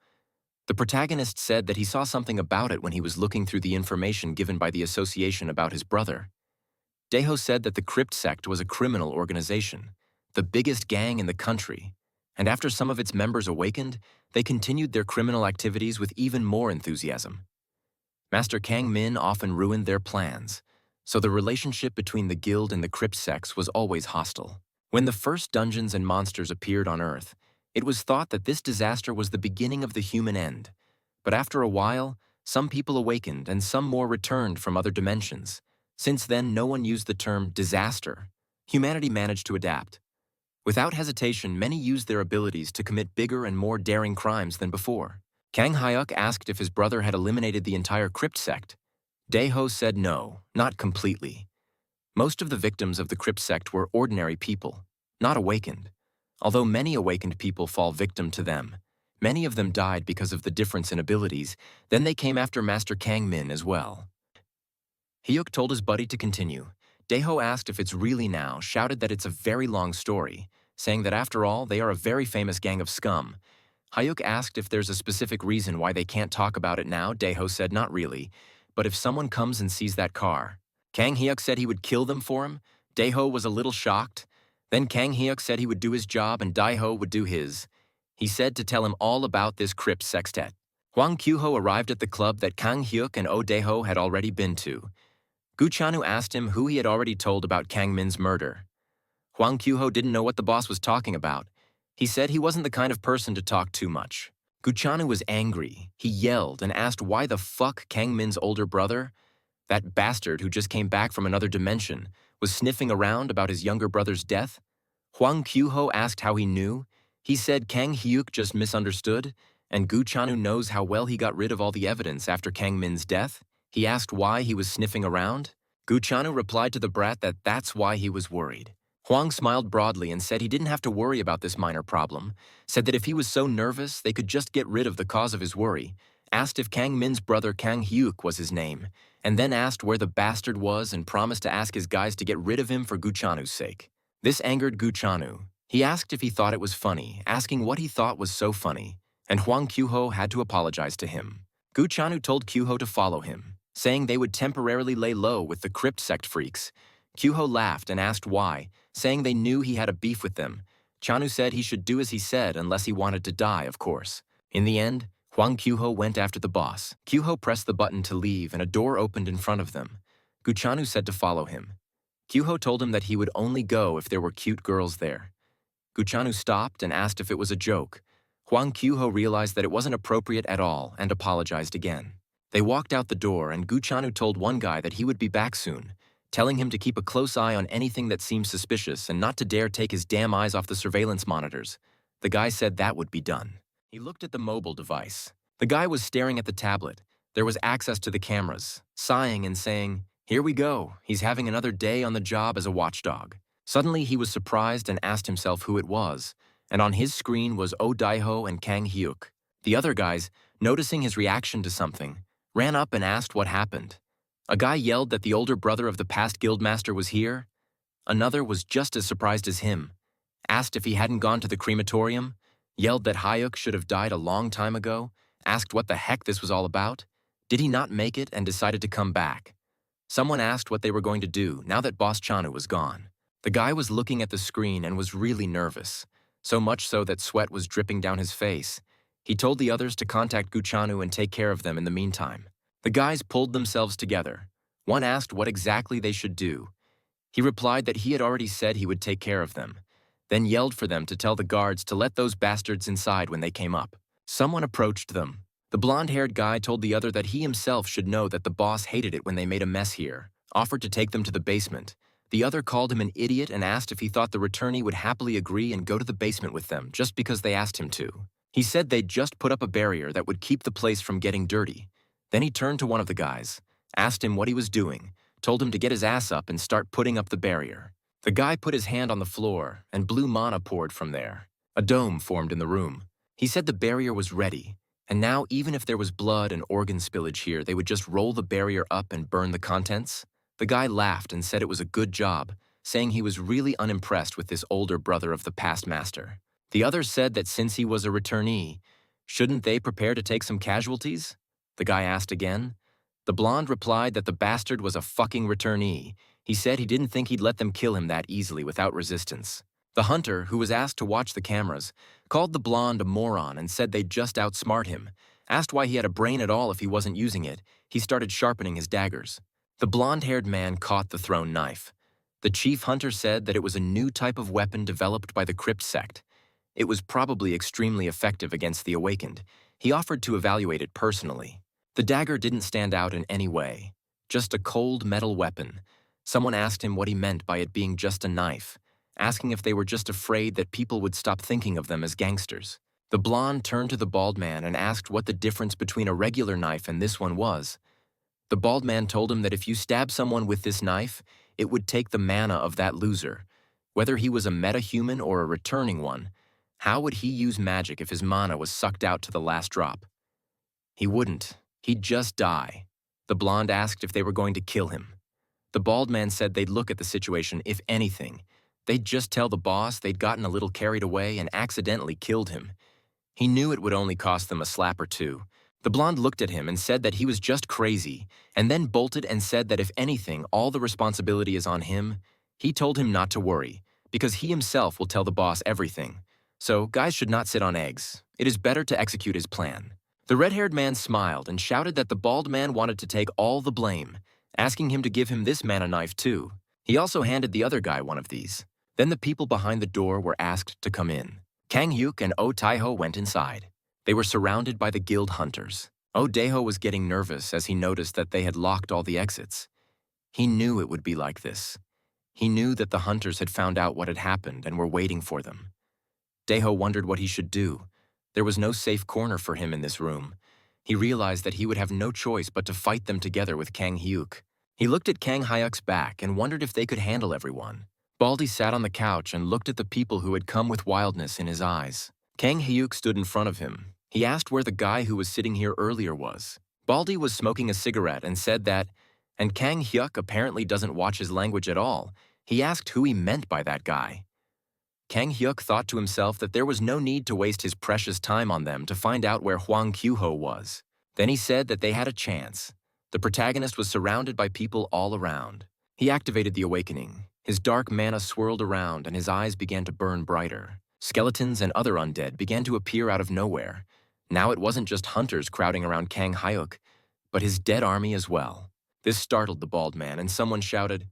The protagonist said that he saw something about it when he was looking through the information given by the association about his brother. Daeho said that the Crypt sect was a criminal organization, the biggest gang in the country, and after some of its members awakened, they continued their criminal activities with even more enthusiasm. Master Kang Min often ruined their plans, so the relationship between the guild and the crypt sects was always hostile. When the first dungeons and monsters appeared on Earth, it was thought that this disaster was the beginning of the human end. But after a while, some people awakened and some more returned from other dimensions. Since then, no one used the term disaster. Humanity managed to adapt. Without hesitation, many used their abilities to commit bigger and more daring crimes than before. Kang Hyuk asked if his brother had eliminated the entire crypt sect. Daeho said no, not completely. Most of the victims of the crypt sect were ordinary people, not awakened. Although many awakened people fall victim to them, many of them died because of the difference in abilities. Then they came after Master Kang Min as well. Hyuk told his buddy to continue. Daeho asked if it's really now, shouted that it's a very long story, saying that after all, they are a very famous gang of scum. Hyuk asked if there's a specific reason why they can't talk about it now. Daeho said not really, but if someone comes and sees that car. Kang Hyuk said he would kill them for him. Daeho was a little shocked. Then Kang Hyuk said he would do his job and Daeho would do his. He said to tell him all about this crypt sextet. Hwang Kyuho arrived at the club that Kang Hyuk and Oh Daeho had already been to. Gu Chanu asked him who he had already told about Kang Min's murder. Hwang Kyuho didn't know what the boss was talking about. He said he wasn't the kind of person to talk too much. Gu Chanu was angry. He yelled and asked why the fuck Kang Min's older brother, that bastard who just came back from another dimension, was sniffing around about his younger brother's death. Hwang Kyuho asked how he knew. He said Kang Hyuk just misunderstood, and Gu Chanu knows how well he got rid of all the evidence after Kang Min's death. He asked why he was sniffing around. Gu Chanu replied to the brat that that's why he was worried. Hwang smiled broadly and said he didn't have to worry about this minor problem, said that if he was so nervous, they could just get rid of the cause of his worry, asked if Kang Min's brother Kang Hyuk was his name, and then asked where the bastard was and promised to ask his guys to get rid of him for Gu Chanu's sake. This angered Gu Chanu. He asked if he thought it was funny, asking what he thought was so funny, and Hwang Kyuho had to apologize to him. Gu Chanu told Kyuho to follow him, saying they would temporarily lay low with the crypt sect freaks. Kyuho laughed and asked why, saying they knew he had a beef with them. Chanu said he should do as he said unless he wanted to die, of course. In the end, Hwang Kyuho went after the boss. Kyuho pressed the button to leave and a door opened in front of them. Gu Chanu said to follow him. Kyuho told him that he would only go if there were cute girls there. Gu Chanu stopped and asked if it was a joke. Hwang Kyuho realized that it wasn't appropriate at all and apologized again. They walked out the door and Gu Chanu told one guy that he would be back soon, telling him to keep a close eye on anything that seemed suspicious and not to dare take his damn eyes off the surveillance monitors. The guy said that would be done. He looked at the mobile device. The guy was staring at the tablet. There was access to the cameras, sighing and saying, "Here we go, he's having another day on the job as a watchdog." Suddenly he was surprised and asked himself who it was, and on his screen was Oh Daeho and Kang Hyuk. The other guys, noticing his reaction to something, ran up and asked what happened. A guy yelled that the older brother of the past guildmaster was here. Another was just as surprised as him, asked if he hadn't gone to the crematorium, yelled that Hyuk should have died a long time ago, asked what the heck this was all about. Did he not make it and decided to come back? Someone asked what they were going to do now that Boss Chanu was gone. The guy was looking at the screen and was really nervous, so much so that sweat was dripping down his face. He told the others to contact Gu Chanu and take care of them in the meantime. The guys pulled themselves together. One asked what exactly they should do. He replied that he had already said he would take care of them, then yelled for them to tell the guards to let those bastards inside when they came up. Someone approached them. The blonde-haired guy told the other that he himself should know that the boss hated it when they made a mess here, offered to take them to the basement. The other called him an idiot and asked if he thought the returnee would happily agree and go to the basement with them just because they asked him to. He said they'd just put up a barrier that would keep the place from getting dirty. Then he turned to one of the guys, asked him what he was doing, told him to get his ass up and start putting up the barrier. The guy put his hand on the floor, and blue mana poured from there. A dome formed in the room. He said the barrier was ready, and now even if there was blood and organ spillage here, they would just roll the barrier up and burn the contents. The guy laughed and said it was a good job, saying he was really unimpressed with this older brother of the past master. The others said that since he was a returnee, shouldn't they prepare to take some casualties? The guy asked again. The blonde replied that the bastard was a fucking returnee. He said he didn't think he'd let them kill him that easily without resistance. The hunter, who was asked to watch the cameras, called the blonde a moron and said they'd just outsmart him. Asked why he had a brain at all if he wasn't using it. He started sharpening his daggers. The blonde-haired man caught the thrown knife. The chief hunter said that it was a new type of weapon developed by the Crypt sect. It was probably extremely effective against the awakened. He offered to evaluate it personally. The dagger didn't stand out in any way. Just a cold metal weapon. Someone asked him what he meant by it being just a knife, asking if they were just afraid that people would stop thinking of them as gangsters. The blonde turned to the bald man and asked what the difference between a regular knife and this one was. The bald man told him that if you stab someone with this knife, it would take the mana of that loser. Whether he was a meta-human or a returning one, how would he use magic if his mana was sucked out to the last drop? He wouldn't. He'd just die. The blonde asked if they were going to kill him. The bald man said they'd look at the situation, if anything. They'd just tell the boss they'd gotten a little carried away and accidentally killed him. He knew it would only cost them a slap or two. The blonde looked at him and said that he was just crazy, and then bolted and said that if anything, all the responsibility is on him. He told him not to worry, because he himself will tell the boss everything. So, guys should not sit on eggs. It is better to execute his plan. The red-haired man smiled and shouted that the bald man wanted to take all the blame, asking him to give him this mana knife too. He also handed the other guy one of these. Then the people behind the door were asked to come in. Kang Hyuk and Oh Taiho went inside. They were surrounded by the guild hunters. Oh Daeho was getting nervous as he noticed that they had locked all the exits. He knew it would be like this. He knew that the hunters had found out what had happened and were waiting for them. Daeho wondered what he should do. There was no safe corner for him in this room. He realized that he would have no choice but to fight them together with Kang Hyuk. He looked at Kang Hyuk's back and wondered if they could handle everyone. Baldy sat on the couch and looked at the people who had come with wildness in his eyes. Kang Hyuk stood in front of him. He asked where the guy who was sitting here earlier was. Baldy was smoking a cigarette and said that, and Kang Hyuk apparently doesn't watch his language at all. He asked who he meant by that guy. Kang Hyuk thought to himself that there was no need to waste his precious time on them to find out where Hwang Kyuho was. Then he said that they had a chance. The protagonist was surrounded by people all around. He activated the awakening. His dark mana swirled around and his eyes began to burn brighter. Skeletons and other undead began to appear out of nowhere. Now it wasn't just hunters crowding around Kang Hyuk, but his dead army as well. This startled the bald man and someone shouted,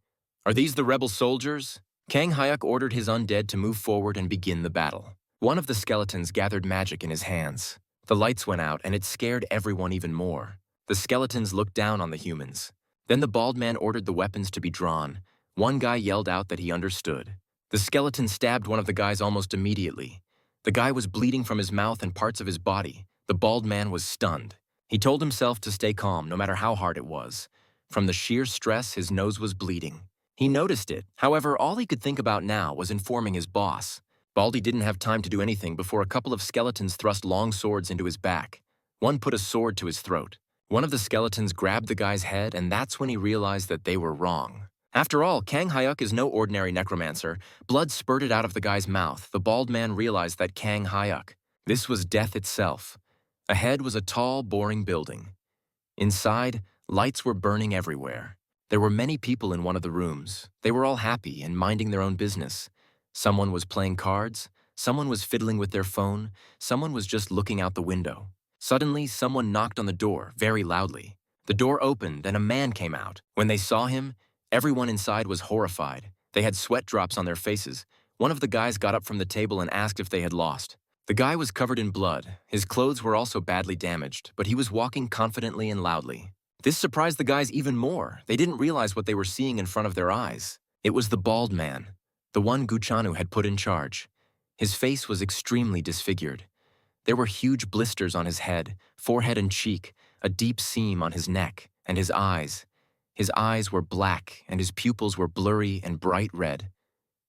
"Are these the rebel soldiers?" Kang Hyuk ordered his undead to move forward and begin the battle. One of the skeletons gathered magic in his hands. The lights went out and it scared everyone even more. The skeletons looked down on the humans. Then the bald man ordered the weapons to be drawn. One guy yelled out that he understood. The skeleton stabbed one of the guys almost immediately. The guy was bleeding from his mouth and parts of his body. The bald man was stunned. He told himself to stay calm no matter how hard it was. From the sheer stress, his nose was bleeding. He noticed it. However, all he could think about now was informing his boss. Baldy didn't have time to do anything before a couple of skeletons thrust long swords into his back. One put a sword to his throat. One of the skeletons grabbed the guy's head, and that's when he realized that they were wrong. After all, Kang Hyuk is no ordinary necromancer. Blood spurted out of the guy's mouth. The bald man realized that Kang Hyuk. This was death itself. Ahead was a tall, boring building. Inside, lights were burning everywhere. There were many people in one of the rooms. They were all happy and minding their own business. Someone was playing cards, someone was fiddling with their phone, someone was just looking out the window. Suddenly, someone knocked on the door very loudly. The door opened and a man came out. When they saw him, everyone inside was horrified. They had sweat drops on their faces. One of the guys got up from the table and asked if they had lost. The guy was covered in blood. His clothes were also badly damaged, but he was walking confidently and loudly. This surprised the guys even more. They didn't realize what they were seeing in front of their eyes. It was the bald man, the one Guchanu had put in charge. His face was extremely disfigured. There were huge blisters on his head, forehead and cheek, a deep seam on his neck, and his eyes. His eyes were black, and his pupils were blurry and bright red.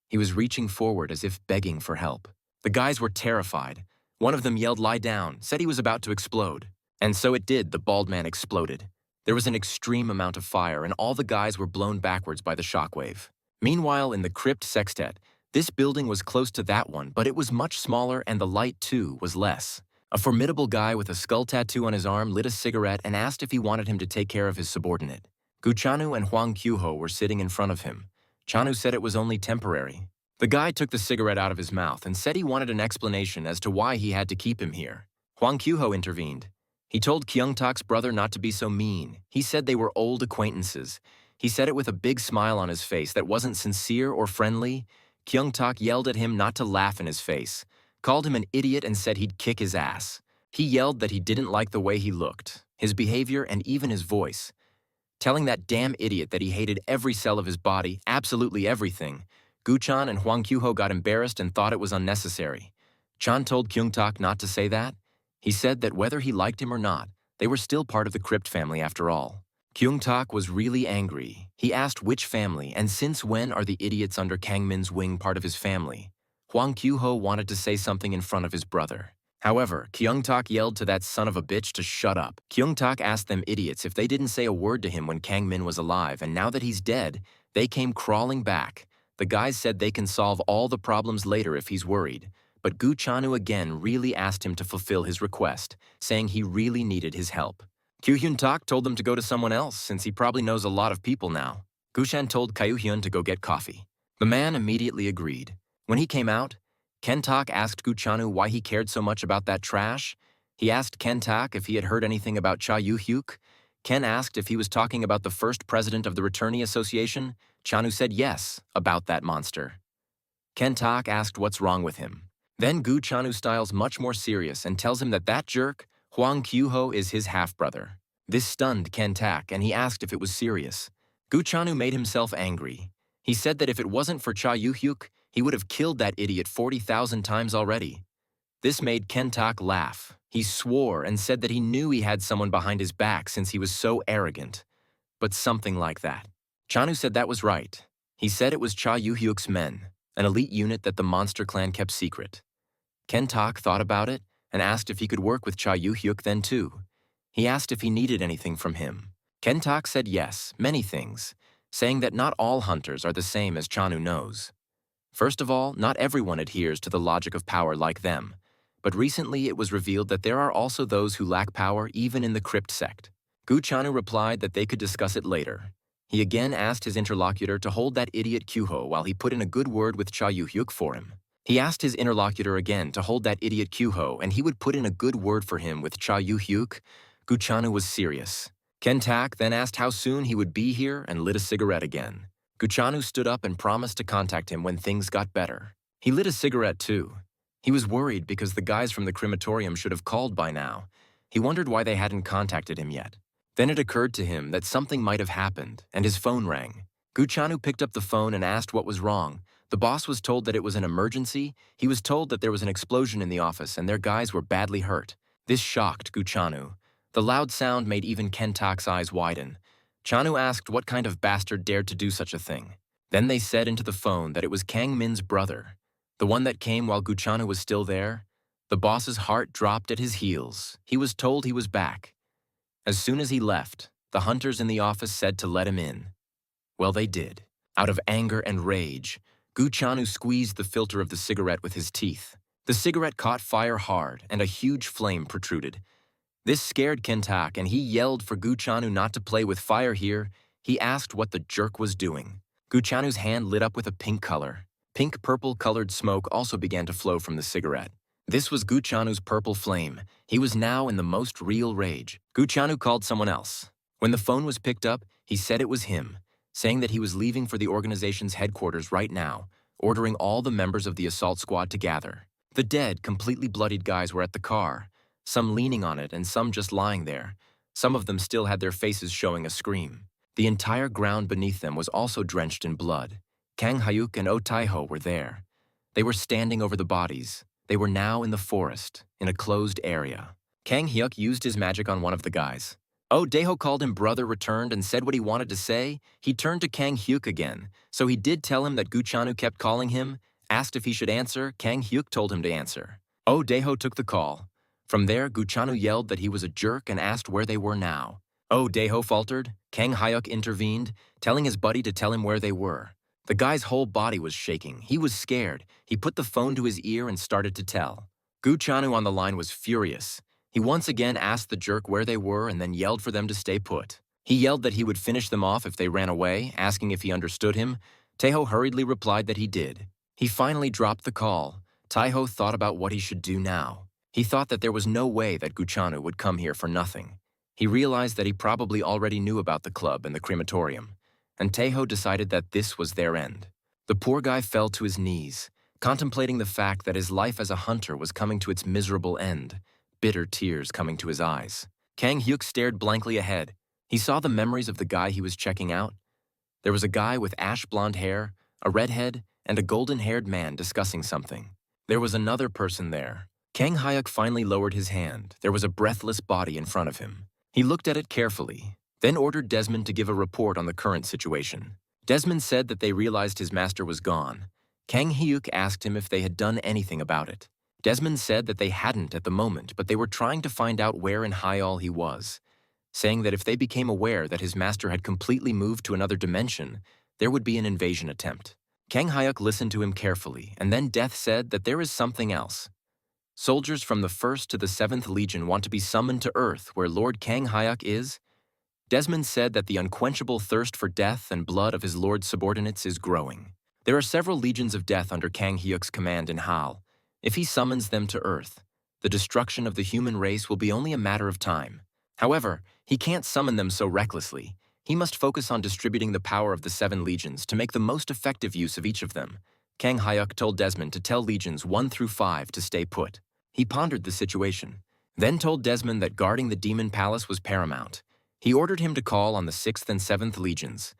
He was reaching forward as if begging for help. The guys were terrified. One of them yelled, "Lie down," said he was about to explode. And so it did. The bald man exploded. There was an extreme amount of fire, and all the guys were blown backwards by the shockwave. Meanwhile, in the crypt sextet, this building was close to that one, but it was much smaller and the light, too, was less. A formidable guy with a skull tattoo on his arm lit a cigarette and asked if he wanted him to take care of his subordinate. Guchanu and Hwang Kyuho were sitting in front of him. Chanu said it was only temporary. The guy took the cigarette out of his mouth and said he wanted an explanation as to why he had to keep him here. Hwang Kyuho intervened. He told Kyungtak's brother not to be so mean. He said they were old acquaintances. He said it with a big smile on his face that wasn't sincere or friendly. Kyungtak yelled at him not to laugh in his face, called him an idiot and said he'd kick his ass. He yelled that he didn't like the way he looked, his behavior, and even his voice. Telling that damn idiot that he hated every cell of his body, absolutely everything. Guchan and Hwang Kyuho got embarrassed and thought it was unnecessary. Chan told Kyungtak not to say that. He said that whether he liked him or not, they were still part of the Crypt family after all. Kyungtak was really angry. He asked which family and since when are the idiots under Kangmin's wing part of his family. Hwang Kyuho wanted to say something in front of his brother. However, Kyungtak yelled to that son of a bitch to shut up. Kyungtak asked them idiots if they didn't say a word to him when Kangmin was alive, and now that he's dead, they came crawling back. The guys said they can solve all the problems later if he's worried. But Gu Chanu again really asked him to fulfill his request, saying he really needed his help. Kyu Hyun Tak told them to go to someone else since he probably knows a lot of people now. Gushan told Kyu Hyun to go get coffee. The man immediately agreed. When he came out, Ken Tak asked Gu Chanu why he cared so much about that trash. He asked Ken Tak if he had heard anything about Cha Yu Hyuk. Ken asked if he was talking about the first president of the Returnee Association. Chanu said yes, about that monster. Ken Tak asked what's wrong with him. Then Gu Chanu styles much more serious and tells him that that jerk, Hwang Kyuho, is his half-brother. This stunned Ken Tak and he asked if it was serious. Gu Chanu made himself angry. He said that if it wasn't for Cha Yu Hyuk, he would have killed that idiot 40,000 times already. This made Ken Tak laugh. He swore and said that he knew he had someone behind his back since he was so arrogant. But something like that. Chanu said that was right. He said it was Cha Yu Hyuk's men, an elite unit that the monster clan kept secret. Ken Tak thought about it and asked if he could work with Cha Yu Hyuk then too. He asked if he needed anything from him. Ken Tak said yes, many things, saying that not all hunters are the same as Chanu knows. First of all, not everyone adheres to the logic of power like them, but recently it was revealed that there are also those who lack power even in the Crypt sect. Gu Chanu replied that they could discuss it later. He again asked his interlocutor to hold that idiot Kyuho while he put in a good word with Cha Yu Hyuk for him. He asked his interlocutor again to hold that idiot Kyuho and he would put in a good word for him with Cha Yu Hyuk. Gu Chanu was serious. Ken Tak then asked how soon he would be here and lit a cigarette again. Gu Chanu stood up and promised to contact him when things got better. He lit a cigarette too. He was worried because the guys from the crematorium should have called by now. He wondered why they hadn't contacted him yet. Then it occurred to him that something might have happened, and his phone rang. Gu Chanu picked up the phone and asked what was wrong. The boss was told that it was an emergency. He was told that there was an explosion in the office and their guys were badly hurt. This shocked Gu Chanu. The loud sound made even Ken Tak's eyes widen. Chanu asked what kind of bastard dared to do such a thing. Then they said into the phone that it was Kang Min's brother, the one that came while Gu Chanu was still there. The boss's heart dropped at his heels. He was told he was back. As soon as he left, the hunters in the office said to let him in. Well, they did. Out of anger and rage, Gu Chanu squeezed the filter of the cigarette with his teeth. The cigarette caught fire hard and a huge flame protruded. This scared Ken Tak and he yelled for Gu Chanu not to play with fire here. He asked what the jerk was doing. Gu Chanu's hand lit up with a pink color. Pink-purple colored smoke also began to flow from the cigarette. This was Gu Chanu's purple flame. He was now in the most real rage. Gu Chanu called someone else. When the phone was picked up, he said it was him, saying that he was leaving for the organization's headquarters right now, ordering all the members of the assault squad to gather. The dead, completely bloodied guys were at the car, some leaning on it and some just lying there. Some of them still had their faces showing a scream. The entire ground beneath them was also drenched in blood. Kang Hyuk and Oh Taiho were there. They were standing over the bodies. They were now in the forest, in a closed area. Kang Hyuk used his magic on one of the guys. Oh Daeho called him brother, returned and said what he wanted to say. He turned to Kang Hyuk again, so he did tell him that Gu Chanu kept calling him, asked if he should answer. Kang Hyuk told him to answer. Oh Daeho took the call. From there, Gu Chanu yelled that he was a jerk and asked where they were now. Oh Daeho faltered. Kang Hyuk intervened, telling his buddy to tell him where they were. The guy's whole body was shaking. He was scared. He put the phone to his ear and started to tell. Gu Chanu on the line was furious. He once again asked the jerk where they were and then yelled for them to stay put. He yelled that he would finish them off if they ran away, asking if he understood him. Taeho hurriedly replied that he did. He finally dropped the call. Taiho thought about what he should do now. He thought that there was no way that Guchanu would come here for nothing. He realized that he probably already knew about the club and the crematorium, and Taeho decided that this was their end. The poor guy fell to his knees, contemplating the fact that his life as a hunter was coming to its miserable end, bitter tears coming to his eyes. Kang Hyuk stared blankly ahead. He saw the memories of the guy he was checking out. There was a guy with ash-blonde hair, a redhead, and a golden-haired man discussing something. There was another person there. Kang Hyuk finally lowered his hand. There was a breathless body in front of him. He looked at it carefully, then ordered Desmond to give a report on the current situation. Desmond said that they realized his master was gone. Kang Hyuk asked him if they had done anything about it. Desmond said that they hadn't at the moment, but they were trying to find out where in Hyall he was, saying that if they became aware that his master had completely moved to another dimension, there would be an invasion attempt. Kang Hyuk listened to him carefully, and then Death said that there is something else. Soldiers from the 1st to the 7th Legion want to be summoned to Earth, where Lord Kang Hyuk is. Desmond said that the unquenchable thirst for death and blood of his lord's subordinates is growing. There are several legions of death under Kang Hyuk's command in Hal. If he summons them to Earth, the destruction of the human race will be only a matter of time. However, he can't summon them so recklessly. He must focus on distributing the power of the 7 legions to make the most effective use of each of them. Kang Hyuk told Desmond to tell legions 1 through 5 to stay put. He pondered the situation, then told Desmond that guarding the Demon Palace was paramount. He ordered him to call on the 6th and 7th legions.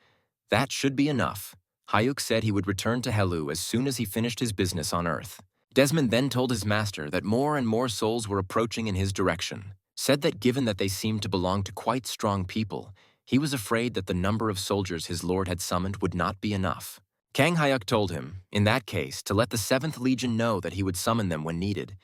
That should be enough. Hyuk said he would return to Yahello as soon as he finished his business on Earth. Desmond then told his master that more and more souls were approaching in his direction, said that given that they seemed to belong to quite strong people, he was afraid that the number of soldiers his lord had summoned would not be enough. Kang Hyuk told him, in that case, to let the 7th Legion know that he would summon them when needed.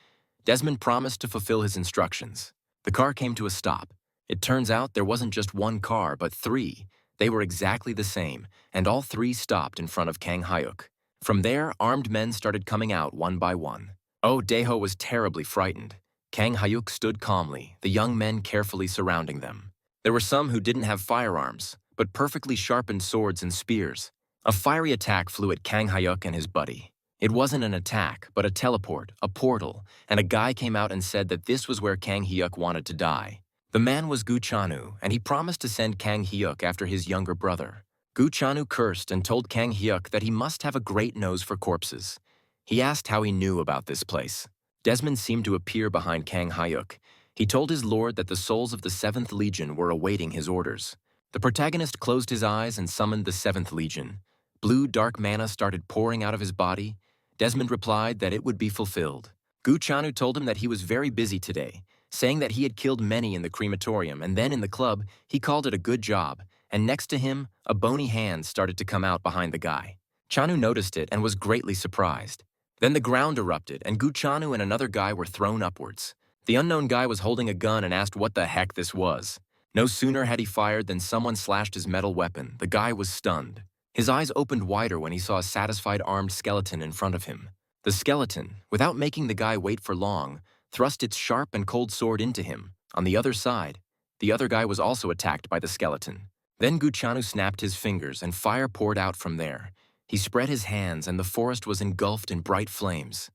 Desmond promised to fulfill his instructions. The car came to a stop. It turns out there wasn't just one car, but 3. They were exactly the same, and all 3 stopped in front of Kang Hyuk. From there, armed men started coming out one by one. Oh, Daeho was terribly frightened. Kang Hyuk stood calmly, the young men carefully surrounding them. There were some who didn't have firearms, but perfectly sharpened swords and spears. A fiery attack flew at Kang Hyuk and his buddy. It wasn't an attack, but a teleport, a portal, and a guy came out and said that this was where Kang Hyuk wanted to die. The man was Gu Chanu, and he promised to send Kang Hyuk after his younger brother. Gu Chanu cursed and told Kang Hyuk that he must have a great nose for corpses. He asked how he knew about this place. Desmond seemed to appear behind Kang Hyuk. He told his lord that the souls of the 7th Legion were awaiting his orders. The protagonist closed his eyes and summoned the 7th Legion. Blue dark mana started pouring out of his body. Desmond replied that it would be fulfilled. Gu Chanu told him that he was very busy today, saying that he had killed many in the crematorium, and then in the club, he called it a good job, and next to him, a bony hand started to come out behind the guy. Chanu noticed it and was greatly surprised. Then the ground erupted, and Gu Chanu and another guy were thrown upwards. The unknown guy was holding a gun and asked what the heck this was. No sooner had he fired than someone slashed his metal weapon. The guy was stunned. His eyes opened wider when he saw a satisfied armed skeleton in front of him. The skeleton, without making the guy wait for long, thrust its sharp and cold sword into him. On the other side, the other guy was also attacked by the skeleton. Then Gu Chanu snapped his fingers and fire poured out from there. He spread his hands and the forest was engulfed in bright flames.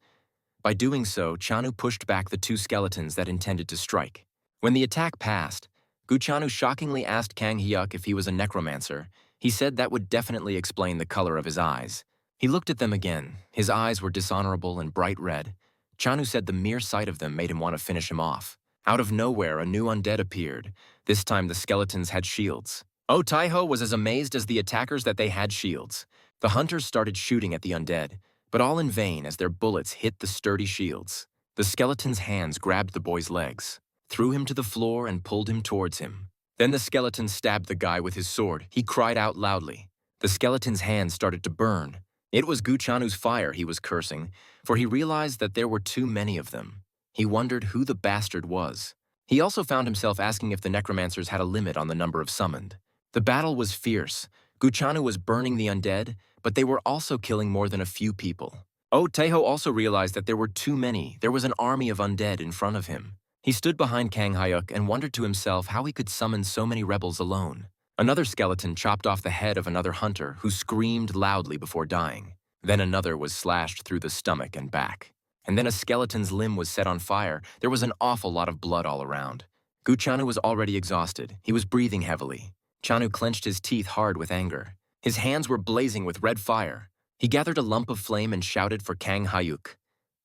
By doing so, Chanu pushed back the 2 skeletons that intended to strike. When the attack passed, Gu Chanu shockingly asked Kang Hyuk if he was a necromancer. He said that would definitely explain the color of his eyes. He looked at them again. His eyes were dishonorable and bright red. Chanu said the mere sight of them made him want to finish him off. Out of nowhere, a new undead appeared. This time the skeletons had shields. Oh, Taeho was as amazed as the attackers that they had shields. The hunters started shooting at the undead, but all in vain as their bullets hit the sturdy shields. The skeleton's hands grabbed the boy's legs, threw him to the floor and pulled him towards him. Then the skeleton stabbed the guy with his sword. He cried out loudly. The skeleton's hands started to burn. It was Gu Chanu's fire he was cursing, for he realized that there were too many of them. He wondered who the bastard was. He also found himself asking if the necromancers had a limit on the number of summoned. The battle was fierce. Gu Chanu was burning the undead, but they were also killing more than a few people. Oh, Taeho also realized that there were too many. There was an army of undead in front of him. He stood behind Kang Hyuk and wondered to himself how he could summon so many rebels alone. Another skeleton chopped off the head of another hunter who screamed loudly before dying. Then another was slashed through the stomach and back. and then a skeleton's limb was set on fire. There was an awful lot of blood all around. Gu Chanu was already exhausted. He was breathing heavily. Chanu clenched his teeth hard with anger. His hands were blazing with red fire. He gathered a lump of flame and shouted for Kang Hyuk.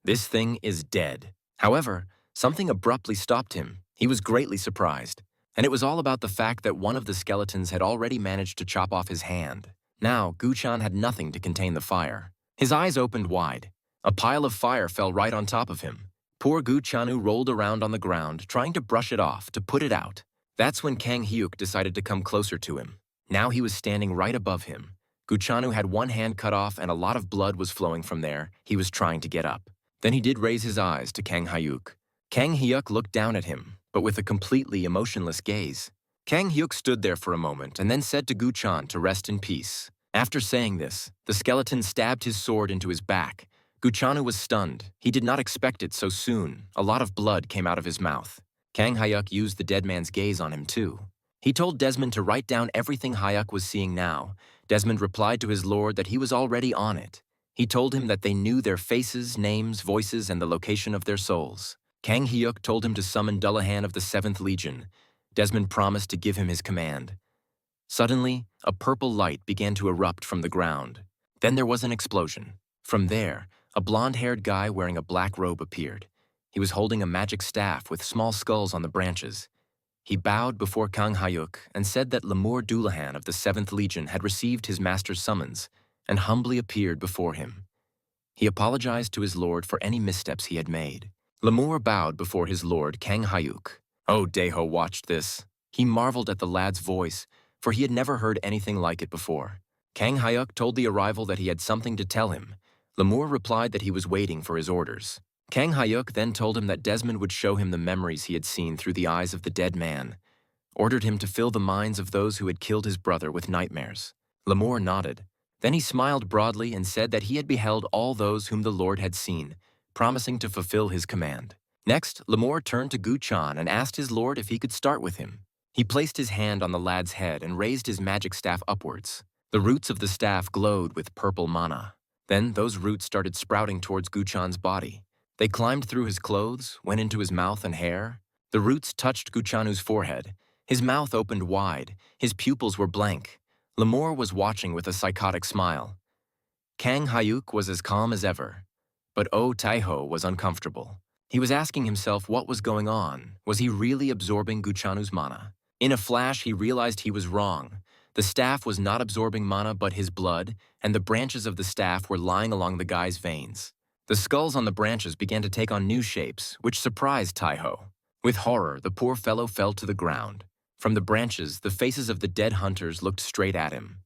"This thing is dead." However, something abruptly stopped him. He was greatly surprised. And it was all about the fact that one of the skeletons had already managed to chop off his hand. Now, Gu-chan had nothing to contain the fire. His eyes opened wide. A pile of fire fell right on top of him. Poor Gu-chanu rolled around on the ground, trying to brush it off, to put it out. That's when Kang Hyuk decided to come closer to him. Now he was standing right above him. Gu-chanu had one hand cut off and a lot of blood was flowing from there. He was trying to get up. Then he did raise his eyes to Kang Hyuk. Kang Hyuk looked down at him, but with a completely emotionless gaze. Kang Hyuk stood there for a moment and then said to Gu-chan to rest in peace. After saying this, the skeleton stabbed his sword into his back. Gu-chanu was stunned. He did not expect it so soon. A lot of blood came out of his mouth. Kang Hyuk used the dead man's gaze on him too. He told Desmond to write down everything Hyuk was seeing now. Desmond replied to his lord that he was already on it. He told him that they knew their faces, names, voices, and the location of their souls. Kang Hyuk told him to summon Dullahan of the 7th Legion. Desmond promised to give him his command. Suddenly, a purple light began to erupt from the ground. Then there was an explosion. From there, a blonde-haired guy wearing a black robe appeared. He was holding a magic staff with small skulls on the branches. He bowed before Kang Hyuk and said that Lemur Dullahan of the 7th Legion had received his master's summons and humbly appeared before him. He apologized to his lord for any missteps he had made. Lemur bowed before his lord, Kang Hyuk. Oh, Daeho watched this. He marveled at the lad's voice, for he had never heard anything like it before. Kang Hyuk told the arrival that he had something to tell him. Lemur replied that he was waiting for his orders. Kang Hyuk then told him that Desmond would show him the memories he had seen through the eyes of the dead man, ordered him to fill the minds of those who had killed his brother with nightmares. Lemur nodded. Then he smiled broadly and said that he had beheld all those whom the Lord had seen, promising to fulfill his command. Next, Lemur turned to Gu-chan and asked his lord if he could start with him. He placed his hand on the lad's head and raised his magic staff upwards. The roots of the staff glowed with purple mana. Then those roots started sprouting towards Gu-chan's body. They climbed through his clothes, went into his mouth and hair. The roots touched Gu-chanu's forehead. His mouth opened wide. His pupils were blank. Lemur was watching with a psychotic smile. Kang Hyuk was as calm as ever. But Oh Taiho was uncomfortable. He was asking himself what was going on. Was he really absorbing Gu-chanu's mana? In a flash, he realized he was wrong. The staff was not absorbing mana but his blood, and the branches of the staff were lying along the guy's veins. The skulls on the branches began to take on new shapes, which surprised Taiho. With horror, the poor fellow fell to the ground. From the branches, the faces of the dead hunters looked straight at him.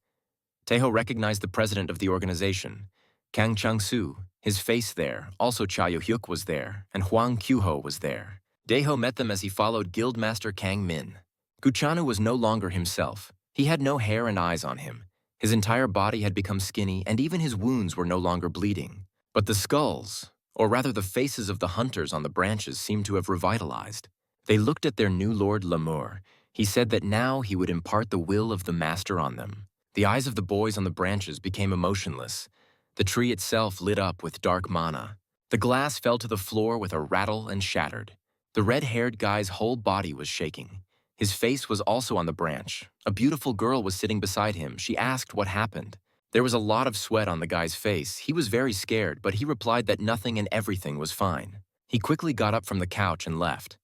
Taiho recognized the president of the organization, Kang Chang-soo. His face there, also Cha Yo-hyuk was there, and Hwang Kyu-ho was there. Daeho met them as he followed Guildmaster Kang Min. Gu-chanu was no longer himself. He had no hair and eyes on him. His entire body had become skinny, and even his wounds were no longer bleeding. But the skulls, or rather the faces of the hunters on the branches, seemed to have revitalized. They looked at their new lord Lemur. He said that now he would impart the will of the master on them. The eyes of the boys on the branches became emotionless. The tree itself lit up with dark mana. The glass fell to the floor with a rattle and shattered. The red-haired guy's whole body was shaking. His face was also on the branch. A beautiful girl was sitting beside him. She asked what happened. There was a lot of sweat on the guy's face. He was very scared, but he replied that nothing and everything was fine. He quickly got up from the couch and left.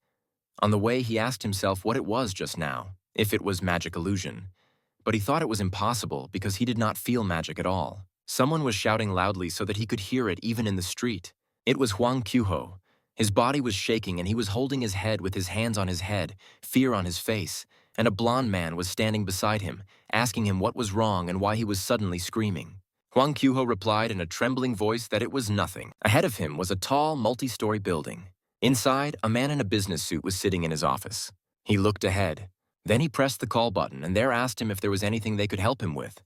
On the way, he asked himself what it was just now, if it was magic illusion. But he thought it was impossible because he did not feel magic at all. Someone was shouting loudly so that he could hear it even in the street. It was Hwang Kyu-ho. His body was shaking and he was holding his head with his hands on his head, fear on his face, and a blond man was standing beside him, asking him what was wrong and why he was suddenly screaming. Hwang Kyu-ho replied in a trembling voice that it was nothing. Ahead of him was a tall, multi-story building. Inside, a man in a business suit was sitting in his office. He looked ahead. Then he pressed the call button and there asked him if there was anything they could help him with.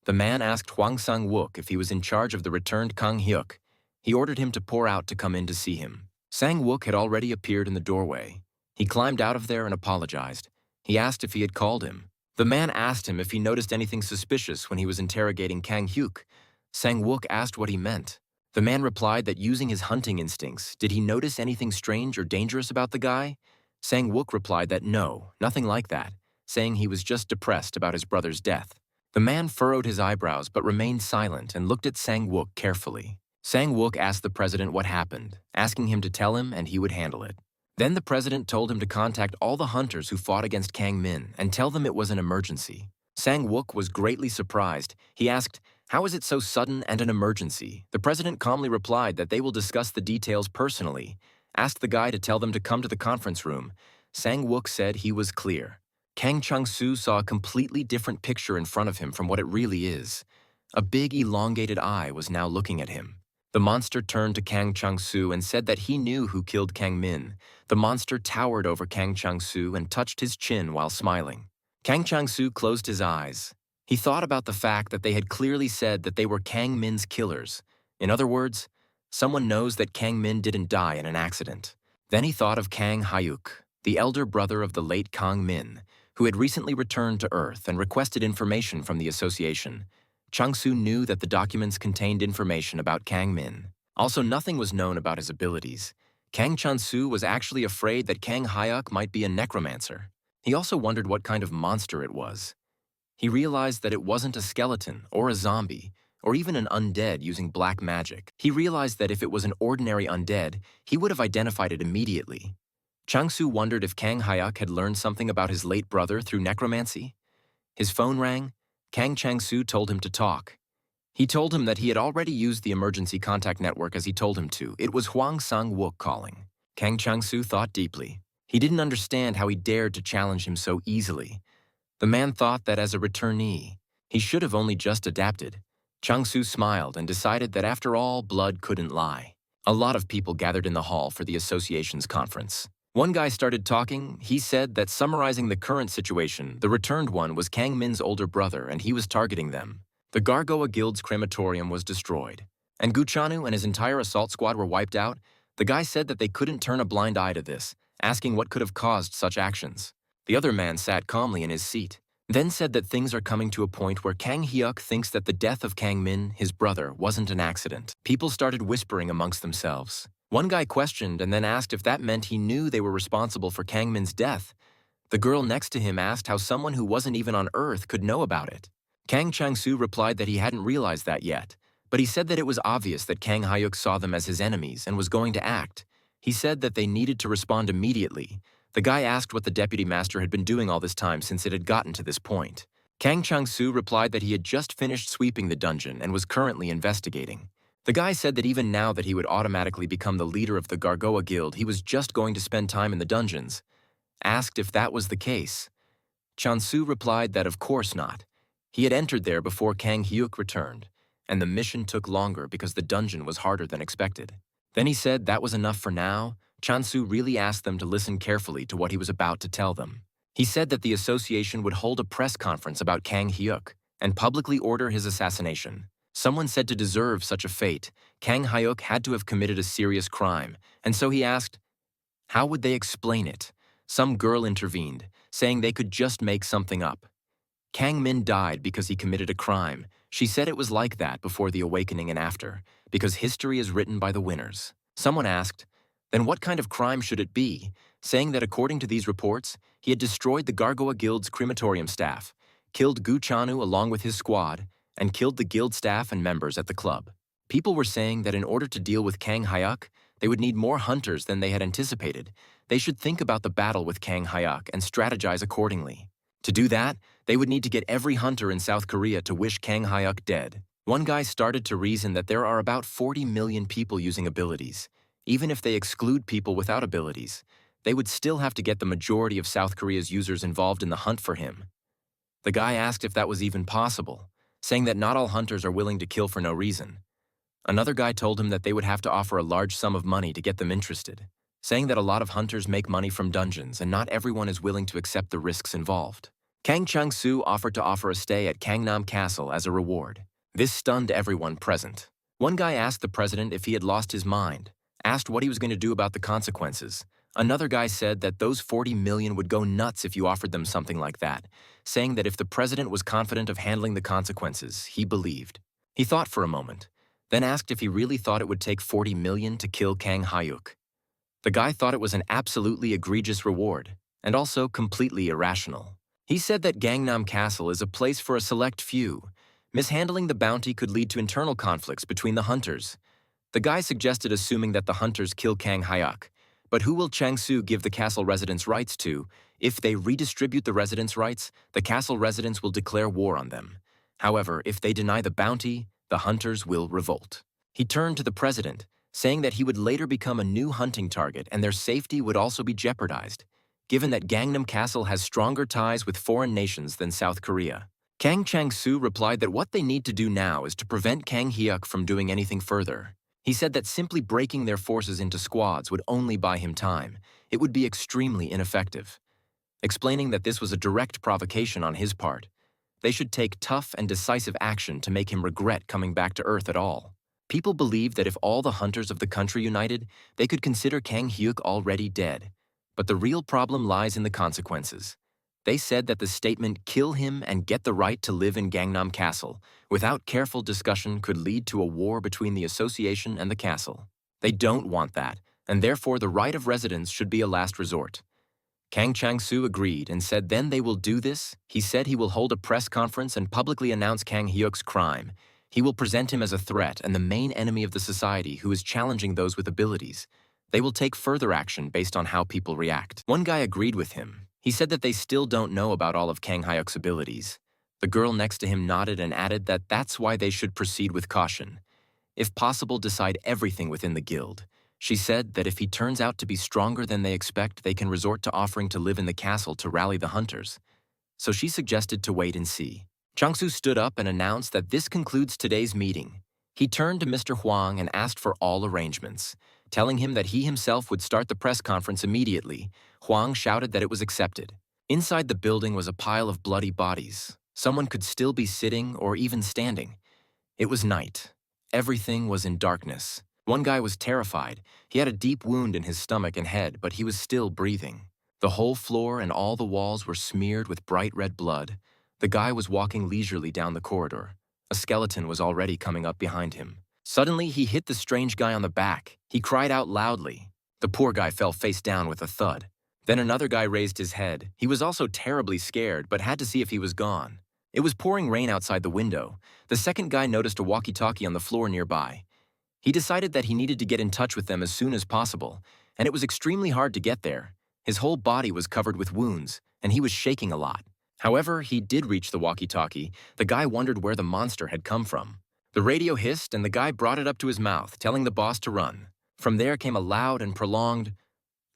The man asked Hwang Sang-wook if he was in charge of the returned Kang Hyuk. He ordered him to pour out to come in to see him. Sang-wook had already appeared in the doorway. He climbed out of there and apologized. He asked if he had called him. The man asked him if he noticed anything suspicious when he was interrogating Kang Hyuk. Sang-wook asked what he meant. The man replied that using his hunting instincts, did he notice anything strange or dangerous about the guy? Sang-wook replied that no, nothing like that, saying he was just depressed about his brother's death. The man furrowed his eyebrows but remained silent and looked at Sang-wook carefully. Sang-wook asked the president what happened, asking him to tell him and he would handle it. Then the president told him to contact all the hunters who fought against Kang Min and tell them it was an emergency. Sang-wook was greatly surprised. He asked, "How is it so sudden and an emergency?" The president calmly replied that they will discuss the details personally, asked the guy to tell them to come to the conference room. Sang-wook said he was clear. Kang Chung-soo saw a completely different picture in front of him from what it really is. A big elongated eye was now looking at him. The monster turned to Kang Chung-soo and said that he knew who killed Kang Min. The monster towered over Kang Chung-soo and touched his chin while smiling. Kang Chung-soo closed his eyes. He thought about the fact that they had clearly said that they were Kang Min's killers. In other words, someone knows that Kang Min didn't die in an accident. Then he thought of Kang Hyuk, the elder brother of the late Kang Min, who had recently returned to Earth and requested information from the association. Chung-soo knew that the documents contained information about Kang Min. Also, nothing was known about his abilities. Kang Chung-soo was actually afraid that Kang Hyuk might be a necromancer. He also wondered what kind of monster it was. He realized that it wasn't a skeleton or a zombie, or even an undead using black magic. He realized that if it was an ordinary undead, he would have identified it immediately. Chung-soo wondered if Kang Hyuk had learned something about his late brother through necromancy. His phone rang. Kang Chang-soo told him to talk. He told him that he had already used the emergency contact network as he told him to. It was Hwang Sang-wook calling. Kang Chang-soo thought deeply. He didn't understand how he dared to challenge him so easily. The man thought that as a returnee, he should have only just adapted. Chang-soo smiled and decided that after all, blood couldn't lie. A lot of people gathered in the hall for the association's conference. One guy started talking. He said that summarizing the current situation, the returned one was Kang Min's older brother and he was targeting them. The Gargoa Guild's crematorium was destroyed, and Guchanu and his entire assault squad were wiped out. The guy said that they couldn't turn a blind eye to this, asking what could have caused such actions. The other man sat calmly in his seat, then said that things are coming to a point where Kang Hyuk thinks that the death of Kang Min, his brother, wasn't an accident. People started whispering amongst themselves. One guy questioned and then asked if that meant he knew they were responsible for Kang Min's death. The girl next to him asked how someone who wasn't even on Earth could know about it. Kang Chang-soo replied that he hadn't realized that yet, but he said that it was obvious that Kang Hyuk saw them as his enemies and was going to act. He said that they needed to respond immediately. The guy asked what the deputy master had been doing all this time since it had gotten to this point. Kang Chang-soo replied that he had just finished sweeping the dungeon and was currently investigating. The guy said that even now that he would automatically become the leader of the Gargoa Guild, he was just going to spend time in the dungeons. Asked if that was the case. Chang-soo replied that of course not. He had entered there before Kang Hyuk returned, and the mission took longer because the dungeon was harder than expected. Then he said that was enough for now. Chang-soo really asked them to listen carefully to what he was about to tell them. He said that the association would hold a press conference about Kang Hyuk and publicly order his assassination. Someone said to deserve such a fate, Kang Hyuk had to have committed a serious crime, and so he asked, how would they explain it? Some girl intervened, saying they could just make something up. Kang Min died because he committed a crime. She said it was like that before the awakening and after, because history is written by the winners. Someone asked, then what kind of crime should it be? Saying that according to these reports, he had destroyed the Gargoa Guild's crematorium staff, killed Gu Chanu along with his squad, and killed the guild staff and members at the club. People were saying that in order to deal with Kang Hyuk, they would need more hunters than they had anticipated. They should think about the battle with Kang Hyuk and strategize accordingly. To do that, they would need to get every hunter in South Korea to wish Kang Hyuk dead. One guy started to reason that there are about 40 million people using abilities. Even if they exclude people without abilities, they would still have to get the majority of South Korea's users involved in the hunt for him. The guy asked if that was even possible, saying that not all hunters are willing to kill for no reason. Another guy told him that they would have to offer a large sum of money to get them interested, saying that a lot of hunters make money from dungeons and not everyone is willing to accept the risks involved. Kang Chang-soo offered to offer a stay at Gangnam Castle as a reward. This stunned everyone present. One guy asked the president if he had lost his mind, asked what he was going to do about the consequences. Another guy said that those 40 million would go nuts if you offered them something like that, saying that if the president was confident of handling the consequences, he believed. He thought for a moment. then asked if he really thought it would take 40 million to kill Kang Hyuk. The guy thought it was an absolutely egregious reward, and also completely irrational. He said that Gangnam Castle is a place for a select few. Mishandling the bounty could lead to internal conflicts between the hunters. The guy suggested assuming that the hunters kill Kang Hyuk, but who will Chang-Su give the castle residents' rights to? If they redistribute the residents' rights, the castle residents will declare war on them. However, if they deny the bounty, the hunters will revolt. He turned to the president, saying that he would later become a new hunting target and their safety would also be jeopardized, given that Gangnam Castle has stronger ties with foreign nations than South Korea. Kang Chang-Su replied that what they need to do now is to prevent Kang Hyuk from doing anything further. He said that simply breaking their forces into squads would only buy him time. It would be extremely ineffective. Explaining that this was a direct provocation on his part. They should take tough and decisive action to make him regret coming back to Earth at all. People believed that if all the hunters of the country united, they could consider Kang Hyuk already dead. But the real problem lies in the consequences. They said that the statement, "kill him and get the right to live in Gangnam Castle," without careful discussion could lead to a war between the association and the castle. They don't want that, and therefore the right of residence should be a last resort. Kang Chang-Su agreed and said then they will do this. He said he will hold a press conference and publicly announce Kang Hyuk's crime. He will present him as a threat and the main enemy of the society who is challenging those with abilities. They will take further action based on how people react. One guy agreed with him. He said that they still don't know about all of Kang Hyuk's abilities. The girl next to him nodded and added that that's why they should proceed with caution. If possible, decide everything within the guild. She said that if he turns out to be stronger than they expect, they can resort to offering to live in the castle to rally the hunters. So she suggested to wait and see. Chang-Su stood up and announced that this concludes today's meeting. He turned to Mr. Huang and asked for all arrangements, telling him that he himself would start the press conference immediately. Huang shouted that it was accepted. Inside the building was a pile of bloody bodies. Someone could still be sitting or even standing. It was night. Everything was in darkness. One guy was terrified. He had a deep wound in his stomach and head, but he was still breathing. The whole floor and all the walls were smeared with bright red blood. The guy was walking leisurely down the corridor. A skeleton was already coming up behind him. Suddenly, he hit the strange guy on the back. He cried out loudly. The poor guy fell face down with a thud. Then another guy raised his head. He was also terribly scared, but had to see if he was gone. It was pouring rain outside the window. The second guy noticed a walkie-talkie on the floor nearby. He decided that he needed to get in touch with them as soon as possible, and it was extremely hard to get there. His whole body was covered with wounds, and he was shaking a lot. However, he did reach the walkie-talkie. The guy wondered where the monster had come from. The radio hissed, and the guy brought it up to his mouth, telling the boss to run. From there came a loud and prolonged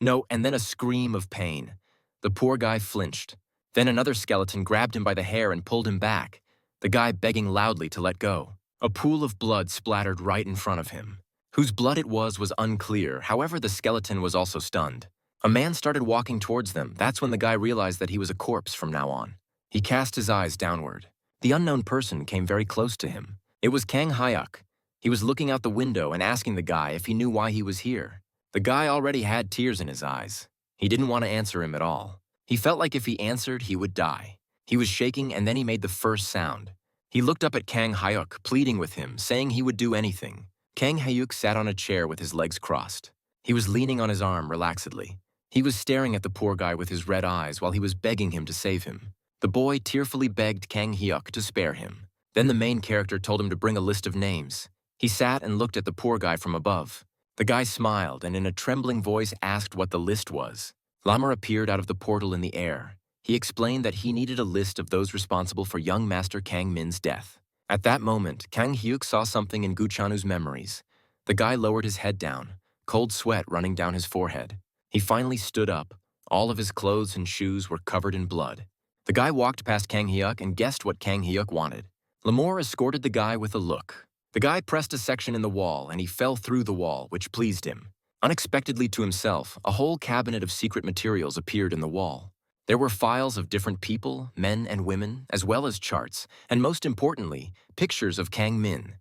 "no," and then a scream of pain. The poor guy flinched. Then another skeleton grabbed him by the hair and pulled him back, the guy begging loudly to let go. A pool of blood splattered right in front of him. Whose blood it was unclear, however the skeleton was also stunned. A man started walking towards them. That's when the guy realized that he was a corpse from now on. He cast his eyes downward. The unknown person came very close to him. It was Kang Hyuk. He was looking out the window and asking the guy if he knew why he was here. The guy already had tears in his eyes. He didn't want to answer him at all. He felt like if he answered, he would die. He was shaking and then he made the first sound. He looked up at Kang Hyuk, pleading with him, saying he would do anything. Kang Hyuk sat on a chair with his legs crossed. He was leaning on his arm relaxedly. He was staring at the poor guy with his red eyes while he was begging him to save him. The boy tearfully begged Kang Hyuk to spare him. Then the main character told him to bring a list of names. He sat and looked at the poor guy from above. The guy smiled and in a trembling voice asked what the list was. Lamar appeared out of the portal in the air. He explained that he needed a list of those responsible for young Master Kang Min's death. At that moment, Kang Hyuk saw something in Guchanu's memories. The guy lowered his head down, cold sweat running down his forehead. He finally stood up. All of his clothes and shoes were covered in blood. The guy walked past Kang Hyuk and guessed what Kang Hyuk wanted. Lamar escorted the guy with a look. The guy pressed a section in the wall and he fell through the wall, which pleased him. Unexpectedly to himself, a whole cabinet of secret materials appeared in the wall. There were files of different people, men and women, as well as charts, and most importantly, pictures of Kang Min.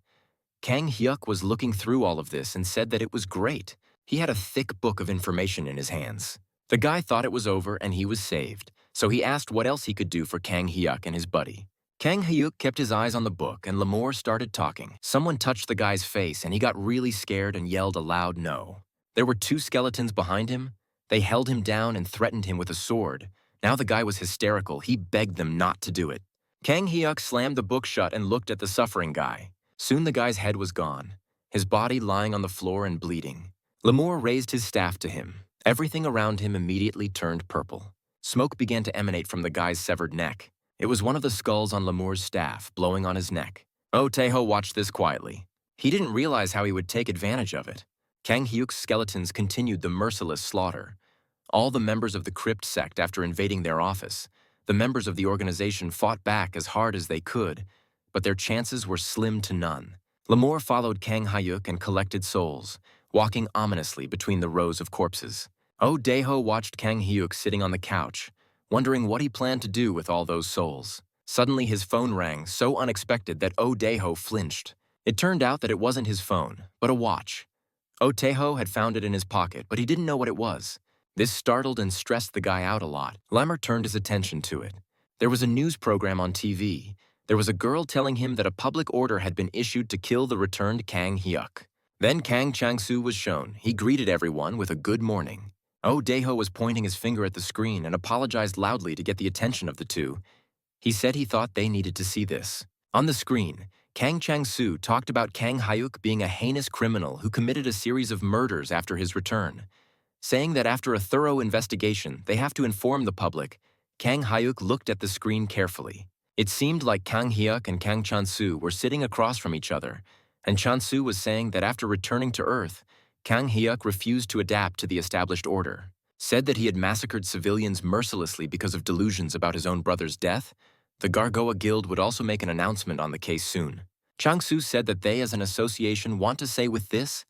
Kang Hyuk was looking through all of this and said that it was great. He had a thick book of information in his hands. The guy thought it was over and he was saved, so he asked what else he could do for Kang Hyuk and his buddy. Kang Hyuk kept his eyes on the book and Lemore started talking. Someone touched the guy's face and he got really scared and yelled a loud no. There were two skeletons behind him. They held him down and threatened him with a sword. Now the guy was hysterical. He begged them not to do it. Kang Hyuk slammed the book shut and looked at the suffering guy. Soon the guy's head was gone, his body lying on the floor and bleeding. Lemore raised his staff to him. Everything around him immediately turned purple. Smoke began to emanate from the guy's severed neck. It was one of the skulls on Lemore's staff, blowing on his neck. Oh Taeho watched this quietly. He didn't realize how he would take advantage of it. Kang Hyuk's skeletons continued the merciless slaughter. All the members of the crypt sect after invading their office. The members of the organization fought back as hard as they could, but their chances were slim to none. Lemore followed Kang Hyuk and collected souls, walking ominously between the rows of corpses. Oh Daeho watched Kang Hyuk sitting on the couch, wondering what he planned to do with all those souls. Suddenly his phone rang, so unexpected that Oh Daeho flinched. It turned out that it wasn't his phone, but a watch. Oh Taeho had found it in his pocket, but he didn't know what it was. This startled and stressed the guy out a lot. Lemmer turned his attention to it. There was a news program on TV. There was a girl telling him that a public order had been issued to kill the returned Kang Hyuk. Then Kang Chang-soo was shown. He greeted everyone with a good morning. Oh Daeho was pointing his finger at the screen and apologized loudly to get the attention of the two. He said he thought they needed to see this. On the screen, Kang Chang-soo talked about Kang Hyuk being a heinous criminal who committed a series of murders after his return, saying that after a thorough investigation, they have to inform the public. Kang Hyuk looked at the screen carefully. It seemed like Kang Hyuk and Kang Chan-soo were sitting across from each other, and Chan-soo was saying that after returning to Earth, Kang Hyuk refused to adapt to the established order, said that he had massacred civilians mercilessly because of delusions about his own brother's death. The Gargoa Guild would also make an announcement on the case soon. Chang-soo said that they as an association want to say with this,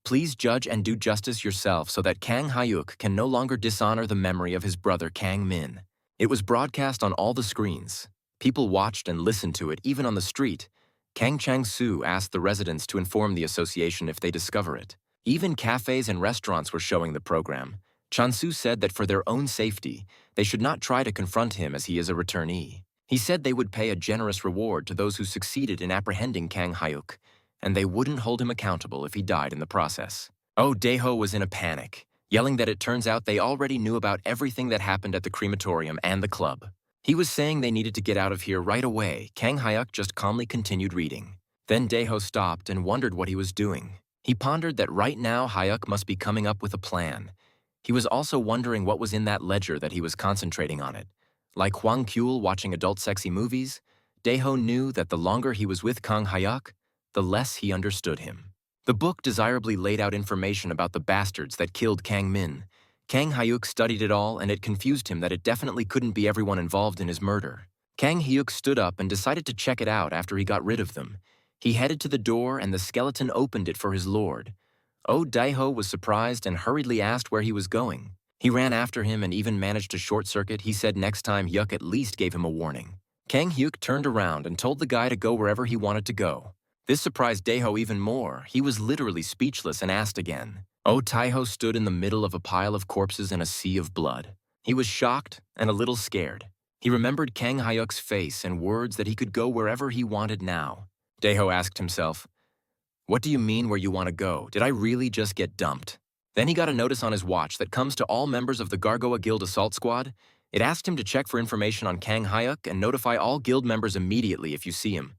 please judge and do justice yourself so that Kang Hyuk can no longer dishonor the memory of his brother Kang Min. It was broadcast on all the screens. People watched and listened to it even on the street. Kang Chang-soo asked the residents to inform the association if they discover it. Even cafes and restaurants were showing the program. Chan-soo said that for their own safety, they should not try to confront him as he is a returnee. He said they would pay a generous reward to those who succeeded in apprehending Kang Hyuk, and they wouldn't hold him accountable if he died in the process. Oh Daeho was in a panic, yelling that it turns out they already knew about everything that happened at the crematorium and the club. He was saying they needed to get out of here right away. Kang Hyuk just calmly continued reading. Then Daeho stopped and wondered what he was doing. He pondered that right now Hyuk must be coming up with a plan. He was also wondering what was in that ledger that he was concentrating on it. Like Hwang Kyul watching adult sexy movies, Daeho knew that the longer he was with Kang Hyuk, the less he understood him. The book desirably laid out information about the bastards that killed Kang Min. Kang Hyuk studied it all, and it confused him that it definitely couldn't be everyone involved in his murder. Kang Hyuk stood up and decided to check it out after he got rid of them. He headed to the door, and the skeleton opened it for his lord. Oh Daeho was surprised and hurriedly asked where he was going. He ran after him and even managed to short-circuit. He said next time Hyuk at least gave him a warning. Kang Hyuk turned around and told the guy to go wherever he wanted to go. This surprised Daeho even more. He was literally speechless and asked again. Oh Taeho stood in the middle of a pile of corpses and a sea of blood. He was shocked and a little scared. He remembered Kang Hyuk's face and words that he could go wherever he wanted now. Daeho asked himself, what do you mean where you want to go? Did I really just get dumped? Then he got a notice on his watch that comes to all members of the Gargoa Guild Assault Squad. It asked him to check for information on Kang Hyuk and notify all guild members immediately if you see him.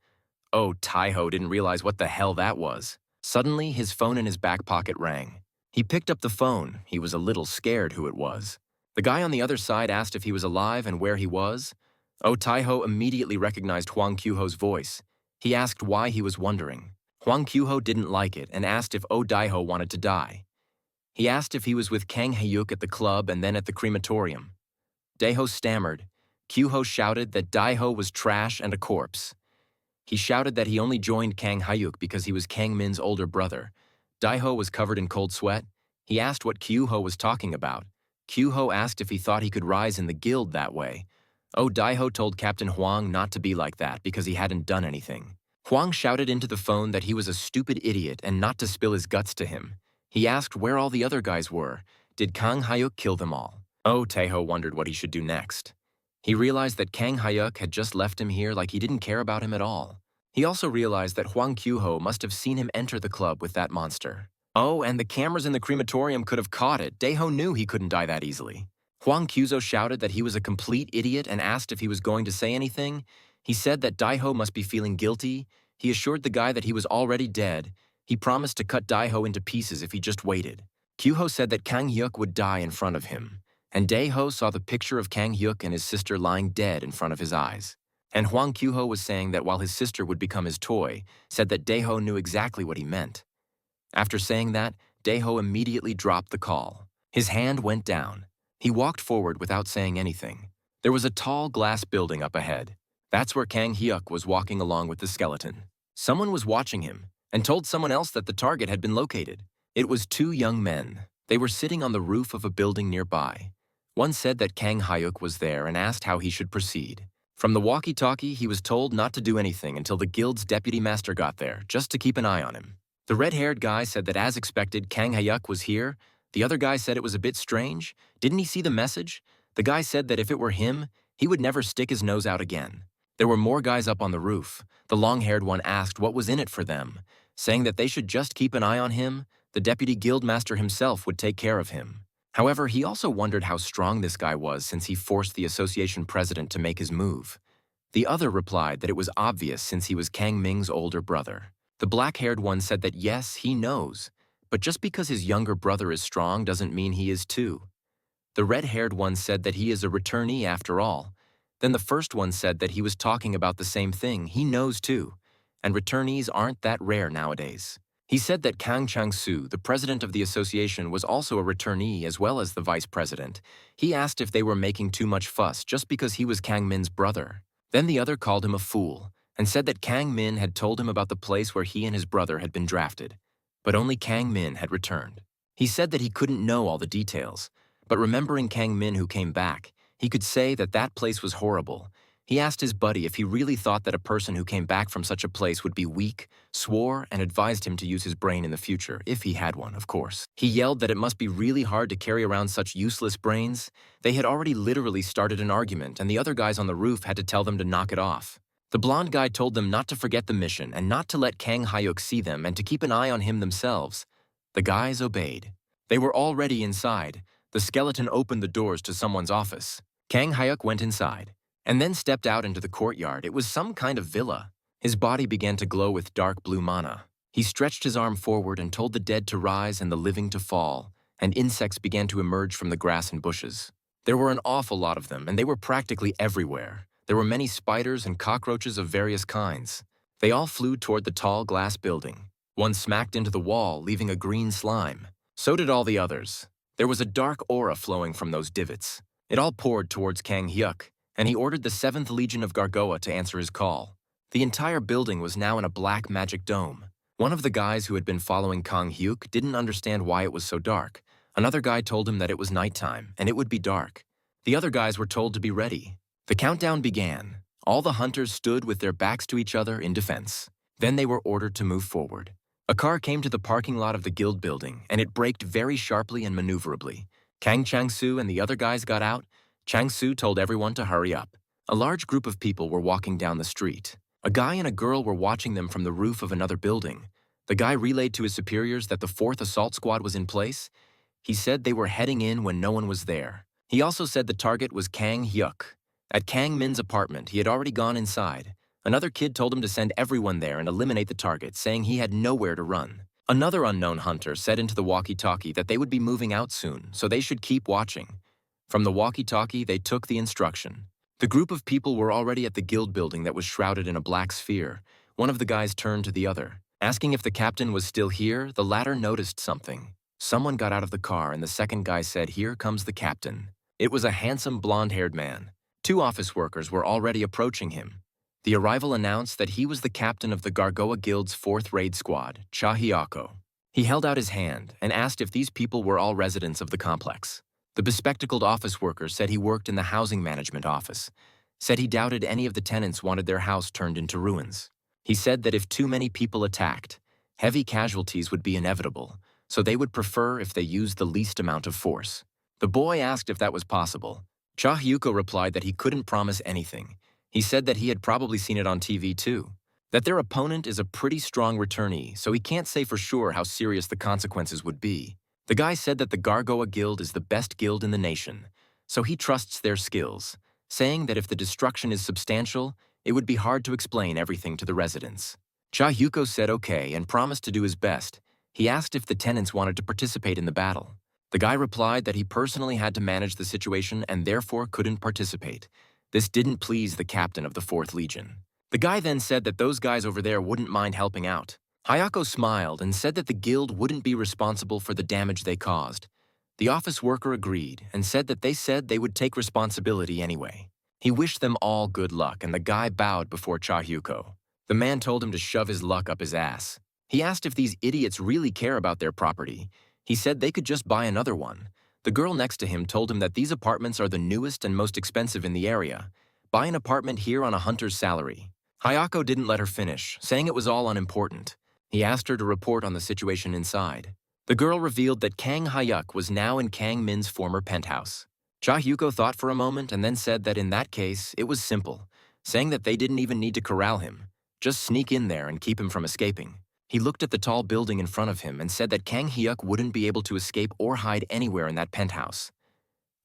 Oh, Taeho didn't realize what the hell that was. Suddenly, his phone in his back pocket rang. He picked up the phone. He was a little scared who it was. The guy on the other side asked if he was alive and where he was. Oh Taeho immediately recognized Hwang Kyuho's voice. He asked why he was wondering. Hwang Kyuho didn't like it and asked if Oh Daeho wanted to die. He asked if he was with Kang Hyuk at the club and then at the crematorium. Daeho stammered. Kyuho shouted that Daeho was trash and a corpse. He shouted that he only joined Kang Hyuk because he was Kang Min's older brother. Daeho was covered in cold sweat. He asked what Kyuho was talking about. Kyuho asked if he thought he could rise in the guild that way. Oh Daeho told Captain Hwang not to be like that because he hadn't done anything. Hwang shouted into the phone that he was a stupid idiot and not to spill his guts to him. He asked where all the other guys were. Did Kang Hyuk kill them all? Oh Taeho wondered what he should do next. He realized that Kang Hyuk had just left him here like he didn't care about him at all. He also realized that Hwang Kyuho must have seen him enter the club with that monster. Oh, and the cameras in the crematorium could have caught it. Daeho knew he couldn't die that easily. Hwang Kyuzo shouted that he was a complete idiot and asked if he was going to say anything. He said that Daeho must be feeling guilty. He assured the guy that he was already dead. He promised to cut Daeho into pieces if he just waited. Kyuho said that Kang Hyuk would die in front of him, and Daeho saw the picture of Kang Hyuk and his sister lying dead in front of his eyes. And Hwang Kyuho was saying that while his sister would become his toy, said that Daeho knew exactly what he meant. After saying that, Daeho immediately dropped the call. His hand went down. He walked forward without saying anything. There was a tall glass building up ahead. That's where Kang Hyuk was walking along with the skeleton. Someone was watching him and told someone else that the target had been located. It was two young men. They were sitting on the roof of a building nearby. One said that Kang Hyuk was there and asked how he should proceed. From the walkie-talkie, he was told not to do anything until the guild's deputy master got there, just to keep an eye on him. The red-haired guy said that as expected, Kang Hyuk was here. The other guy said it was a bit strange. Didn't he see the message? The guy said that if it were him, he would never stick his nose out again. There were more guys up on the roof. The long-haired one asked what was in it for them, saying that they should just keep an eye on him. The deputy guildmaster himself would take care of him. However, he also wondered how strong this guy was since he forced the association president to make his move. The other replied that it was obvious since he was Kang Ming's older brother. The black-haired one said that yes, he knows, but just because his younger brother is strong doesn't mean he is too. The red-haired one said that he is a returnee after all. Then the first one said that he was talking about the same thing, he knows too, and returnees aren't that rare nowadays. He said that Kang Chang-soo, the president of the association, was also a returnee as well as the vice president. He asked if they were making too much fuss just because he was Kang Min's brother. Then the other called him a fool and said that Kang Min had told him about the place where he and his brother had been drafted, but only Kang Min had returned. He said that he couldn't know all the details, but remembering Kang Min who came back, he could say that that place was horrible. He asked his buddy if he really thought that a person who came back from such a place would be weak, swore, and advised him to use his brain in the future, if he had one, of course. He yelled that it must be really hard to carry around such useless brains. They had already literally started an argument, and the other guys on the roof had to tell them to knock it off. The blonde guy told them not to forget the mission and not to let Kang Hyuk see them and to keep an eye on him themselves. The guys obeyed. They were already inside. The skeleton opened the doors to someone's office. Kang Hyuk went inside and then stepped out into the courtyard. It was some kind of villa. His body began to glow with dark blue mana. He stretched his arm forward and told the dead to rise and the living to fall, and insects began to emerge from the grass and bushes. There were an awful lot of them, and they were practically everywhere. There were many spiders and cockroaches of various kinds. They all flew toward the tall glass building. One smacked into the wall, leaving a green slime. So did all the others. There was a dark aura flowing from those divots. It all poured towards Kang Hyuk, and he ordered the 7th Legion of Gargoa to answer his call. The entire building was now in a black magic dome. One of the guys who had been following Kang Hyuk didn't understand why it was so dark. Another guy told him that it was nighttime, and it would be dark. The other guys were told to be ready. The countdown began. All the hunters stood with their backs to each other in defense. Then they were ordered to move forward. A car came to the parking lot of the guild building, and it braked very sharply and maneuverably. Kang Chang-soo and the other guys got out. Chang-soo told everyone to hurry up. A large group of people were walking down the street. A guy and a girl were watching them from the roof of another building. The guy relayed to his superiors that the 4th assault squad was in place. He said they were heading in when no one was there. He also said the target was Kang Hyuk. At Kang Min's apartment, he had already gone inside. Another kid told him to send everyone there and eliminate the target, saying he had nowhere to run. Another unknown hunter said into the walkie-talkie that they would be moving out soon, so they should keep watching. From the walkie-talkie, they took the instruction. The group of people were already at the guild building that was shrouded in a black sphere. One of the guys turned to the other. Asking if the captain was still here, the latter noticed something. Someone got out of the car, and the second guy said, "Here comes the captain." It was a handsome blonde-haired man. 2 office workers were already approaching him. The arrival announced that he was the captain of the Gargoa Guild's 4th raid squad, Cha Hyako. He held out his hand and asked if these people were all residents of the complex. The bespectacled office worker said he worked in the housing management office, said he doubted any of the tenants wanted their house turned into ruins. He said that if too many people attacked, heavy casualties would be inevitable, so they would prefer if they used the least amount of force. The boy asked if that was possible. Cha Hyuko replied that he couldn't promise anything. He said that he had probably seen it on TV too. That their opponent is a pretty strong returnee, so he can't say for sure how serious the consequences would be. The guy said that the Gargoa Guild is the best guild in the nation, so he trusts their skills, saying that if the destruction is substantial, it would be hard to explain everything to the residents. Cha Hyuko said okay and promised to do his best. He asked if the tenants wanted to participate in the battle. The guy replied that he personally had to manage the situation and therefore couldn't participate. This didn't please the captain of the 4th Legion. The guy then said that those guys over there wouldn't mind helping out. Hayako smiled and said that the guild wouldn't be responsible for the damage they caused. The office worker agreed and said that they would take responsibility anyway. He wished them all good luck and the guy bowed before Cha Hyuko. The man told him to shove his luck up his ass. He asked if these idiots really care about their property. He said they could just buy another one. The girl next to him told him that these apartments are the newest and most expensive in the area. Buy an apartment here on a hunter's salary. Hayako didn't let her finish, saying it was all unimportant. He asked her to report on the situation inside. The girl revealed that Kang Hyuk was now in Kang Min's former penthouse. Cha Hyuko thought for a moment and then said that in that case, it was simple, saying that they didn't even need to corral him. Just sneak in there and keep him from escaping. He looked at the tall building in front of him and said that Kang Hyuk wouldn't be able to escape or hide anywhere in that penthouse.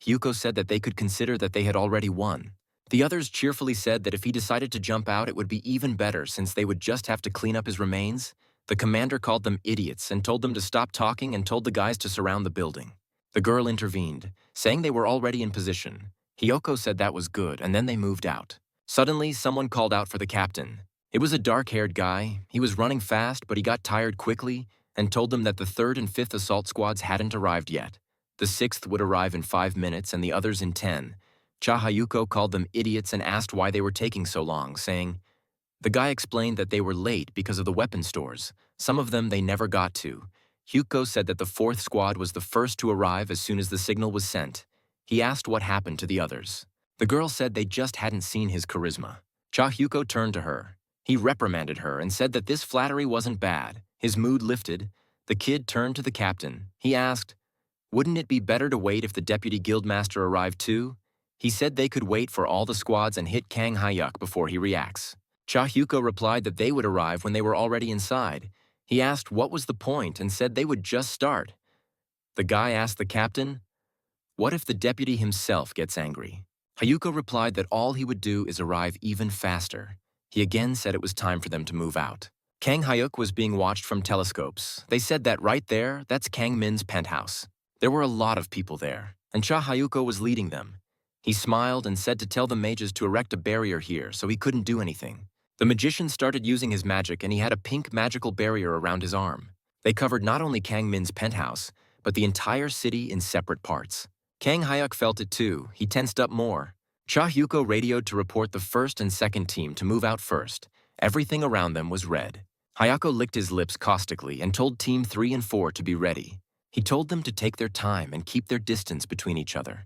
Hyuko said that they could consider that they had already won. The others cheerfully said that if he decided to jump out, it would be even better since they would just have to clean up his remains. The commander called them idiots and told them to stop talking and told the guys to surround the building. The girl intervened, saying they were already in position. Hyuko said that was good, and then they moved out. Suddenly, someone called out for the captain. It was a dark-haired guy. He was running fast, but he got tired quickly and told them that the 3rd and 5th assault squads hadn't arrived yet. The 6th would arrive in 5 minutes and the others in 10. Cha Hyuko called them idiots and asked why they were taking so long, saying, the guy explained that they were late because of the weapon stores. Some of them they never got to. Hyuko said that the 4th squad was the first to arrive as soon as the signal was sent. He asked what happened to the others. The girl said they just hadn't seen his charisma. Cha Hyuko turned to her. He reprimanded her and said that this flattery wasn't bad. His mood lifted. The kid turned to the captain. He asked, wouldn't it be better to wait if the deputy guildmaster arrived too? He said they could wait for all the squads and hit Kang Hyuk before he reacts. Cha Hyuko replied that they would arrive when they were already inside. He asked what was the point and said they would just start. The guy asked the captain, what if the deputy himself gets angry? Hyuko replied that all he would do is arrive even faster. He again said it was time for them to move out. Kang Hyuk was being watched from telescopes. They said that right there, that's Kang Min's penthouse. There were a lot of people there, and Cha Hyuko was leading them. He smiled and said to tell the mages to erect a barrier here so he couldn't do anything. The magician started using his magic and he had a pink magical barrier around his arm. They covered not only Kang Min's penthouse, but the entire city in separate parts. Kang Hyuk felt it too. He tensed up more. Cha Hyuko radioed to report the 1st and 2nd team to move out first. Everything around them was red. Hyuko licked his lips caustically and told Team 3 and 4 to be ready. He told them to take their time and keep their distance between each other.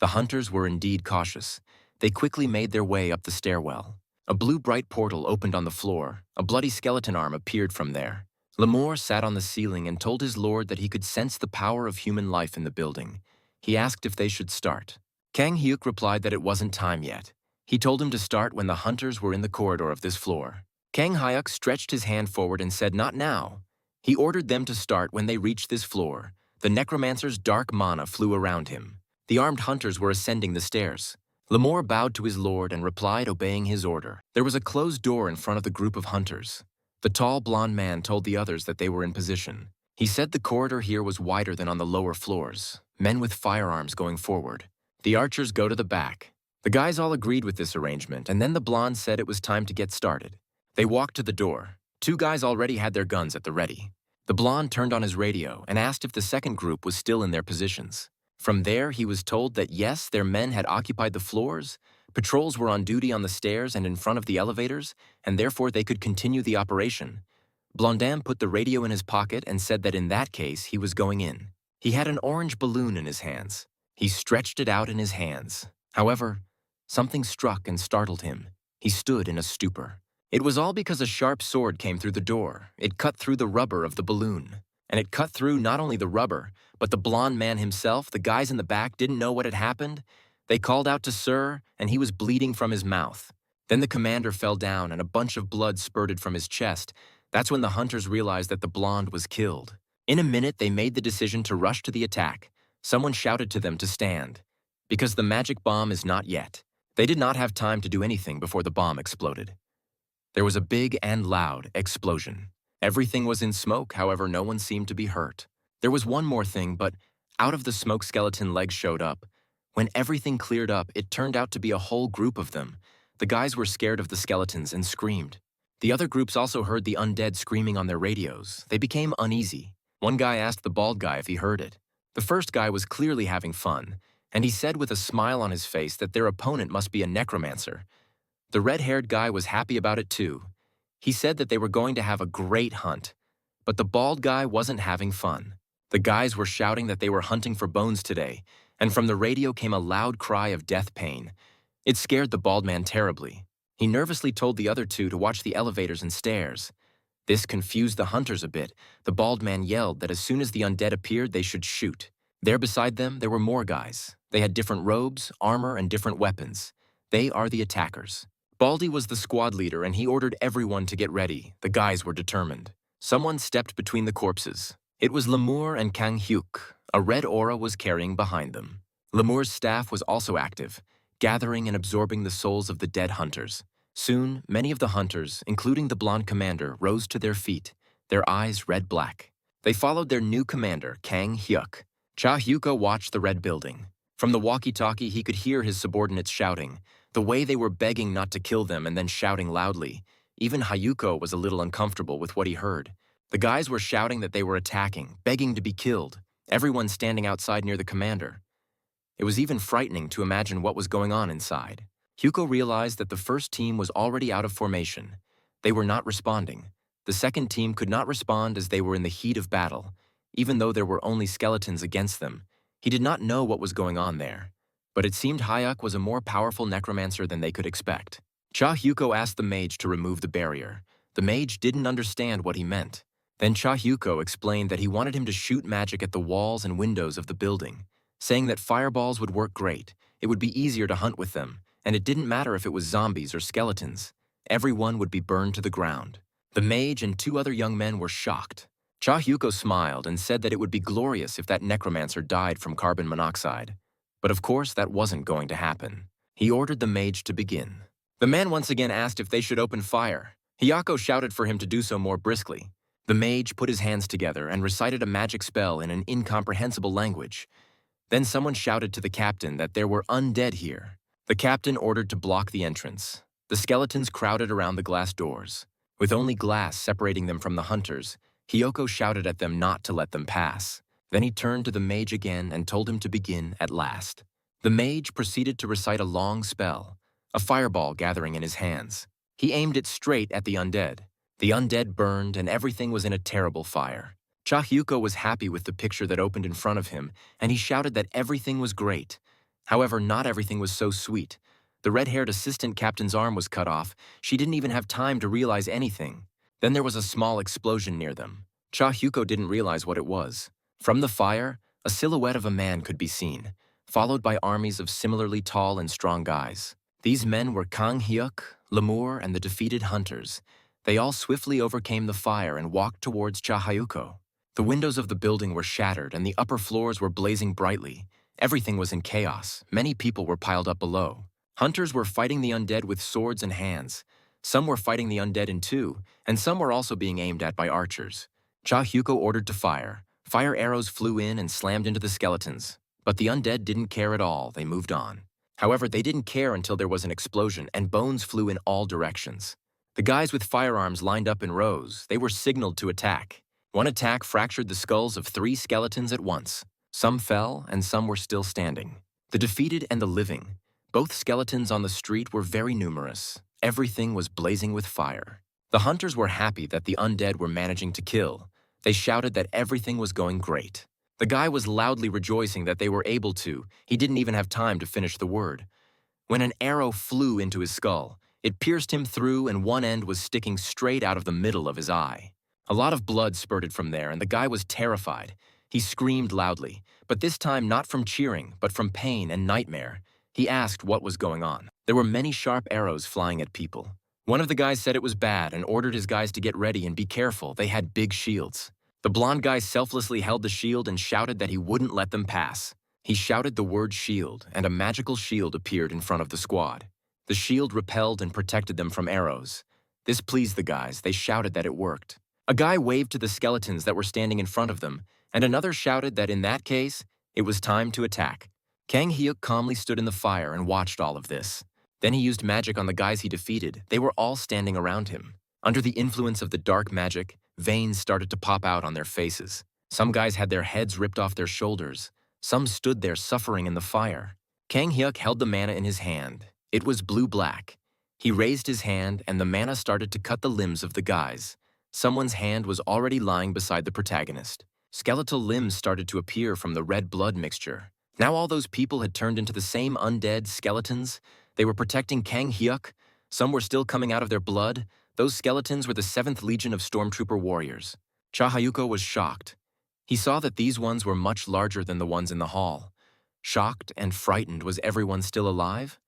The hunters were indeed cautious. They quickly made their way up the stairwell. A blue bright portal opened on the floor. A bloody skeleton arm appeared from there. Lemore sat on the ceiling and told his lord that he could sense the power of human life in the building. He asked if they should start. Kang Hyuk replied that it wasn't time yet. He told him to start when the hunters were in the corridor of this floor. Kang Hyuk stretched his hand forward and said not now. He ordered them to start when they reached this floor. The Necromancer's dark mana flew around him. The armed hunters were ascending the stairs. Lemore bowed to his lord and replied, obeying his order. There was a closed door in front of the group of hunters. The tall, blond man told the others that they were in position. He said the corridor here was wider than on the lower floors, men with firearms going forward. The archers go to the back. The guys all agreed with this arrangement, and then the blonde said it was time to get started. They walked to the door. 2 guys already had their guns at the ready. The blonde turned on his radio and asked if the second group was still in their positions. From there, he was told that yes, their men had occupied the floors, patrols were on duty on the stairs and in front of the elevators, and therefore they could continue the operation. Blondin put the radio in his pocket and said that in that case, he was going in. He had an orange balloon in his hands. He stretched it out in his hands. However, something struck and startled him. He stood in a stupor. It was all because a sharp sword came through the door. It cut through the rubber of the balloon. And it cut through not only the rubber, but the blond man himself. The guys in the back didn't know what had happened. They called out to Sir, and he was bleeding from his mouth. Then the commander fell down and a bunch of blood spurted from his chest. That's when the hunters realized that the blonde was killed. In a minute, they made the decision to rush to the attack. Someone shouted to them to stand, because the magic bomb is not yet. They did not have time to do anything before the bomb exploded. There was a big and loud explosion. Everything was in smoke, however, no one seemed to be hurt. There was one more thing, but out of the smoke skeleton legs showed up. When everything cleared up, it turned out to be a whole group of them. The guys were scared of the skeletons and screamed. The other groups also heard the undead screaming on their radios. They became uneasy. One guy asked the bald guy if he heard it. The first guy was clearly having fun, and he said with a smile on his face that their opponent must be a necromancer. The red-haired guy was happy about it too. He said that they were going to have a great hunt, but the bald guy wasn't having fun. The guys were shouting that they were hunting for bones today, and from the radio came a loud cry of death pain. It scared the bald man terribly. He nervously told the other two to watch the elevators and stairs. This confused the hunters a bit. The bald man yelled that as soon as the undead appeared, they should shoot. There beside them, there were more guys. They had different robes, armor, and different weapons. They are the attackers. Baldy was the squad leader, and he ordered everyone to get ready. The guys were determined. Someone stepped between the corpses. It was Lemur and Kang Hyuk. A red aura was carrying behind them. Lemur's staff was also active, gathering and absorbing the souls of the dead hunters. Soon, many of the hunters, including the blonde commander, rose to their feet, their eyes red-black. They followed their new commander, Kang Hyuk. Cha Hyuko watched the red building. From the walkie-talkie, he could hear his subordinates shouting, the way they were begging not to kill them and then shouting loudly. Even Hyuko was a little uncomfortable with what he heard. The guys were shouting that they were attacking, begging to be killed, everyone standing outside near the commander. It was even frightening to imagine what was going on inside. Hyuko realized that the first team was already out of formation. They were not responding. The second team could not respond as they were in the heat of battle. Even though there were only skeletons against them, he did not know what was going on there. But it seemed Hyuk was a more powerful necromancer than they could expect. Cha Hyuko asked the mage to remove the barrier. The mage didn't understand what he meant. Then Cha Hyuko explained that he wanted him to shoot magic at the walls and windows of the building, saying that fireballs would work great, it would be easier to hunt with them, and it didn't matter if it was zombies or skeletons. Everyone would be burned to the ground. The mage and two other young men were shocked. Cha Hyuko smiled and said that it would be glorious if that necromancer died from carbon monoxide. But of course, that wasn't going to happen. He ordered the mage to begin. The man once again asked if they should open fire. Hyuko shouted for him to do so more briskly. The mage put his hands together and recited a magic spell in an incomprehensible language. Then someone shouted to the captain that there were undead here. The captain ordered to block the entrance. The skeletons crowded around the glass doors. With only glass separating them from the hunters, Hyuko shouted at them not to let them pass. Then he turned to the mage again and told him to begin at last. The mage proceeded to recite a long spell, a fireball gathering in his hands. He aimed it straight at the undead. The undead burned and everything was in a terrible fire. Cha Hyuko was happy with the picture that opened in front of him, and he shouted that everything was great. However, not everything was so sweet. The red-haired assistant captain's arm was cut off. She didn't even have time to realize anything. Then there was a small explosion near them. Cha Hyuko didn't realize what it was. From the fire, a silhouette of a man could be seen, followed by armies of similarly tall and strong guys. These men were Kang Hyuk, Lemur, and the defeated hunters. They all swiftly overcame the fire and walked towards Cha Hyuko. The windows of the building were shattered and the upper floors were blazing brightly. Everything was in chaos. Many people were piled up below. Hunters were fighting the undead with swords and hands. Some were fighting the undead in two, and some were also being aimed at by archers. Cha Hyuko ordered to fire. Fire arrows flew in and slammed into the skeletons. But the undead didn't care at all. They moved on. However, they didn't care until there was an explosion and bones flew in all directions. The guys with firearms lined up in rows. They were signaled to attack. One attack fractured the skulls of 3 skeletons at once. Some fell and some were still standing. The defeated and the living. Both skeletons on the street were very numerous. Everything was blazing with fire. The hunters were happy that the undead were managing to kill. They shouted that everything was going great. The guy was loudly rejoicing that they were able to. He didn't even have time to finish the word. When an arrow flew into his skull, it pierced him through and one end was sticking straight out of the middle of his eye. A lot of blood spurted from there and the guy was terrified. He screamed loudly, but this time not from cheering, but from pain and nightmare. He asked what was going on. There were many sharp arrows flying at people. One of the guys said it was bad and ordered his guys to get ready and be careful. They had big shields. The blonde guy selflessly held the shield and shouted that he wouldn't let them pass. He shouted the word shield, and a magical shield appeared in front of the squad. The shield repelled and protected them from arrows. This pleased the guys. They shouted that it worked. A guy waved to the skeletons that were standing in front of them, and another shouted that in that case, it was time to attack. Kang Hyuk calmly stood in the fire and watched all of this. Then he used magic on the guys he defeated. They were all standing around him. Under the influence of the dark magic, veins started to pop out on their faces. Some guys had their heads ripped off their shoulders. Some stood there suffering in the fire. Kang Hyuk held the mana in his hand. It was blue-black. He raised his hand and the mana started to cut the limbs of the guys. Someone's hand was already lying beside the protagonist. Skeletal limbs started to appear from the red blood mixture. Now all those people had turned into the same undead skeletons. They were protecting Kang Hyuk. Some were still coming out of their blood. Those skeletons were the 7th Legion of Stormtrooper warriors. Chahayuko was shocked. He saw that these ones were much larger than the ones in the hall. Shocked and frightened, was everyone still alive?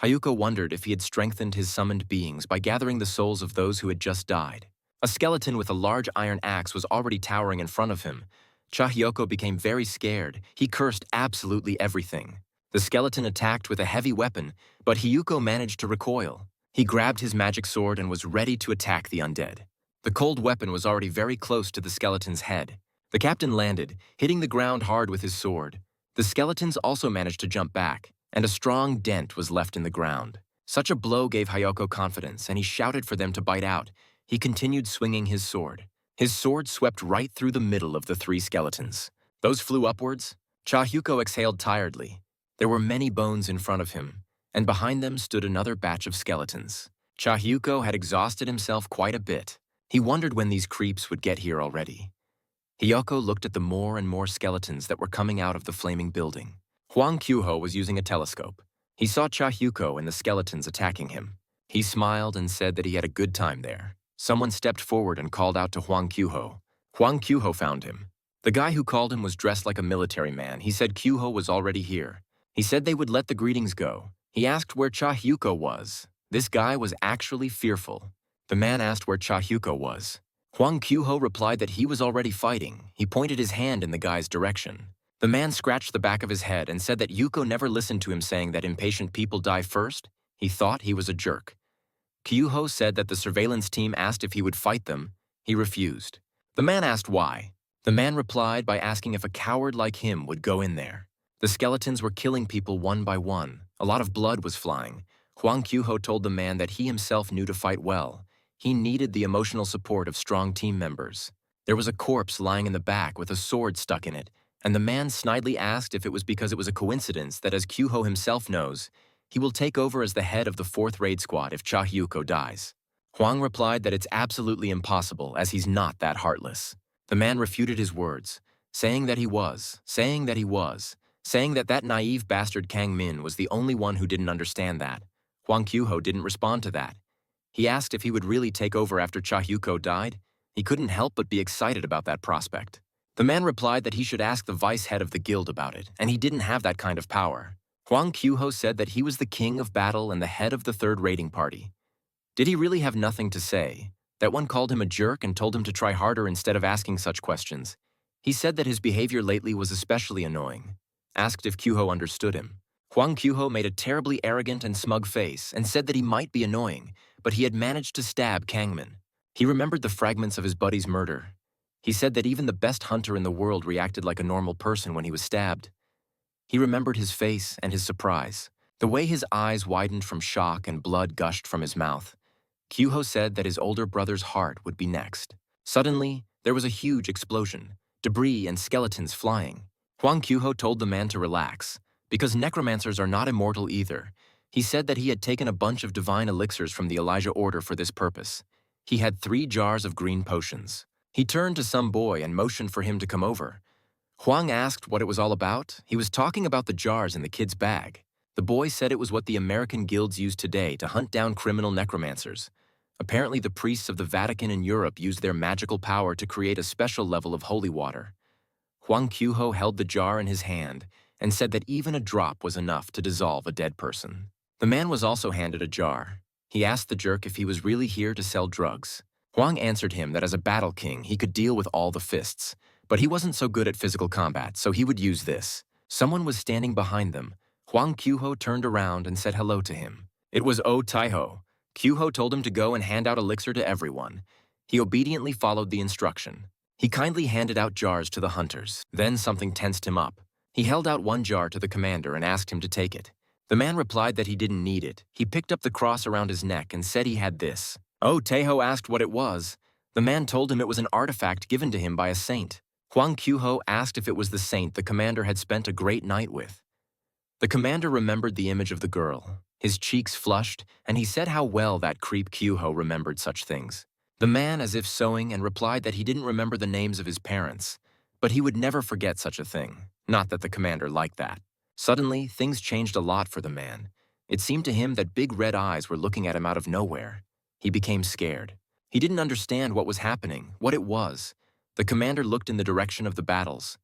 Hayuko wondered if he had strengthened his summoned beings by gathering the souls of those who had just died. A skeleton with a large iron axe was already towering in front of him. Chahyoko became very scared. He cursed absolutely everything. The skeleton attacked with a heavy weapon, but Hyuko managed to recoil. He grabbed his magic sword and was ready to attack the undead. The cold weapon was already very close to the skeleton's head. The captain landed, hitting the ground hard with his sword. The skeletons also managed to jump back, and a strong dent was left in the ground. Such a blow gave Hayoko confidence, and he shouted for them to bite out. He continued swinging his sword. His sword swept right through the middle of the 3 skeletons. Those flew upwards. Chahyuko exhaled tiredly. There were many bones in front of him, and behind them stood another batch of skeletons. Chahyuko had exhausted himself quite a bit. He wondered when these creeps would get here already. Hyoko looked at the more and more skeletons that were coming out of the flaming building. Huang Kyuho was using a telescope. He saw Chahyuko and the skeletons attacking him. He smiled and said that he had a good time there. Someone stepped forward and called out to Huang Kyuho. Huang Kyuho found him. The guy who called him was dressed like a military man. He said Kyuho was already here. He said they would let the greetings go. He asked where Chahyuko was. This guy was actually fearful. The man asked where Chahyuko was. Huang Kyuho replied that he was already fighting. He pointed his hand in the guy's direction. The man scratched the back of his head and said that Yuko never listened to him saying that impatient people die first. He thought he was a jerk. Kyuho said that the surveillance team asked if he would fight them. He refused. The man asked why. The man replied by asking if a coward like him would go in there. The skeletons were killing people one by one. A lot of blood was flying. Huang Kyuho told the man that he himself knew to fight well. He needed the emotional support of strong team members. There was a corpse lying in the back with a sword stuck in it, and the man snidely asked if it was because it was a coincidence that, as Kyuho himself knows, he will take over as the head of the 4th raid squad if Chahyuko dies. Huang replied that it's absolutely impossible, as he's not that heartless. The man refuted his words, saying that he was, saying that that naive bastard Kang Min was the only one who didn't understand that. Huang Kyuho didn't respond to that. He asked if he would really take over after Chahyuko died. He couldn't help but be excited about that prospect. The man replied that he should ask the vice head of the guild about it, and he didn't have that kind of power. Huang Kyuho said that he was the king of battle and the head of the 3rd raiding party. Did he really have nothing to say? That one called him a jerk and told him to try harder instead of asking such questions. He said that his behavior lately was especially annoying. Asked if Kyuho understood him. Huang Kyuho made a terribly arrogant and smug face and said that he might be annoying, but he had managed to stab Kangmin. He remembered the fragments of his buddy's murder. He said that even the best hunter in the world reacted like a normal person when he was stabbed. He remembered his face and his surprise, the way his eyes widened from shock and blood gushed from his mouth. Kyuho said that his older brother's heart would be next. Suddenly, there was a huge explosion, debris and skeletons flying. Huang Kyuho told the man to relax, because necromancers are not immortal either. He said that he had taken a bunch of divine elixirs from the Elijah Order for this purpose. He had 3 jars of green potions. He turned to some boy and motioned for him to come over. Huang asked what it was all about. He was talking about the jars in the kid's bag. The boy said it was what the American guilds use today to hunt down criminal necromancers. Apparently, the priests of the Vatican in Europe used their magical power to create a special level of holy water. Huang Kyuho held the jar in his hand, and said that even a drop was enough to dissolve a dead person. The man was also handed a jar. He asked the jerk if he was really here to sell drugs. Huang answered him that as a battle king, he could deal with all the fists, but he wasn't so good at physical combat, so he would use this. Someone was standing behind them. Huang Qiuho turned around and said hello to him. It was O Taiho. Qiuho told him to go and hand out elixir to everyone. He obediently followed the instruction. He kindly handed out jars to the hunters. Then something tensed him up. He held out one jar to the commander and asked him to take it. The man replied that he didn't need it. He picked up the cross around his neck and said he had this. Oh, Taiho asked what it was. The man told him it was an artifact given to him by a saint. Huang Qiuho asked if it was the saint the commander had spent a great night with. The commander remembered the image of the girl. His cheeks flushed, and he said how well that creep Qiuho remembered such things. The man as if sewing and replied that he didn't remember the names of his parents, but he would never forget such a thing. Not that the commander liked that. Suddenly, things changed a lot for the man. It seemed to him that big red eyes were looking at him out of nowhere. He became scared. He didn't understand what was happening, what it was. The commander looked in the direction of the battles.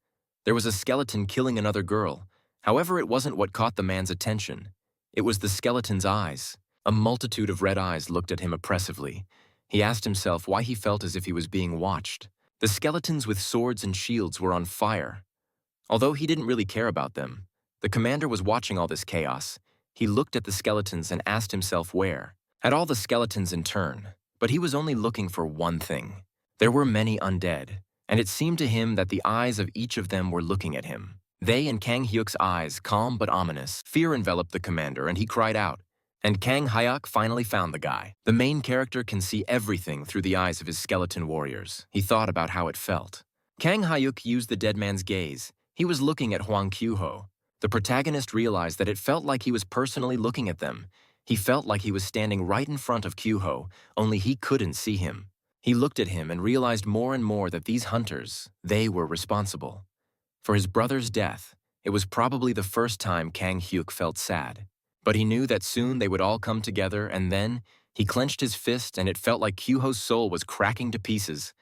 There was a skeleton killing another girl. However, it wasn't what caught the man's attention. It was the skeleton's eyes. A multitude of red eyes looked at him oppressively. He asked himself why he felt as if he was being watched. The skeletons with swords and shields were on fire. Although he didn't really care about them, the commander was watching all this chaos. He looked at the skeletons and asked himself where. At all the skeletons in turn, but he was only looking for one thing. There were many undead, and it seemed to him that the eyes of each of them were looking at him. They and Kang Hyuk's eyes, calm but ominous. Fear enveloped the commander, and he cried out. And Kang Hyuk finally found the guy. The main character can see everything through the eyes of his skeleton warriors. He thought about how it felt. Kang Hyuk used the dead man's gaze. He was looking at Huang Qiuho. The protagonist realized that it felt like he was personally looking at them. He felt like he was standing right in front of Qiuho, only he couldn't see him. He looked at him and realized more and more that these hunters, they were responsible. For his brother's death, it was probably the first time Kang Hyuk felt sad. But he knew that soon they would all come together, and then he clenched his fist and it felt like Qiuho's soul was cracking to pieces.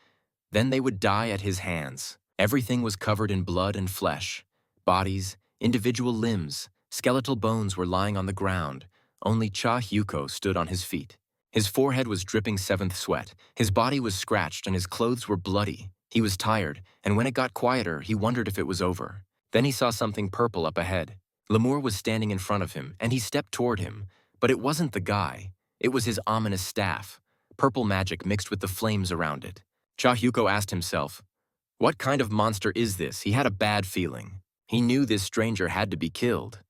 Then they would die at his hands. Everything was covered in blood and flesh. Bodies, individual limbs, skeletal bones were lying on the ground. Only Cha Hyuko stood on his feet. His forehead was dripping seventh sweat. His body was scratched and his clothes were bloody. He was tired, and when it got quieter, he wondered if it was over. Then he saw something purple up ahead. Lemur was standing in front of him, and he stepped toward him. But it wasn't the guy. It was his ominous staff. Purple magic mixed with the flames around it. Cha Hyuko asked himself, what kind of monster is this? He had a bad feeling. He knew this stranger had to be killed.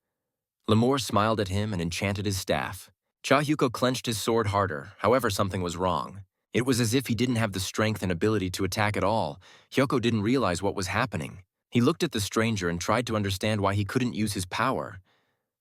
Lemur smiled at him and enchanted his staff. Cha Hyuko clenched his sword harder, however something was wrong. It was as if he didn't have the strength and ability to attack at all. Hyuko didn't realize what was happening. He looked at the stranger and tried to understand why he couldn't use his power.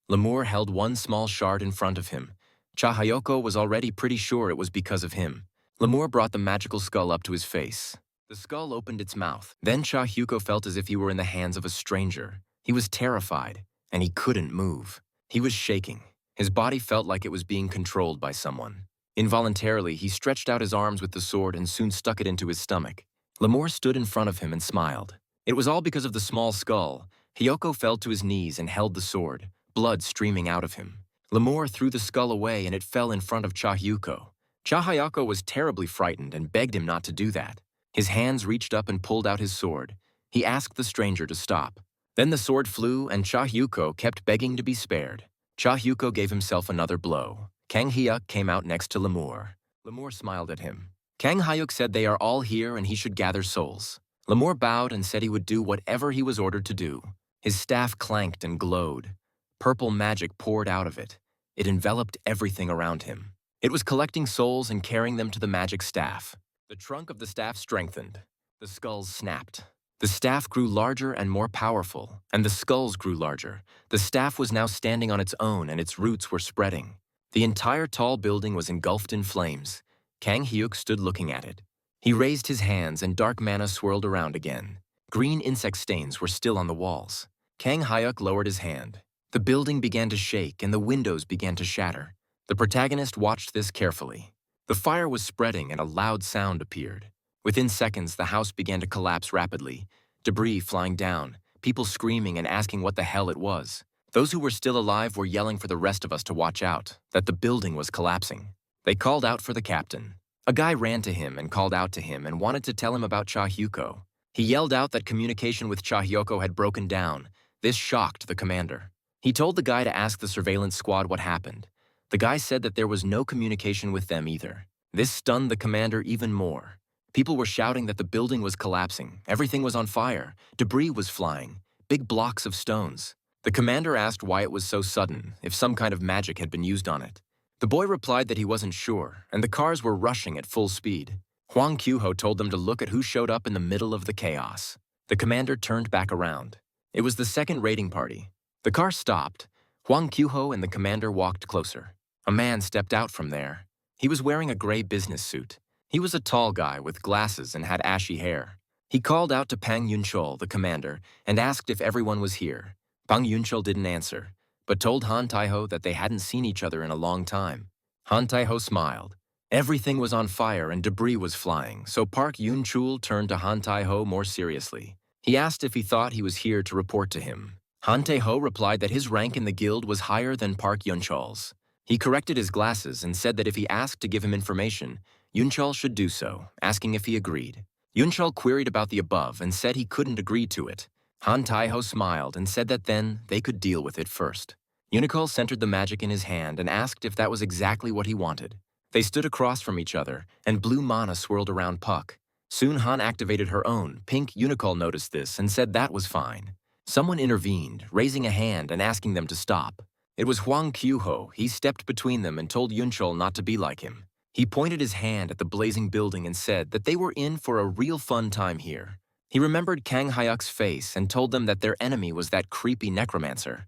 Lemur held one small shard in front of him. Cha Hyuko was already pretty sure it was because of him. Lemur brought the magical skull up to his face. The skull opened its mouth. Then Cha Hyuko felt as if he were in the hands of a stranger. He was terrified, and he couldn't move. He was shaking. His body felt like it was being controlled by someone. Involuntarily, he stretched out his arms with the sword and soon stuck it into his stomach. Lemur stood in front of him and smiled. It was all because of the small skull. Hyuko fell to his knees and held the sword, blood streaming out of him. Lemur threw the skull away and it fell in front of Cha Hyuko. Cha Hyuko was terribly frightened and begged him not to do that. His hands reached up and pulled out his sword. He asked the stranger to stop. Then the sword flew and Cha Hyuko kept begging to be spared. Cha Hyuko gave himself another blow. Kang Hyuk came out next to Lemur. Lemur smiled at him. Kang Hyuk said they are all here and he should gather souls. Lemur bowed and said he would do whatever he was ordered to do. His staff clanked and glowed. Purple magic poured out of it. It enveloped everything around him. It was collecting souls and carrying them to the magic staff. The trunk of the staff strengthened. The skulls snapped. The staff grew larger and more powerful, and the skulls grew larger. The staff was now standing on its own and its roots were spreading. The entire tall building was engulfed in flames. Kang Hyuk stood looking at it. He raised his hands and dark mana swirled around again. Green insect stains were still on the walls. Kang Hyuk lowered his hand. The building began to shake and the windows began to shatter. The protagonist watched this carefully. The fire was spreading and a loud sound appeared. Within seconds, the house began to collapse rapidly, debris flying down, people screaming and asking what the hell it was. Those who were still alive were yelling for the rest of us to watch out, that the building was collapsing. They called out for the captain. A guy ran to him and called out to him and wanted to tell him about Chahyuko. He yelled out that communication with Chahyuko had broken down. This shocked the commander. He told the guy to ask the surveillance squad what happened. The guy said that there was no communication with them either. This stunned the commander even more. People were shouting that the building was collapsing, everything was on fire, debris was flying, big blocks of stones. The commander asked why it was so sudden, if some kind of magic had been used on it. The boy replied that he wasn't sure, and the cars were rushing at full speed. Huang Qiuho told them to look at who showed up in the middle of the chaos. The commander turned back around. It was the second raiding party. The car stopped. Huang Qiuho and the commander walked closer. A man stepped out from there. He was wearing a gray business suit. He was a tall guy with glasses and had ashy hair. He called out to Pang Yunchol, the commander, and asked if everyone was here. Pang Yunchol didn't answer, but told Han Taiho that they hadn't seen each other in a long time. Han Taiho smiled. Everything was on fire and debris was flying, so Park Yunchul turned to Han Taiho more seriously. He asked if he thought he was here to report to him. Han Taiho replied that his rank in the guild was higher than Park Yunchol's. He corrected his glasses and said that if he asked to give him information, Yunchol should do so, asking if he agreed. Yunchol queried about the above and said he couldn't agree to it. Han Taiho smiled and said that then they could deal with it first. Yunchol centered the magic in his hand and asked if that was exactly what he wanted. They stood across from each other, and blue mana swirled around Puck. Soon Han activated her own. Pink Unicorn noticed this and said that was fine. Someone intervened, raising a hand and asking them to stop. It was Huang Qiuho. He stepped between them and told Yunchol not to be like him. He pointed his hand at the blazing building and said that they were in for a real fun time here. He remembered Kang Hyuk's face and told them that their enemy was that creepy necromancer.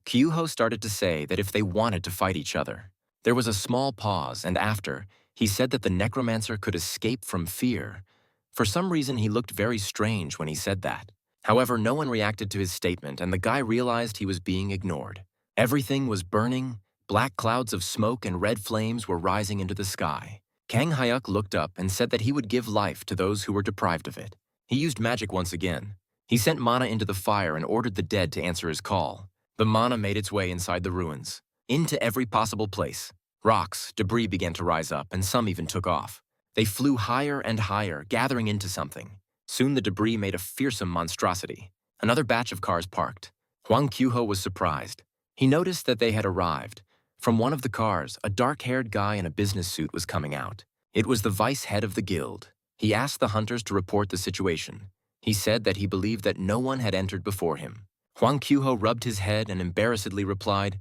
Qiuho started to say that if they wanted to fight each other. There was a small pause, and after, he said that the necromancer could escape from fear. For some reason, he looked very strange when he said that. However, no one reacted to his statement, and the guy realized he was being ignored. Everything was burning. Black clouds of smoke and red flames were rising into the sky. Kang Hyuk looked up and said that he would give life to those who were deprived of it. He used magic once again. He sent mana into the fire and ordered the dead to answer his call. The mana made its way inside the ruins, into every possible place. Rocks, debris began to rise up, and some even took off. They flew higher and higher, gathering into something. Soon the debris made a fearsome monstrosity. Another batch of cars parked. Huang Qiuho was surprised. He noticed that they had arrived. From one of the cars, a dark-haired guy in a business suit was coming out. It was the vice head of the guild. He asked the hunters to report the situation. He said that he believed that no one had entered before him. Huang Qiuho rubbed his head and embarrassedly replied,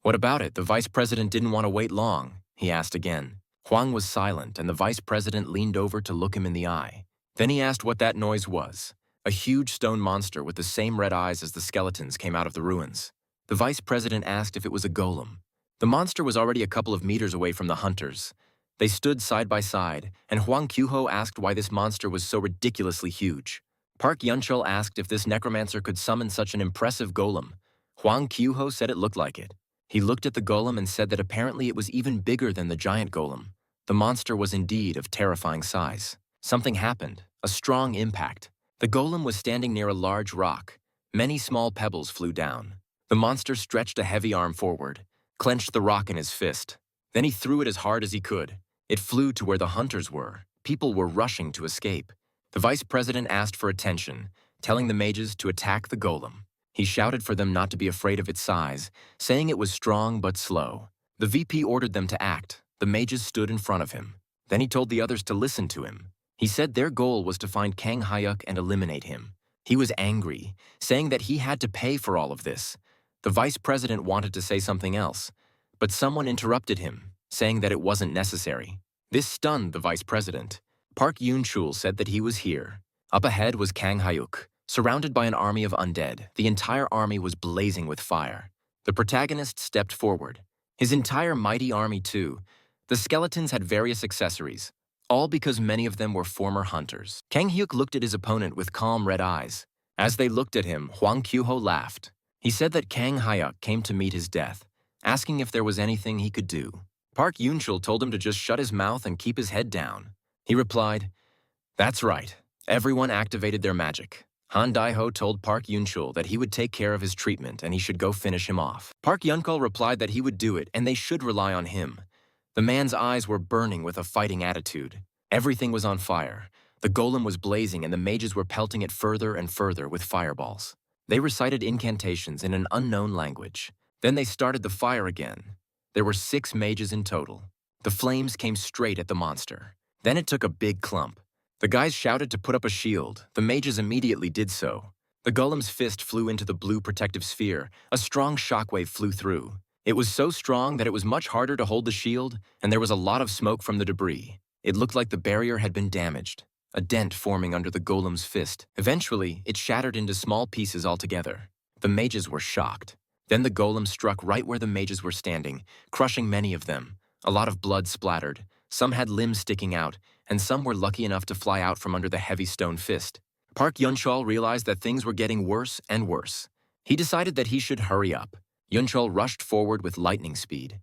"What about it? The vice president didn't want to wait long," he asked again. Huang was silent, and the vice president leaned over to look him in the eye. Then he asked what that noise was. A huge stone monster with the same red eyes as the skeletons came out of the ruins. The vice president asked if it was a golem. The monster was already a couple of meters away from the hunters. They stood side by side, and Huang Qiuho asked why this monster was so ridiculously huge. Park Yunchul asked if this necromancer could summon such an impressive golem. Huang Qiuho said it looked like it. He looked at the golem and said that apparently it was even bigger than the giant golem. The monster was indeed of terrifying size. Something happened, a strong impact. The golem was standing near a large rock. Many small pebbles flew down. The monster stretched a heavy arm forward, clenched the rock in his fist. Then he threw it as hard as he could. It flew to where the hunters were. People were rushing to escape. The vice president asked for attention, telling the mages to attack the golem. He shouted for them not to be afraid of its size, saying it was strong but slow. The VP ordered them to act. The mages stood in front of him. Then he told the others to listen to him. He said their goal was to find Kang Hyuk and eliminate him. He was angry, saying that he had to pay for all of this. The vice president wanted to say something else, but someone interrupted him, saying that it wasn't necessary. This stunned the vice president. Park Yunchul said that he was here. Up ahead was Kang Hyuk, surrounded by an army of undead. The entire army was blazing with fire. The protagonist stepped forward. His entire mighty army too. The skeletons had various accessories, all because many of them were former hunters. Kang Hyuk looked at his opponent with calm red eyes. As they looked at him, Huang Qiuho laughed. He said that Kang Hyuk came to meet his death, asking if there was anything he could do. Park Yunchul told him to just shut his mouth and keep his head down. He replied, "That's right. Everyone activated their magic. Han Daiho told Park Yunchul that he would take care of his treatment and he should go finish him off. Park Yunkul replied that he would do it and they should rely on him. The man's eyes were burning with a fighting attitude. Everything was on fire. The golem was blazing and the mages were pelting it further and further with fireballs. They recited incantations in an unknown language. Then they started the fire again. There were 6 mages in total. The flames came straight at the monster. Then it took a big clump. The guys shouted to put up a shield. The mages immediately did so. The golem's fist flew into the blue protective sphere. A strong shockwave flew through. It was so strong that it was much harder to hold the shield, and there was a lot of smoke from the debris. It looked like the barrier had been damaged, a dent forming under the golem's fist. Eventually, it shattered into small pieces altogether. The mages were shocked. Then the golem struck right where the mages were standing, crushing many of them. A lot of blood splattered. Some had limbs sticking out, and some were lucky enough to fly out from under the heavy stone fist. Park Yunchul realized that things were getting worse and worse. He decided that he should hurry up. Yunchul rushed forward with lightning speed.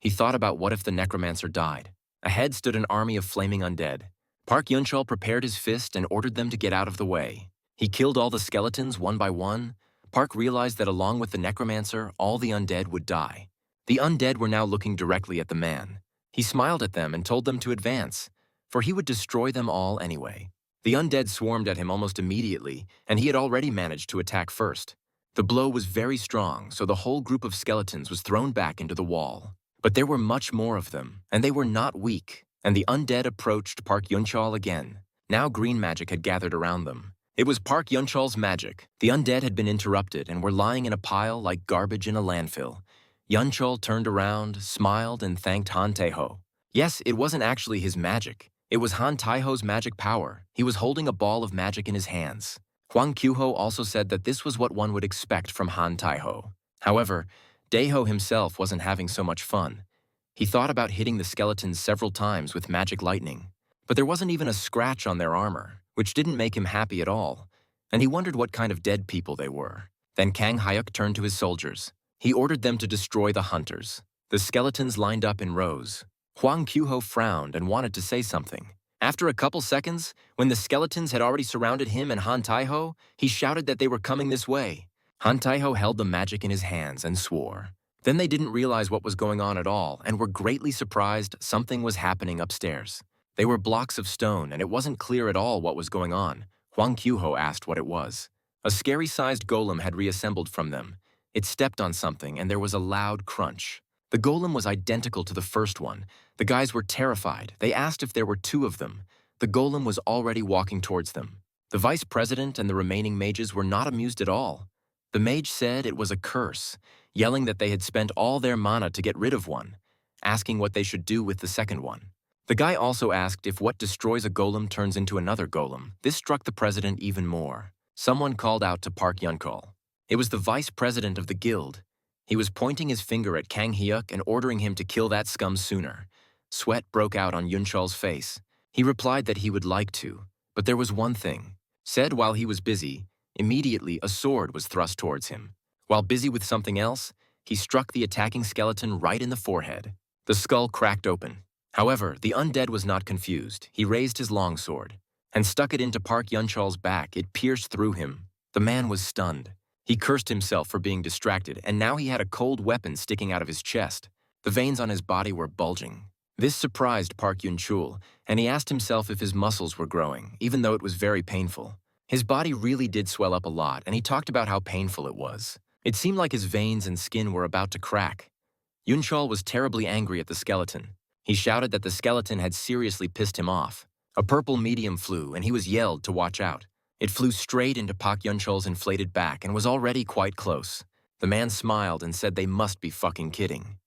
He thought about what if the Necromancer died. Ahead stood an army of flaming undead. Park Yunchul prepared his fist and ordered them to get out of the way. He killed all the skeletons one by one. Park realized that along with the Necromancer, all the undead would die. The undead were now looking directly at the man. He smiled at them and told them to advance, for he would destroy them all anyway. The undead swarmed at him almost immediately, and he had already managed to attack first. The blow was very strong, so the whole group of skeletons was thrown back into the wall. But there were much more of them, and they were not weak, and the undead approached Park Yunchul again. Now green magic had gathered around them. It was Park Yunchul's magic. The undead had been interrupted and were lying in a pile like garbage in a landfill. Yunchul turned around, smiled, and thanked Han Taeho. Yes, it wasn't actually his magic. It was Han Taeho's magic power. He was holding a ball of magic in his hands. Huang Kyuho also said that this was what one would expect from Han Taeho. However, Daeho himself wasn't having so much fun. He thought about hitting the skeletons several times with magic lightning, but there wasn't even a scratch on their armor, which didn't make him happy at all, and he wondered what kind of dead people they were. Then Kang Hyuk turned to his soldiers. He ordered them to destroy the hunters. The skeletons lined up in rows. Huang Kyuho frowned and wanted to say something. After a couple seconds, when the skeletons had already surrounded him and Han Taeho, he shouted that they were coming this way. Han Taeho held the magic in his hands and swore. Then they didn't realize what was going on at all and were greatly surprised something was happening upstairs. They were blocks of stone and it wasn't clear at all what was going on. Huang Kyuho asked what it was. A scary-sized golem had reassembled from them. It stepped on something and there was a loud crunch. The golem was identical to the first one. The guys were terrified. They asked if there were 2 of them. The golem was already walking towards them. The vice president and the remaining mages were not amused at all. The mage said it was a curse, yelling that they had spent all their mana to get rid of one, asking what they should do with the second one. The guy also asked if what destroys a golem turns into another golem. This struck the president even more. Someone called out to Park Yunchul. It was the vice president of the guild. He was pointing his finger at Kang Hyuk and ordering him to kill that scum sooner. Sweat broke out on Yunchul's face. He replied that he would like to, but there was one thing. Said while he was busy, immediately a sword was thrust towards him. While busy with something else, he struck the attacking skeleton right in the forehead. The skull cracked open. However, the undead was not confused. He raised his longsword and stuck it into Park Yunchul's back. It pierced through him. The man was stunned. He cursed himself for being distracted, and now he had a cold weapon sticking out of his chest. The veins on his body were bulging. This surprised Park Yunchul, and he asked himself if his muscles were growing, even though it was very painful. His body really did swell up a lot, and he talked about how painful it was. It seemed like his veins and skin were about to crack. Yunchul was terribly angry at the skeleton. He shouted that the skeleton had seriously pissed him off. A purple medium flew, and he was yelled to watch out. It flew straight into Park Yunchul's inflated back and was already quite close. The man smiled and said they must be fucking kidding.